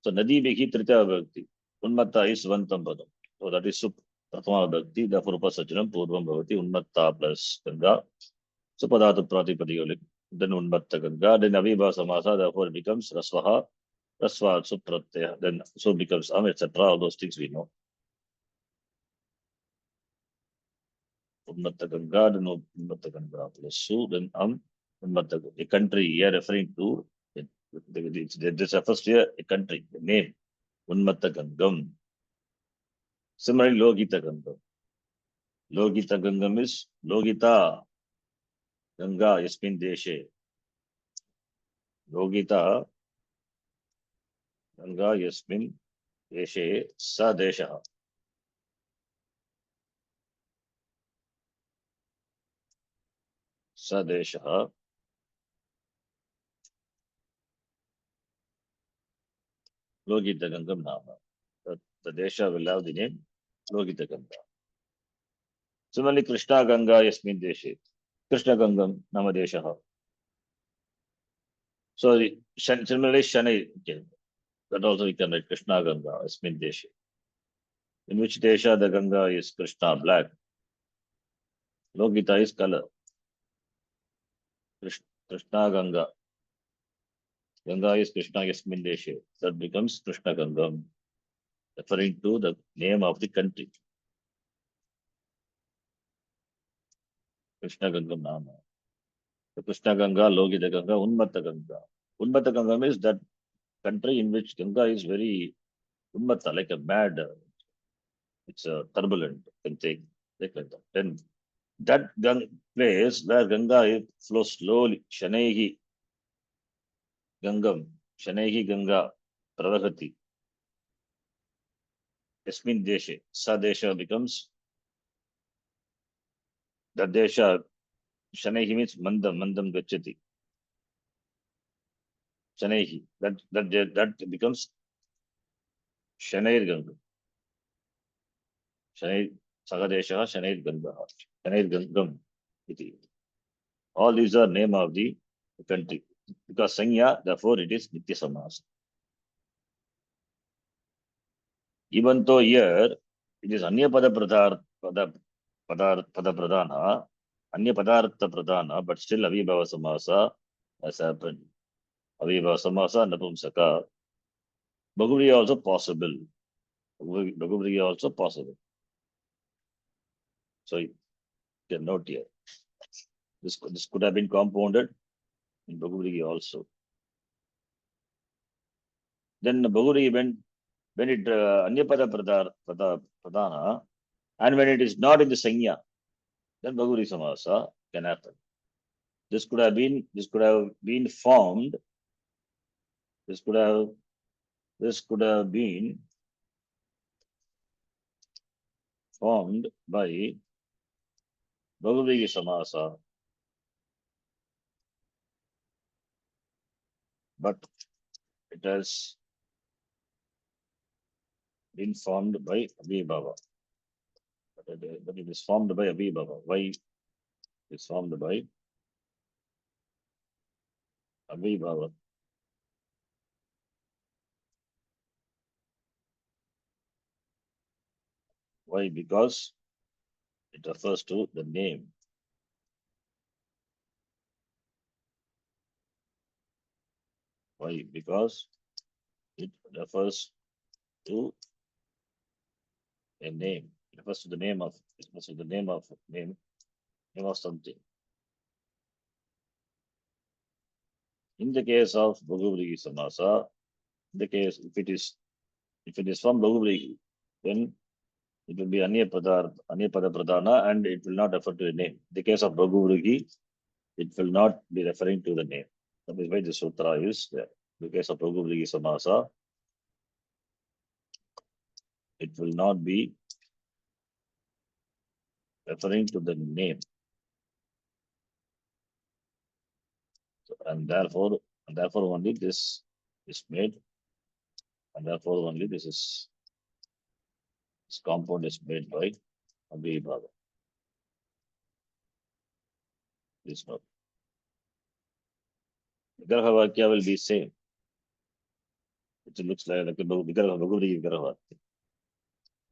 So, Nadi Bhiki Trita Bhakti. Unmatta is Vantam Padam. So, that is Sup Pratama Bhakti. Therefore, Upasachanam Purvam Bhavati. Unmatta plus Ganga. So, Padatu Pratipadiyoli. Then Unmatta Ganga. Then Avibhava Samasa. Therefore, it becomes Rasvaha. Rasva Supratyaya. Then so becomes etc. All those things we know. Unmatta Ganga. Then Unmatta Ganga plus Su. Then Unmatta. A country here referring to. This refers to a country, the name. Unmatta Gangam. Similarly, Logita Gangam. Logita Gangam is Logita Ganga Yasmin Deshe. Logita Ganga Yasmin Deshe Sa Desha. Sa Desha. Logita Gangam Nama. The Desha will have the name Logita Ganga. Similarly, Krishna Ganga Yasmin Deshe. Krishna Gangam Nama Desha. So, similarly, Shani, okay, that also we can write Krishna Ganga Yasmin Deshe. In which Desha the Ganga is Krishna, black. Logita is color. Krishna Ganga. Ganga is Krishna Yasmin Deshe. That becomes Krishna Gangam, referring to the name of the country. Krishna Ganga Nama. So Krishna Ganga, Logita Ganga, Unmatta Ganga. Unmatta Ganga means that country in which Ganga is very Unmatta, like a mad, it's a turbulent, can take like that. Then that place where Ganga flows slowly, Shanehi Gangam, Shanehi Ganga, Pravahati. Yasmin Deshe, Sa Desha becomes the Desha, Shanehi means Mandam, Mandam Gachati. Shanehi, that becomes Shanair Ganga. Shanair, Sagadesha, Shanair Ganga, Shanair Gangam. All these are name of the country. Because Sanya, therefore it is Nitya Samas. Even though here it is Anya Pada Pradhana, Anya Padartha Pradhana, but still Avibhava Samasa has happened. Avibhava Samasa, Napumsaka. Bahuvriya also possible. Bahuvriya also possible. So you can note here. This could have been compounded in Bahuvriya also. Then Bahuvriya, when it Anyapada Pradhana, and when it is not in the Sanya, then Bahuvri Samasa can happen. This could have been formed. This could have been formed by Bahuvri Samasa, but it has been formed by Abhibhava. But it is formed by Abhibhava. Why? It's formed by Abhibhava. Why? Because it refers to the name. Why? Because it refers to a name. It refers to the name of something. In the case of Bahuvri Samasa, if it is from Bahuvri, then it will be Anyapada Pradhana, and it will not refer to a name. In the case of Bahuvri, it will not be referring to the name. That is why the sutra is there. In the case of Bahuvri Samasa, it will not be referring to the name. And therefore only this is made, and therefore only this compound is made by Abhibhava. This not. Vigraha Vakya will be same. It looks like a Vigraha Bhagavati Vigraha,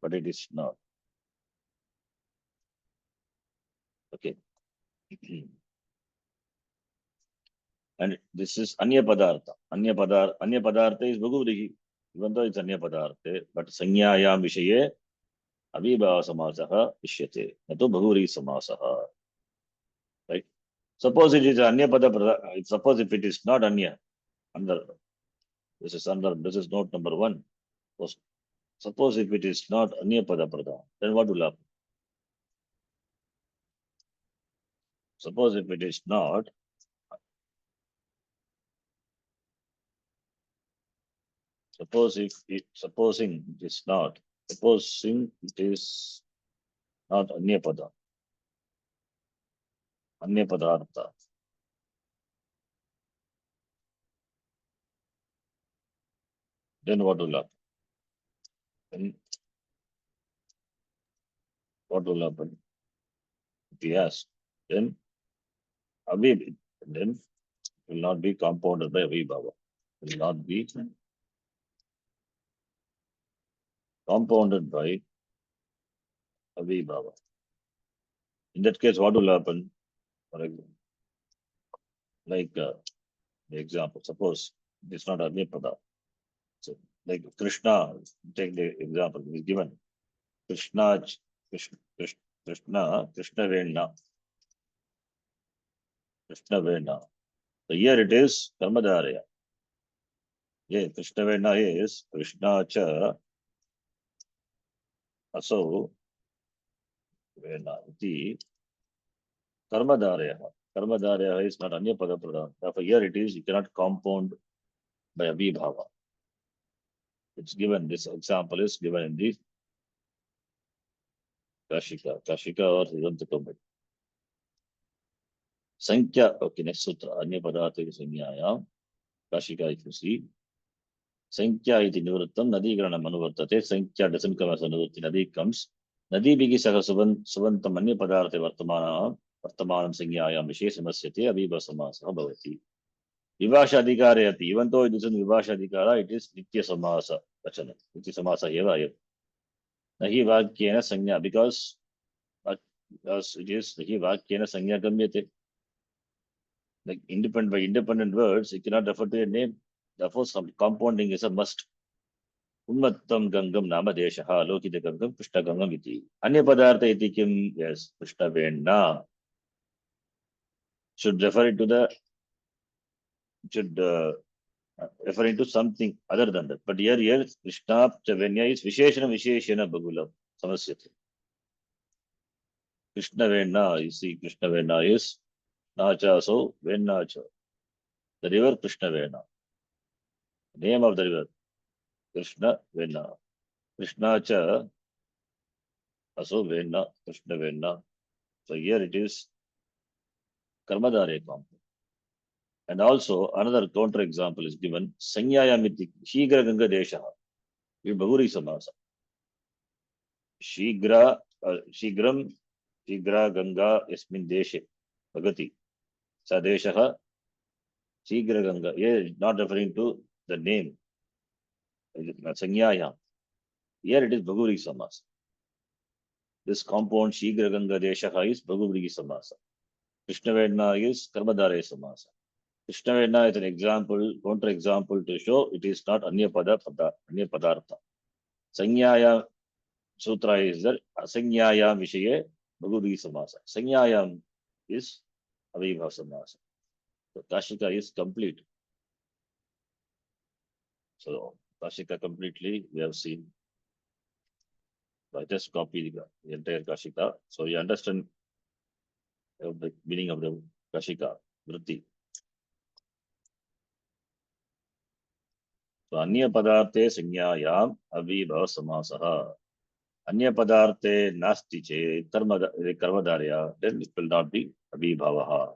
but it is not. Okay. And this is Anya Padartha. Anya Padartha is Bhagavati, even though it's Anya Padartha, but Sanyayam Vishaye Abhibhava Samasaha Vishyate. Nato Bhagavati Samasaha. Right? Suppose it is Anya Pada, suppose if it is not Anya, this is note number 1. Suppose if it is not Anya Pada Pradha, then what will happen? Suppose if it is not, supposing it is not Anya Padartha. Then what will happen? If he asks, then Abhibhava, then will not be compounded by Abhibhava. Will not be compounded by Abhibhava. In that case, what will happen? For example, like the example, suppose it is not Anya Pada. So, like Krishna, take the example is given. Krishna Vena. Krishna Vena. So here it is Karmadarya. Yeah, Krishna Vena is Krishna Cha Aso Vena. The Karmadarya. Karmadarya is not Anya Pada Pradhan. Therefore, here it is, you cannot compound by Abhibhava. It's given, this example is given in the Kashika or Hirantakamit. Sankhya, okay, next sutra, Anya Padartha Sangyayam, Kashika, if you see. Sankhya iti nivrittam, Nadi Grana Manuvartate, Sankhya doesn't come as a nivritti, Nadi comes. Nadi Bigi Saka Subantam Anya Padartha Vartamanam Sangyayam Vishesamasyate, Abhiba Samasa Bhavati. Vibhasha Adhikarayati, even though it isn't Vibhasha Adhikara, it is Nitya Samasa Vachana, Nitya Samasa Eva. Nahi Vakyena Sanya, because it is Nahi Vakyena Sanya Gamyate. Like independent by independent words, you cannot refer to a name. Therefore, some compounding is a must. Unmattam Gangam Nama Deshaha, Lokita Gangam, Krishna Gangam iti. Anya Padartha iti kim, yes, Krishna Vena. Should refer to the, should referring to something other than that. But here Krishna Chavenya is Visheshana Bagulam. Samasyate. Krishna Vena, you see, Krishna Vena is Nacha, so Venacha. The river Krishna Vena. Name of the river, Krishna Vena. Krishna Cha, Aso Vena, Krishna Vena. So here it is Karmadare compound. And also another counter example is given, Sanyayamiti, Shigra Ganga Desha. With Bahuri Samasa. Shigra, Shigram, Shigra Ganga Yasmin Deshe, Bhagati. Sadeshaha, Shigra Ganga. Here not referring to the name. Sanyayam. Here it is Bhaguri Samasa. This compound Shigra Ganga Deshaha is Bhaguri Samasa. Krishna Vedna is Karmadare Samasa. Krishna Vedna is an example, counter example to show it is not Anya Padartha. Sanyaya Sutra is that Asanyaya Vishaye Bhaguri Samasa. Sanyayam is Avibha Samasa. So Kashika is complete. So Kashika completely we have seen. I just copy the entire Kashika. So you understand the meaning of the Kashika, Vritti. So Anya Padarte Sanyayam Avibha Samasaha. Anya Padarte Nasti Che Karmadarya, then it will not be Abhibhavaha.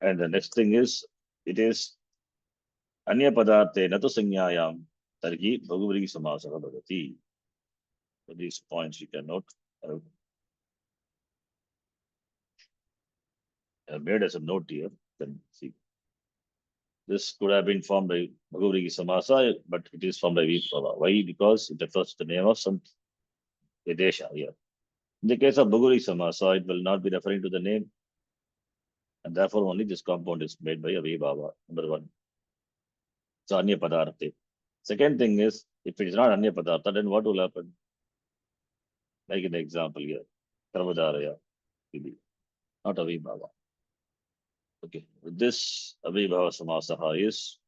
And the next thing is, it is Anya Padarte Natu Sanyayam Targi Bhagavri Samasaha Bhagati. So these points you can note. I have made as a note here. Then see. This could have been formed by Bhagavri Samasa, but it is formed by Vibhava. Why? Because it refers to the name of some Desha here. In the case of Bhagavri Samasa, it will not be referring to the name. And therefore, only this compound is made by Avibhava, number one. So, Anya Padarte. Second thing is, if it is not Anya Padartha, then what will happen? Like in the example here, Karmadaraya, not Avibhava. Okay, with this, Avibhava Samasaha is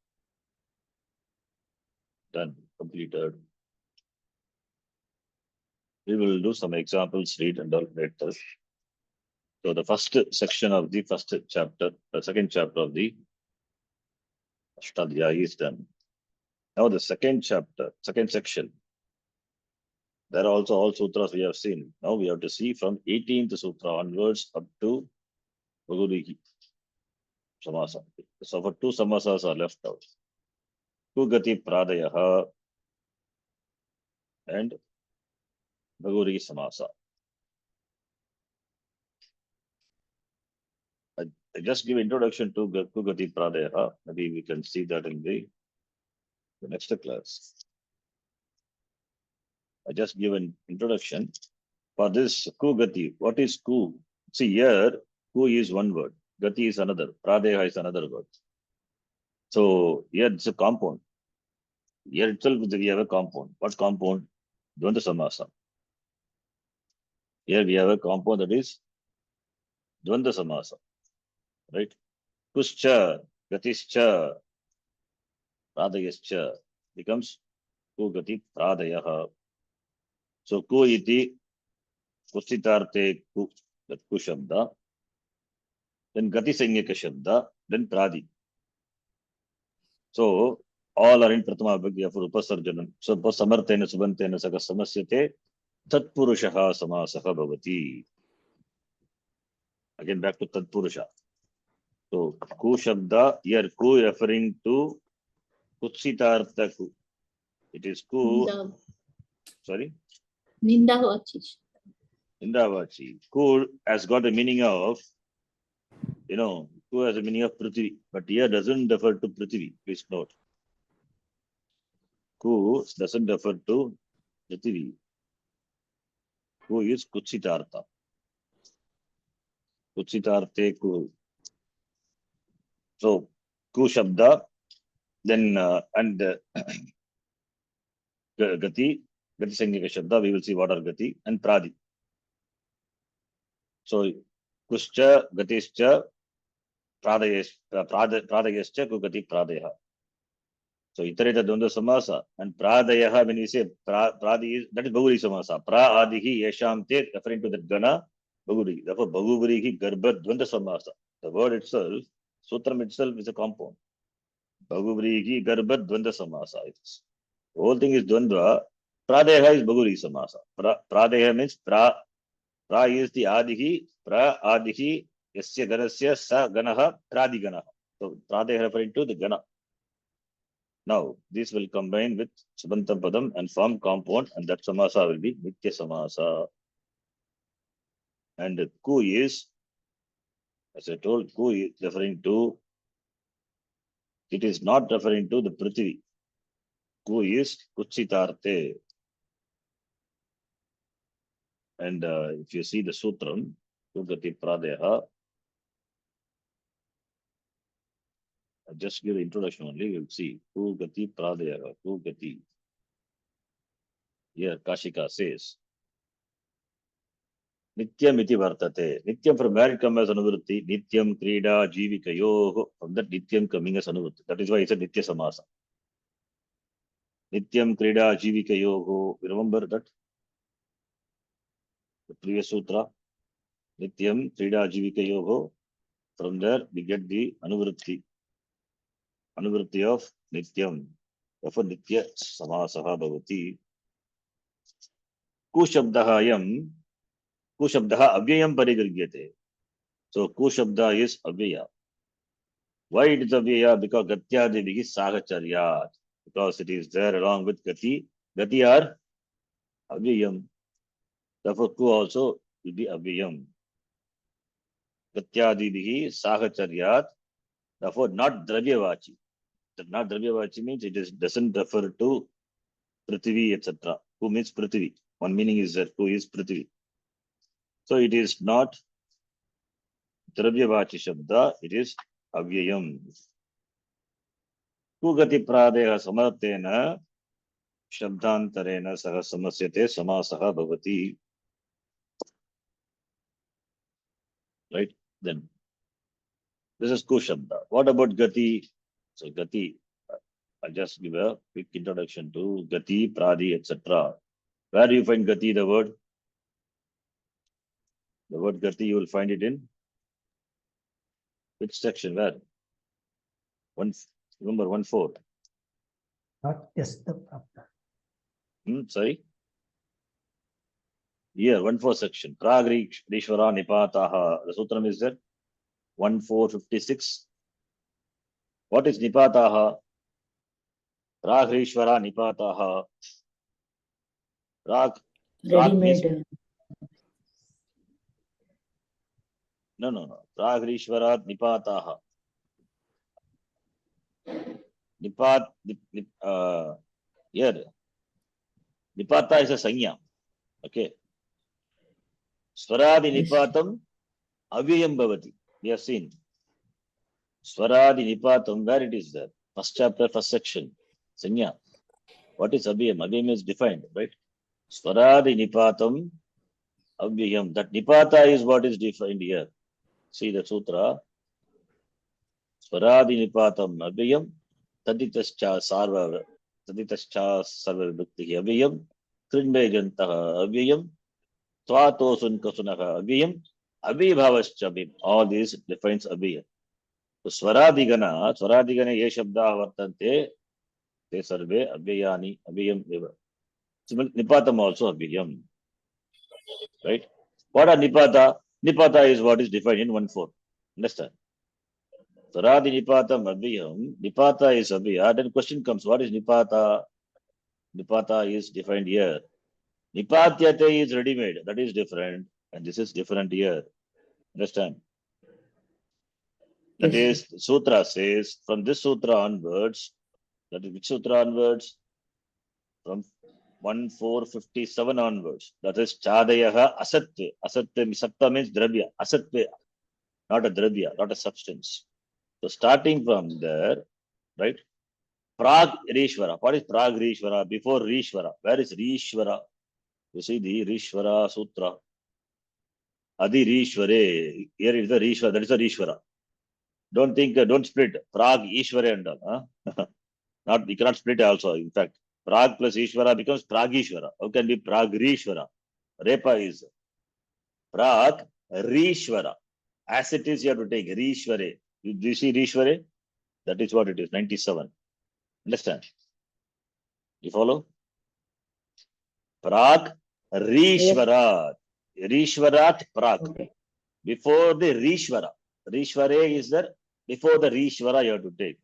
done, completed. We will do some examples, read and later. So the first section of the first chapter, the second chapter of the Ashtadhyayi is done. Now the second chapter, second section. There are also all sutras we have seen. Now we have to see from 18th sutra onwards up to Bhagavri Samasa. So for two samasas are left out. Kugati Pradayaha and Bhagavri Samasa. I just give introduction to Kugati Pradayaha. Maybe we can see that in the next class. I just give an introduction. For this Kugati, what is Ku? See here, Ku is one word. Gati is another. Pradeha is another word. So here it's a compound. Here itself we have a compound. What compound? Dvanda Samasa. Here we have a compound that is Dvanda Samasa. right? Kuscha, gatischa, pradayascha becomes ku gati pradayah. So ku iti kusitarte ku, that ku shabda, then gati sanyaka shabda, then pradi. So all are in Pratama Vibhagya for Upasarjanam. So Samartena Subantena Saka Samasyate Tatpurushaha Samasaha Bhavati. Again back to Tatpurusha. So Ku Shabda, here Ku referring to Kutsitartha Ku. It is Ku, Ninda, sorry, Nindavachi. Indavachi. Ku has got a meaning of, Ku has a meaning of Prithvi, but here doesn't refer to Prithvi. Please note. Ku doesn't refer to Prithvi. Ku is Kutsitartha. Kutsitarte Ku. So Ku Shabda, then and Gati, Gati Sangika Shabda, we will see what are Gati and Pradi. So Kuscha, Gatischa, Pradayascha, Kugati Pradaya. So Itareta Dunda Samasa and Pradaya, when we say Pradi, that is Baguri Samasa. Pra Adihi Yesham Te, referring to that Gana, Baguri. Therefore, Bagurihi Garbat Dunda Samasa. The word itself, Sutram itself is a compound. Bagurihi Garbat Dunda Samasa. The whole thing is Dvandva. Pradeha is Baguri Samasa. Pradeha means Pra is the Adihi, Pra Adihi, Yasya Ganasya Sa Ganaha, Pradi Ganaha. So Pradeha referring to the Gana. Now, this will combine with Subantam Padam and form compound, and that Samasa will be Nitya Samasa. And Ku is, as I told, Ku is referring to, it is not referring to the Prithvi. Ku is Kuchitarte. And if you see the Sutram, Kugati Pradeha, I'll just give the introduction only, you'll see. Kugati Pradeha, Kugati. Here Kashika says, Nityam iti vartate. Nityam from where it comes as anuvrutti. Nityam krida jivikayoho. From that Nityam coming as anuvrutti. That is why it's a Nitya Samasa. Nityam krida jivikayoho. You remember that? The previous sutra. Nityam krida jivikayoho. From there we get the anuvrutti. Anuvrutti of Nityam. Therefore Nitya Samasaha bhavati. Ku shabdaha yam. Ku shabdaha avyayam parigrigyate. So Ku shabda is avyaya. Why it is avyaya? Because Gatyadivihi Sagacharyat. Because it is there along with Gati. Gati are avyayam. Therefore, Ku also will be avyayam. Gatyadivihi Sagacharyat. Therefore, not Dravyavachi. Not Dravyavachi means it doesn't refer to Prithvi, etc. Ku means Prithvi. One meaning is that Ku is Prithvi. So it is not Dravyavachi Shabda, it is avyayam. Ku Gati Pradeha Samartena Shabdantarena Saha Samasyate Samasaha Bhavati. Right? Then this is Ku Shabda. What about Gati? So Gati, I'll just give a quick introduction to Gati, Pradi, etc. Where do you find Gati, the word? The word Gati, you will find it in which section? Where? Remember 1-4. Not just the Sorry? Here, 1-4 section. Pragri Rishvara Nipataha. The sutram is there. 1-4-56. What is Nipataha? Ragrishvara Nipataha. Rag means, Ready-made. no. Ragrishvara Nipataha. Here. Nipata is a sanya. Okay. Swaradi Nipatam Avyayam Bhavati. We have seen. Swaradi Nipatam, where it is there? First chapter, first section. Sanya. What is Avyayam? Avyayam is defined, right? Swaradi Nipatam Avyayam. That Nipata is what is defined here. See the sutra. Swaradi nipatam abhyam. Taditascha sarva. Taditascha sarva vibhakti abhyam. Krinbe jantaha abhyam. Twatosun kasunaha abhyam. Abhibhavascha abhyam. All these defines abhyam. So Swaradigana ye shabda vartante. Te sarve abhyayani abhyam eva. Nipatam also abhyam. Right? What are nipata? Nipata is what is defined in 1-4. Understand? Saradi nipatam abhyam. Nipata is abhya. Then question comes, what is nipata? Nipata is defined here. Nipatyate is ready-made. That is different. And this is different here. Understand? That Yes, is, Sutra says, from this Sutra onwards, that is which Sutra onwards? From 1457 onwards. That is Chadayaha Asatve. Asatve, Satta means Dravya. Asatve, not a Dravya, not a substance. So starting from there, right? Prag Rishvara. What is Prag Rishvara? Before Rishvara. Where is Rishvara? You see the Rishvara Sutra. Adi Rishvare. Here is the Rishvara. That is the Rishvara. Don't think, don't split. Prag Ishvara and all. Huh? Not, you cannot split also. In fact, Prag plus Ishvara becomes Pragishvara. How can be Prag Rishvara? Repa is Prag Rishvara. As it is, you have to take Rishvare. Do you see Rishvare? That is what it is, 97. Understand? You follow? Prag Rishvara. Rishvarat Prag. okay. Before the Rishvara. Rishvare is there. Before the Rishvara, you have to take.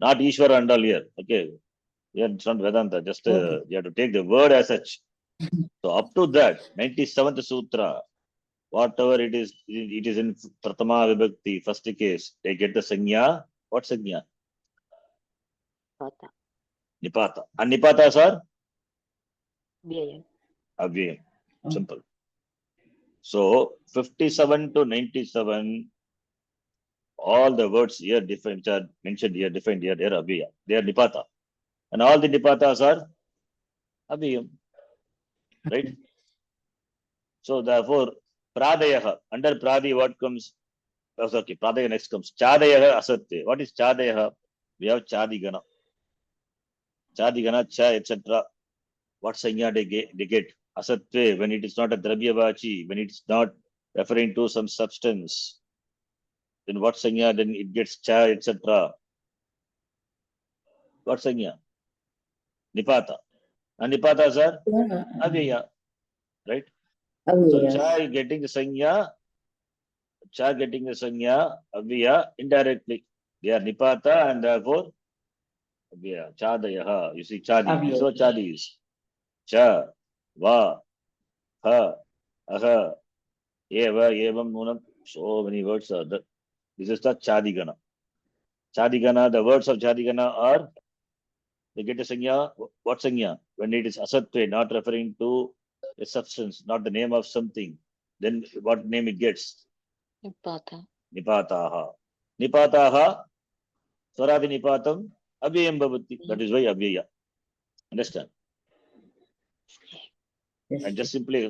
Not Ishvara and all here. Okay. Here it's not Vedanta. Just Okay. you have to take the word as such. So up to that, 97th Sutra, whatever it is in Pratama Vibhakti, first case, they get the Sanya. What Sanya? Pata. Nipata. And Nipatas are Vyayam. Avyayam. Simple. So 57 to 97, all the words here different, which are mentioned here, defined here, they are Avyaya. They are Nipata. And all the Nipatas are Avyayam. Right? So therefore, Pradayaha, under Pradi, what comes? Oh, okay, Pradaya next comes. Chadayaha Asatya. What is Chadayaha? We have Chadigana. Chadigana, Cha, etc. What Sanya they get? Asatya, when it is not a Drabyavachi, when it's not referring to some substance, then what Sanya? Then it gets Cha, etc. What Sanya? Nipata. And Nipatas are Avyaya. Right? So Cha Yes. is getting the Sanya. Cha getting the Sanya, Avyaya, indirectly. They are Nipata and therefore Avyaya. Chadayaha. You see Chadi. This is what Chadi is. Cha, Va, Ha, Aha, Eva, Evam, Nunam. So many words are there. This is the Chadigana. Chadigana, the words of Chadigana are, they get a Sanya. What Sanya? When it is Asatve, not referring to a substance, not the name of something, then what name it gets? Pata. Nipataha. Nipataha, Swaradi Nipatam, Avyayam Bhavati. That is why Avyaya. Understand? Yes. And just simply,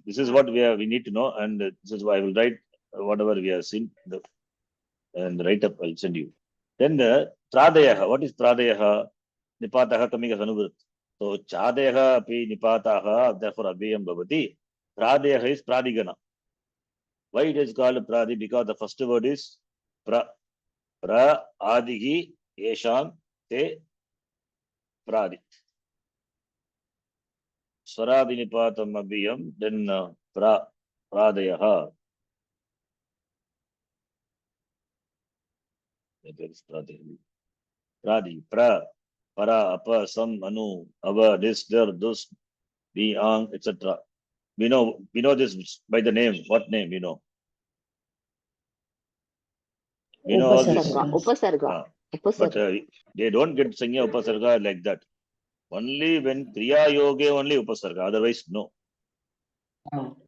this is what we need to know, and this is why I will write whatever we have seen, and write up, I'll send you. Then the Pradayaha. What is Pradayaha? Nipataha coming as Anuvrat. So Chadayaha api Nipataha, therefore Avyayam Bhavati. Pradayaha is Pradigana. Why it is called Pradi? Because the first word is Pra. Pra Adihi Yesham Te Pradi. Swaradi Nipatam Abhiyam, then Pradayaha. Pradi, Pra, Para, Apa, Sam, Anu, Ava, this, there, thus, the, Ang, etc. We know this by the name. What name we know? We know all this. Upasarga. Upasarga. But Upasarga. they don't get Sanya Upasarga like that. Only when Kriya Yoga, only Upasarga. Otherwise, no.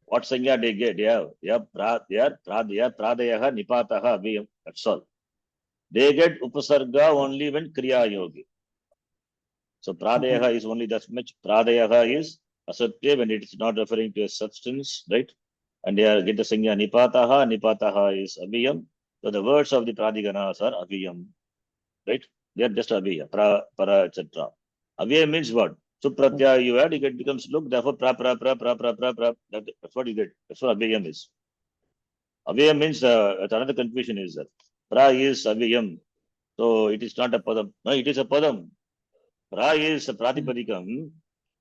What Sanya they get? They are Pradayaha, Nipataha, Abhiyam. That's all. They get Upasarga only when Kriya Yoga. So Pradayaha is only that much. Pradayaha is Asatya when it is not referring to a substance, right? And they get the Sanya Nipataha. Nipataha is Abhiyam. So the words of the Pradiganas are Aviyam, right? They are just Aviya, Pra, Para, etc. Aviya means what? Supratyaya you add, it becomes look, therefore pra. That's what you get. That's what Aviyam is. Aviyam means another confusion is that pra is Aviyam. So it is not a padam. No, it is a padam. Pra is a pratipadikam.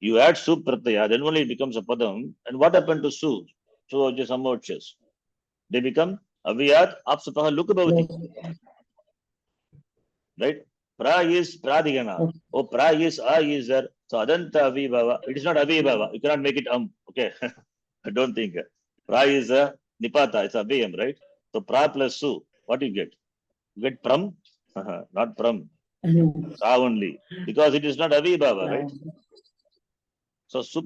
You add su pratyaya, then only it becomes a padam. And what happened to su? So just samochas. They become aviyat apsutaha lukabhavati. Right? Pra is pradigana. Oh, pra is a is there. So adanta avibhava. It is not avibhava. You cannot make it Okay. I don't think. Pra is a nipata. It's aviyam, right? So pra plus su. What do you get? You get pram? Not pram. Pra only. Because it is not avibhava, right? So sup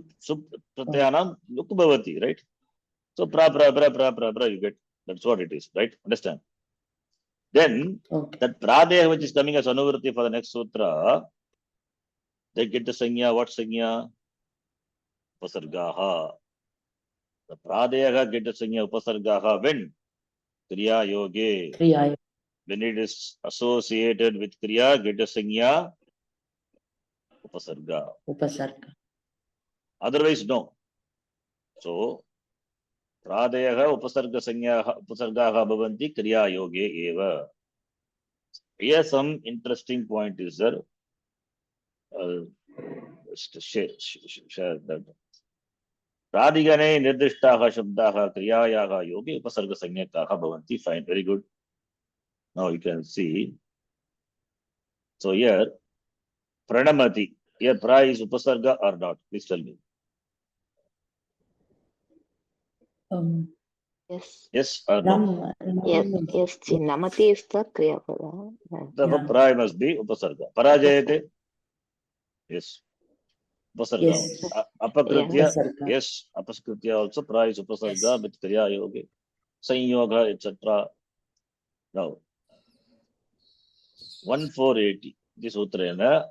pratyanam lukabhavati, right? So pra you get. That's what it is, right? Understand? Then that pradeha which is coming as anuvritti for the next sutra, they get the sanya. What sanya? Upasargaha. The pradeha get the sanya upasargaha when? Kriya yoge. Kriya. When it is associated with kriya, get the sanya upasarga. Upasarga. Otherwise, no. So pradeha upasarga sanya upasargaha bhavanti kriya yoge eva. Here some interesting point is there. Share that. Pradigane nirdishtaha shabdaha kriyayaha yogi upasarga sanyakaha bhavanti. Fine, very good. Now you can see. So here, pranamati. Here, pra is upasarga or not? Please tell me. Yes. Yes or no? Yes. Namati is the Kriya Pada. Therefore, pra must be upasarga. Parajayate. Yes. Upasarga. Yes. Apakritya. Upasarga. Yes. Apaskritya also. Pra is upasarga with kriya yogi. Sanyoga, etc. Now, 1480. This sutra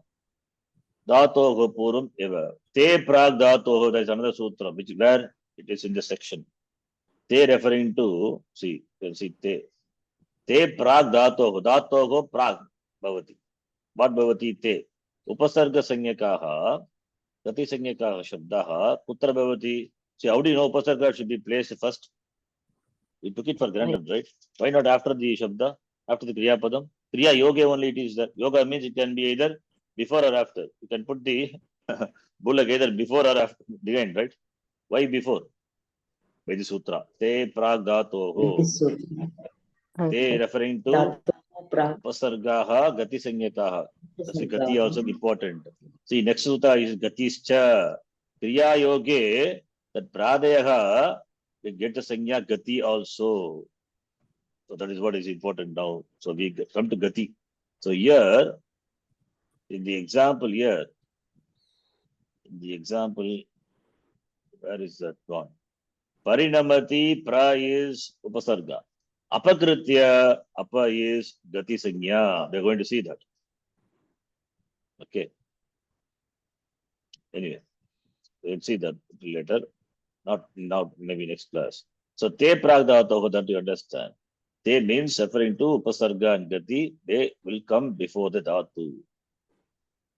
Dhatoho Purum Eva. Te Prag Dhatoho, there is another sutra, which where it is in the section. Te referring to, see, you can see Te. Te Prag Dhatoho. Dhatoho Prag Bhavati. What Bhavati Te? Upasarga Sanyakaha, Gati Sanyakaha Shabdaha, Putra Bhavati. See, how do you know Upasarga should be placed first? We took it for granted, right? Why not after the Shabda? After the Kriya Padam? Kriya Yoga only it is there. Yoga means it can be either before or after. You can put the bullock either before or after, behind, right? Why before? By the sutra. Te prag dhatoho. Te referring to upasargaha gati sanyakaha. That's the gati also important. See, next sutra is gatischa. Kriya yoge, that pradeyaha, they get the sanya gati also. So that is what is important now. So we come to gati. So here, in the example here, where is that gone? Parinamati pra is upasarga. Apakritya apa is gati sanya. We're going to see that. Okay. Anyway, we'll see that later. Not now, maybe next class. So te pragdhatoho, that you understand. Te means referring to upasarga and gati. They will come before the dhatu.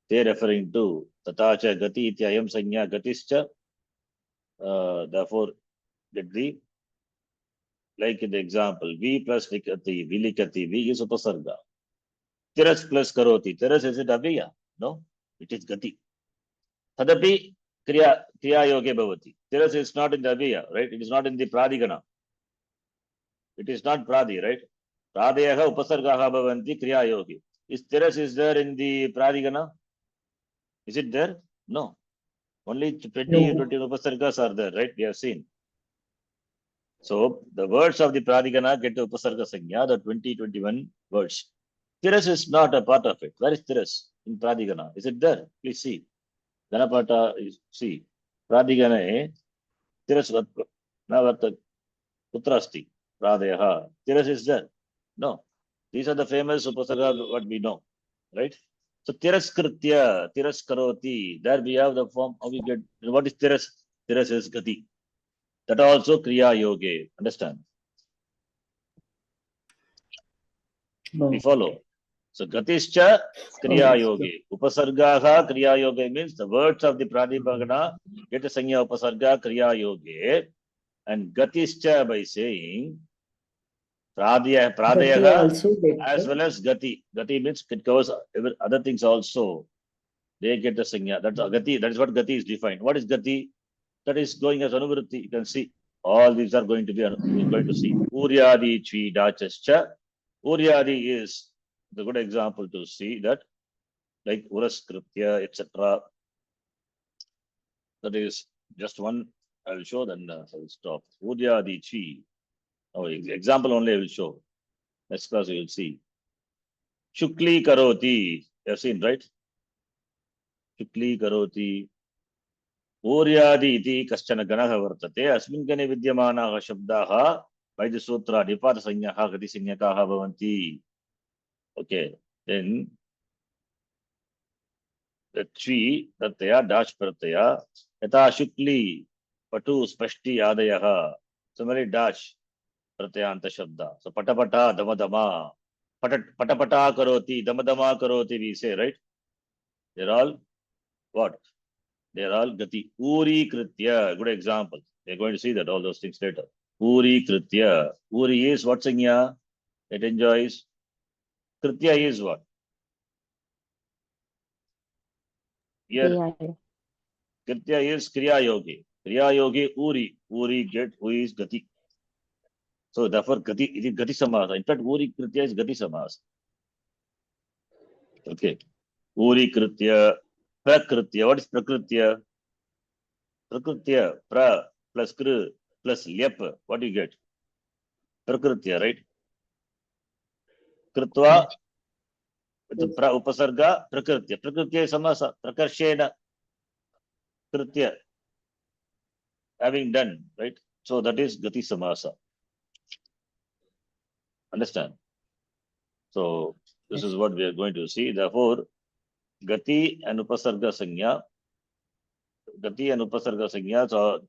They referring to tatacha gati ityayam sanya gatischa. Therefore, get the, like in the example, V plus likati, vilikati, V is upasarga. Tiras plus karoti. Tiras is it aviya? No, it is gati. Tadapi kriya yoge bhavati. Tiras is not in the aviya, right? It is not in the pradigana. It is not pradi, right? Pradeyaha upasargaha bhavanti kriya yogi. Is tiras is there in the pradigana? Is it there? No. Only 20 upasargas are there, right? We have seen. So the words of the pradigana get the upasarga sanya, the 20-21 words. Tiras is not a part of it. Where is tiras in pradigana? Is it there? Please see. Ganapata is, see. Pradigane, tiras navarta putrasti. Pradeyaha. Tiras is there. No. These are the famous upasarga what we know. Right? So tiraskritya, tiraskaroti. There we have the form. How we get, what is tiras? Tiras is gati. That also kriya yoge. Understand? No. We follow. So gatischa kriya yogi. Upasargaha kriya yogi means the words of the pradipagana get a sanya upasarga kriya yogi. And gatischa by saying Gati pradayaha also get as well as gati. Gati means it covers other things also. They get the sanya. That's gati. That is what gati is defined. What is gati? That is going as anuvritti. You can see all these are going to be we're going to see. Uryadi chi dachascha. Uryadi is the good example to see that, like uraskritya, etc. That is just one. I will show, then I will stop. Uryadi chi. Oh, example only I will show. Next class you will see. Shukli karoti. You have seen, right? Shukli karoti. Uryadi iti kaschana ganaha vartate. Asmin gane vidyamanaha shabdaha by the sutra dipata sanyaha gati sanyakaha bhavanti. Okay. Then the tree pratyaya dash pratyaya yata shukli patu spashti adayaha. Similarly dash pratyanta shabda. So patapata damadama. Patapata karoti damadama karoti we say, right? They're all what? They're all gati. Uri kritya. Good example. We're going to see that all those things later. Uri kritya. Uri is what sanya? It enjoys. Kritya is what? Here, Kriya. Kritya is Kriya Yogi. Kriya Yogi Uri. Uri get who is Gati. So therefore Gati, it is Gati Samasa. In fact, Uri Kritya is Gati Samasa. Okay. Uri Kritya, Prakritya. What is Prakritya? Prakritya, Pra plus Kr plus Lyap. What do you get? Prakritya, right? Kritva with the Pra Upasarga, Prakritya. Prakritya is Samasa. Prakarshena Kritya. Having done, right? So that is Gati Samasa. Understand? So this is what we are going to see. Therefore, Gati and Upasarga Sanya. Gati and Upasarga Sanyas are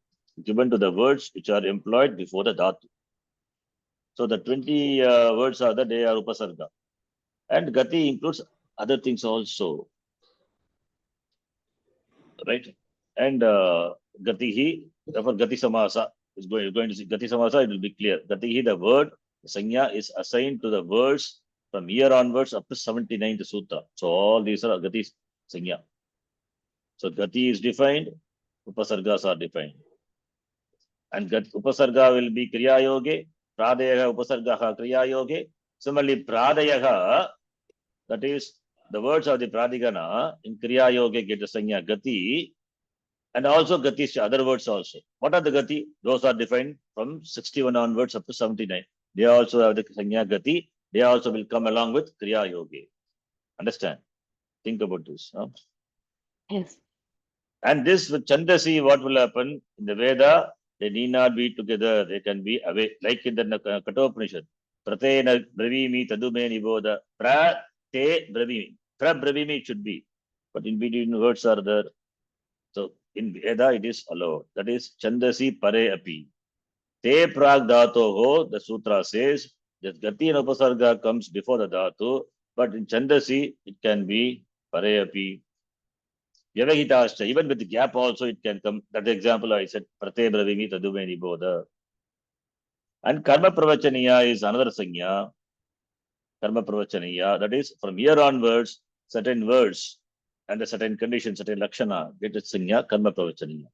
given to the words which are employed before the Dhatu. So the 20 words are that they are Upasarga. And Gati includes other things also. Right? And Gatihi, therefore Gati Samasa is going to see Gati Samasa, it will be clear. Gatihi, the word, Sanya is assigned to the words from here onwards up to 79th Sutra. So all these are Gati Sanya. So Gati is defined, Upasargas are defined. And Upasarga will be Kriya Yoge, Pradayaha Upasargaha Kriya Yoge. Similarly, Pradayaha, that is the words of the Pradigana in Kriya Yoge get the Sanya Gati, and also Gati, other words also. What are the Gati? Those are defined from 61 onwards up to 79. They also have the Sanya Gati. They also will come along with Kriya Yoge. Understand? Think about this. Huh? Yes. And this with Chandasi, what will happen in the Veda? They need not be together. They can be away, like in the Kathopanishad. Pratena bravimi tadume niboda. Pra te bravimi. Pra bravimi should be. But in between words are there. So in Veda it is allowed. That is Chandasi pare api. Te prag dhatoho, the sutra says that Gati and Upasarga comes before the dhatu. But in Chandasi, it can be pare api. Vyavahitashcha, even with the gap also it can come. That example I said, Prate Bravimi Tadume Niboda. And Karma Pravachaniya is another sanya. Karma Pravachaniya, that is from here onwards, certain words and a certain condition, certain lakshana, get its sanya, Karma Pravachaniya.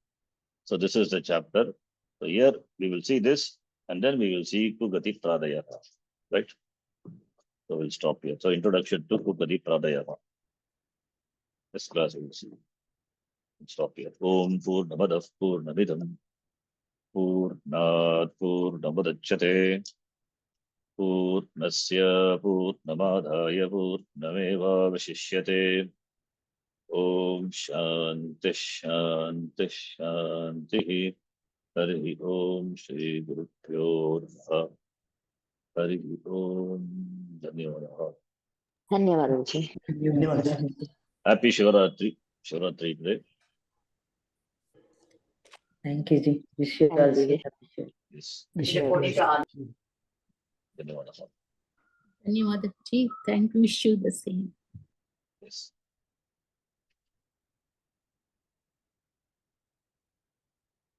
So this is the chapter. So here we will see this, and then we will see Kugati Pradaya. Right? So we'll stop here. So introduction to Kugati Pradaya. This class we will see. Stop here. Om Purnamadav Purnamidam Purnat Purnamudachyate Purnasya Purnamadhaya Purnameva Vashishyate. Om Shanti Shanti Shanti. Hari Om Shri Guru Pyo Namaha. Hari Om. Dhanyavadah. ಧನ್ಯವಾದಗಳು. ಧನ್ಯವಾದ. Happy Shivaratri. Shivaratri today. Thank you, Ji. Wish you all Thank you. very happy. Yes. ವಿಷಯ Dhanyavadah. Dhanyawad ji. Thank you. Wish you the same. Yes.